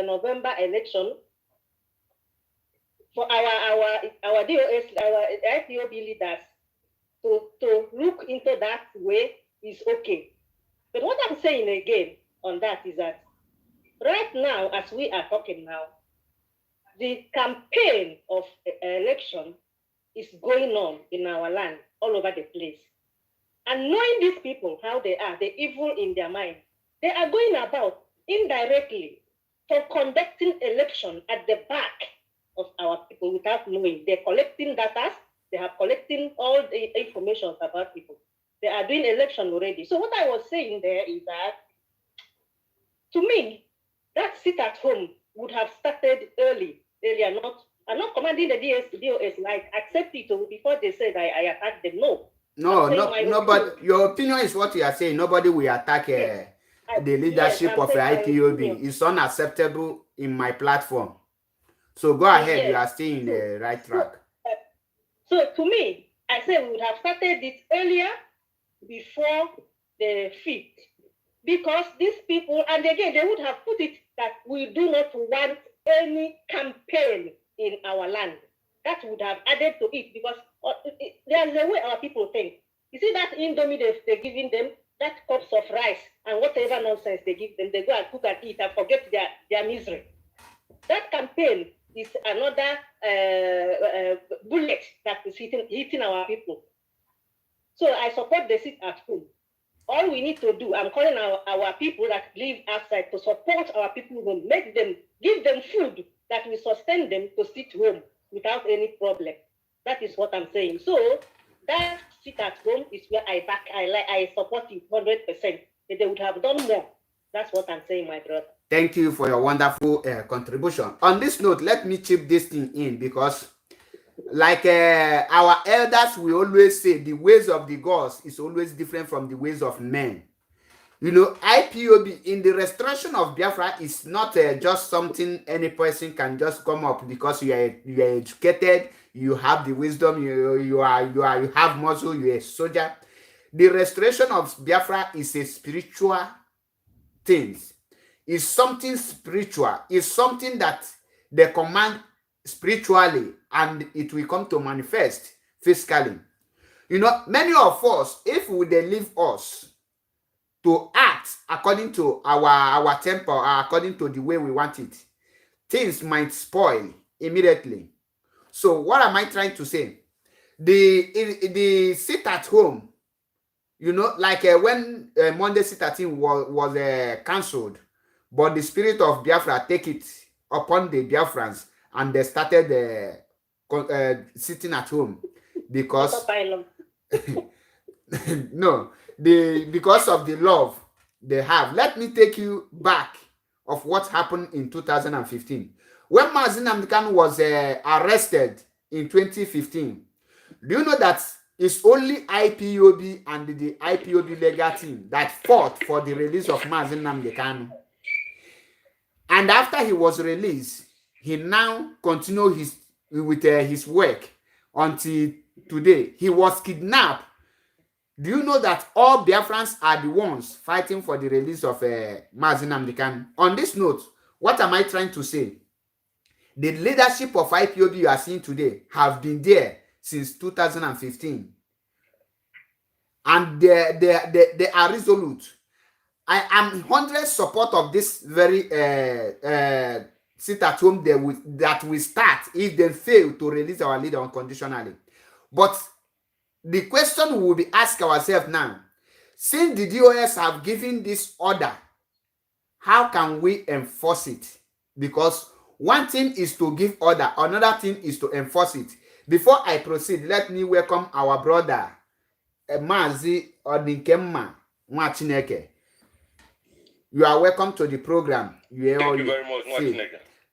Speaker 4: November election for our DOS, our IPOB leaders to look into that way is okay. But what I'm saying again on that is that right now, as we are talking now, the campaign of election is going on in our land, all over the place. And knowing these people, how they are, the evil in their mind, they are going about indirectly for conducting election at the back of our people without knowing. They're collecting data, they are collecting all the information about people. They are doing election already. So what I was saying there is that, to me, that sit at home would have started earlier. I'm not commanding the DOS, like, accept it before they said I attack them. No.
Speaker 1: No, nobody. Your opinion is what you are saying. Nobody will attack
Speaker 4: Yes.
Speaker 1: the leadership
Speaker 4: Yes,
Speaker 1: of IPOB. It's unacceptable in my platform. So go ahead.
Speaker 4: Yes.
Speaker 1: You are still in the right track.
Speaker 4: So to me, I say we would have started it earlier, before the 5th, because these people, and again, they would have put it that we do not want any campaign in our land. That would have added to it, because there's a way our people think. You see that indomie they're giving them, that cups of rice and whatever nonsense they give them, they go and cook and eat and forget their misery. That campaign is another bullet that is hitting our people. So I support the sit at home. All we need to do, I'm calling our people that live outside to support our people home, give them food that will sustain them to sit home without any problem. That is what I'm saying. So that sit at home is where I support it 100%. They would have done more. That's what I'm saying, my brother.
Speaker 1: Thank you for your wonderful contribution. On this note, let me chip this thing in, because like our elders will always say, the ways of the gods is always different from the ways of men. You know, IPOB in the restoration of Biafra is not just something any person can just come up because you are educated, you have the wisdom, you have muscle, you're a soldier. The restoration of Biafra is a spiritual thing. It's something spiritual. It's something that they command spiritually, and it will come to manifest physically. You know, many of us, if they leave us to act according to our temper, or according to the way we want it, things might spoil immediately. So what am I trying to say? The sit at home, you know, like when Monday sit at home was cancelled, but the spirit of Biafra take it upon the Biafrans, and they started sitting at home because no, because of the love they have. Let me take you back of what happened in 2015 when Mazi Nnamdi Kanu was arrested in 2015. Do you know that it's only IPOB and the IPOB legal team that fought for the release of Mazi Nnamdi Kanu? And after he was released, he now continued with his work until today. He was kidnapped. Do you know that all Biafrans are the ones fighting for the release of Mazi Nnamdi Kanu? On this note, what am I trying to say? The leadership of IPOB you are seeing today have been there since 2015. And they are resolute. I am 100% support of this very sit at home that will start if they fail to release our leader unconditionally. But the question we will be asking ourselves now, since the DOS have given this order, how can we enforce it? Because one thing is to give order, another thing is to enforce it. Before I proceed, let me welcome our brother, Mazi Odinkemma Nwachineke. You are welcome to the program.
Speaker 2: Thank you very much,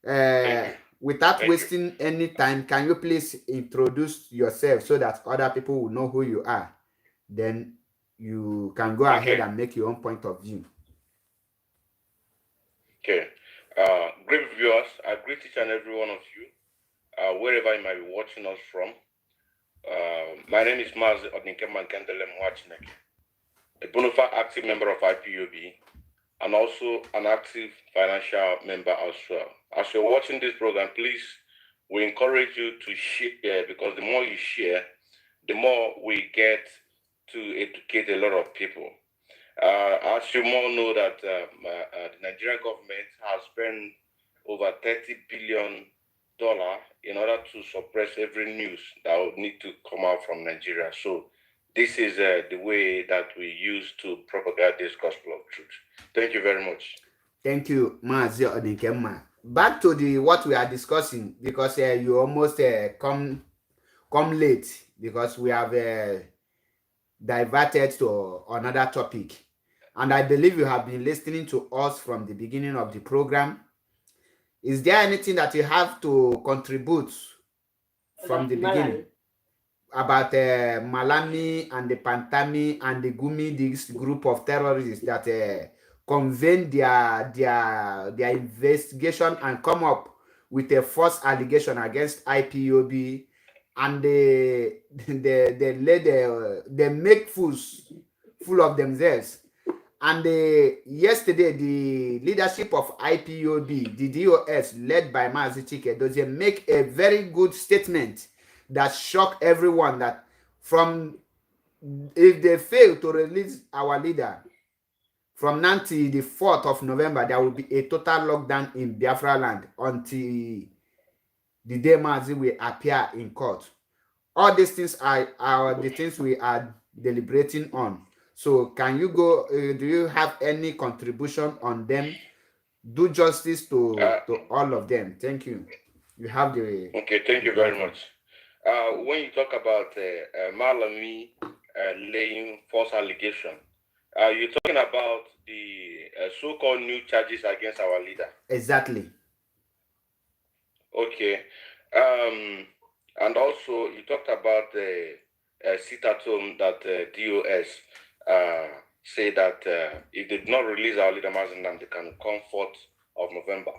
Speaker 2: Nwachineke.
Speaker 1: Without wasting any time, can you please introduce yourself so that other people will know who you are? Then you can go ahead and make your own point of view.
Speaker 2: Okay. Great viewers, I greet each and every one of you, wherever you might be watching us from. My name is Mazi Odinkemma Nwachineke, a bona fide active member of IPOB, and also an active financial member as well. As you're watching this program, please, we encourage you to share, because the more you share, the more we get to educate a lot of people. As you all know that the Nigerian government has spent over $30 billion in order to suppress every news that would need to come out from Nigeria. So this is the way that we use to propagate this gospel of truth. Thank you very much.
Speaker 1: Thank you, Mazi Odinkemma. Back to what we are discussing, because you almost come late, because we have diverted to another topic. And I believe you have been listening to us from the beginning of the program. Is there anything that you have to contribute from
Speaker 4: About
Speaker 1: the beginning
Speaker 4: Malami.
Speaker 1: about Malami and the Pantami and the Gumi, this group of terrorists that convened their investigation and come up with a false allegation against IPOB, and they make full of themselves. And yesterday, the leadership of IPOB, the DOS, led by Mazi Chikedozie, make a very good statement that shocked everyone that from if they fail to release our leader, from now till the 4th of November, there will be a total lockdown in Biafra land until the day Mazi will appear in court. All these things are the things we are deliberating on. So can you go, do you have any contribution on them? Do justice to all of them. Thank you. You have the
Speaker 7: Okay, thank you very
Speaker 1: platform.
Speaker 7: much. When you talk about Malami laying false allegation, you're talking about the so-called new charges against our leader.
Speaker 1: Exactly.
Speaker 7: Okay. And also, you talked about the sit-at-home that DOS say that if they did not release our leader Mazinam, they can come 4th of November.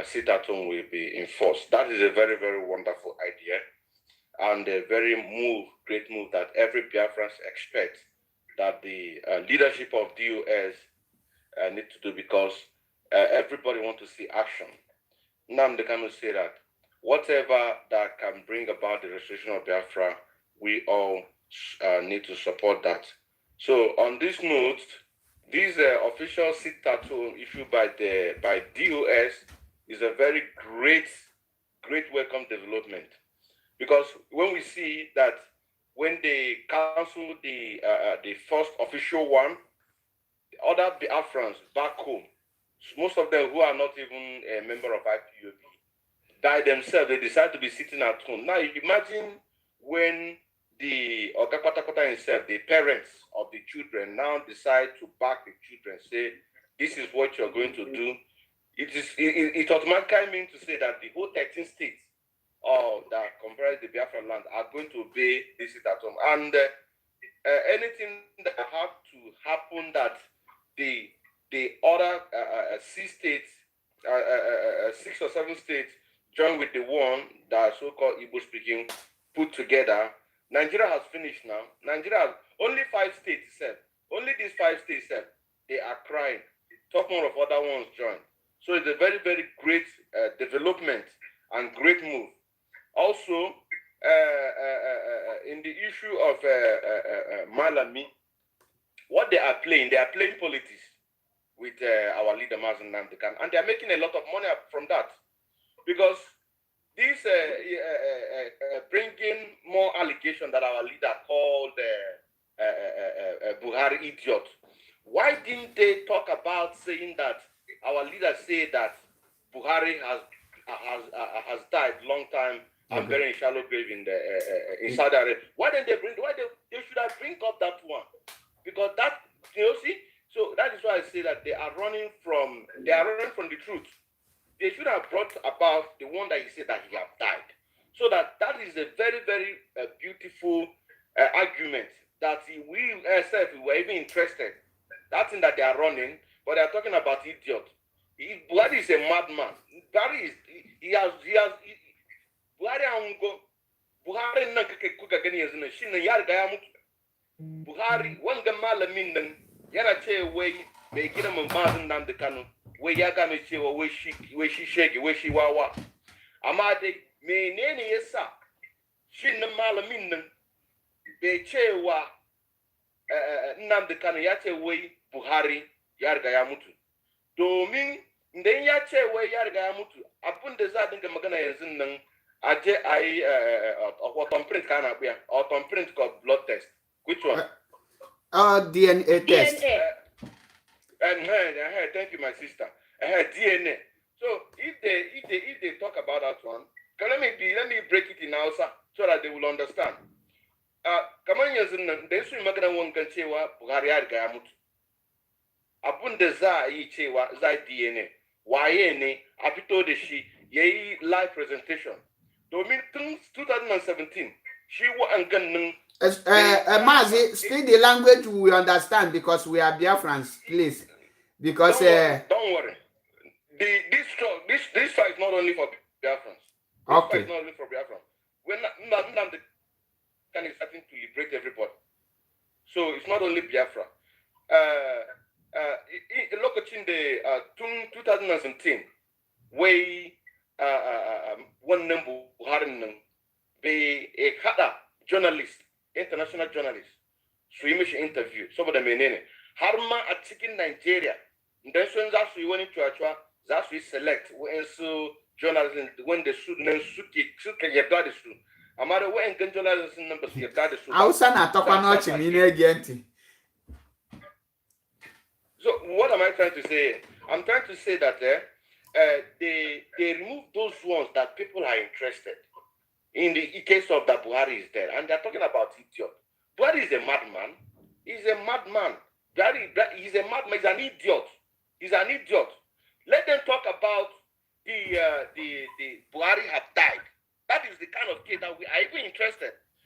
Speaker 7: Sit-at-home will be enforced. That is a very, very wonderful idea and a very great move that every Biafran expects that the leadership of DOS need to do, because everybody wants to see action. Now they can say that whatever that can bring about the restoration of Biafra, we all need to support that. So on this note, this official sit-at-home issued by DOS is a very great welcome development, because when we see that when they cancel the first official one, the other Biafrans back home, most of them who are not even a member of IPOB, by themselves, they decide to be sitting at home. Now, imagine when the Okapatakota himself, the parents of the children, now decide to back the children, say, this is what you're going to do. It automatically means to say that the whole 13 states that comprise the Biafra land are going to obey this sit at home. And anything that have to happen that the other 6 states, 6 or 7 states join with the one that so-called Igbo speaking put together. Nigeria has finished now. Nigeria has only 5 states itself. Only these 5 states itself, they are crying. Talk more of other ones join. So it's a very, very great development and great move. Also, in the issue of Malami, what they are playing politics with our leader Mazen Namdekan, and they are making a lot of money from that, because this bringing more allegation that our leader called Buhari idiot. Why didn't they talk about saying that our leader said that Buhari has died long time and buried in shallow grave in Saudi Arabia? Why didn't they bring? They should have bring up that one, because that, see. So that is why I say that they are running from the truth. They should have brought about the one that he said that he have died. So that is a very, very beautiful argument that we were even interested. That thing that they are running, but they are talking about idiot. Buhari is a madman. Buhari Buhari wanga malamin nan yana ce wai mai gina mamazin nan da Kano, wai ya game cewa wai shi shege, wai shi wawa. Amma dai menene yasa shin nan malamin nan bai cewa Nnamdi Kano ya ce wai Buhari ya riga ya mutu? Domin idan ya ce wai ya riga ya mutu, abin da za a dinga magana yanzu nan, a je a yi auto-print kana biya, auto-print called blood test. Which one?
Speaker 1: DNA test.
Speaker 7: Thank you, my sister. DNA. So if they talk about that one, let me break it in Hausa so that they will understand. Kamar yanzu nan da su magana wangan cewa Buhari ya riga ya mutu. Abun da za a yi cewa za DNA waye ne a fito da shi yayi live presentation. Domin tun 2017 shi wa'angan nan
Speaker 1: Mazi, speak the language we understand because we are Biafrans, please. Because
Speaker 7: don't worry. This fight is not only for Biafrans. This
Speaker 1: okay.
Speaker 7: fight is not only for Biafrans. We're not the kind of starting to liberate everybody. So it's not only Biafra. Lokacin da 2017 wai wannan Buharin nan bai hada journalist, international journalist su yi mishi interview saboda menene har ma a cikin Nigeria idan sun za su yi wani cuwa-cuwa za su yi select wa'ansu journalists wanda su nan suka yarda da su amma da wa'angan journalists nan ba su yarda da su
Speaker 1: Hausa na tokwa n'ọchị ma ị na-ege ntị.
Speaker 7: So what am I trying to say? I'm trying to say that they remove those ones that people are interested. In the case of that Buhari is there, and they're talking about idiot. Buhari is a madman. He's a madman. He's a madman. He's an idiot. He's an idiot. Let them talk about the Buhari have died. That is the kind of case that we are even interested.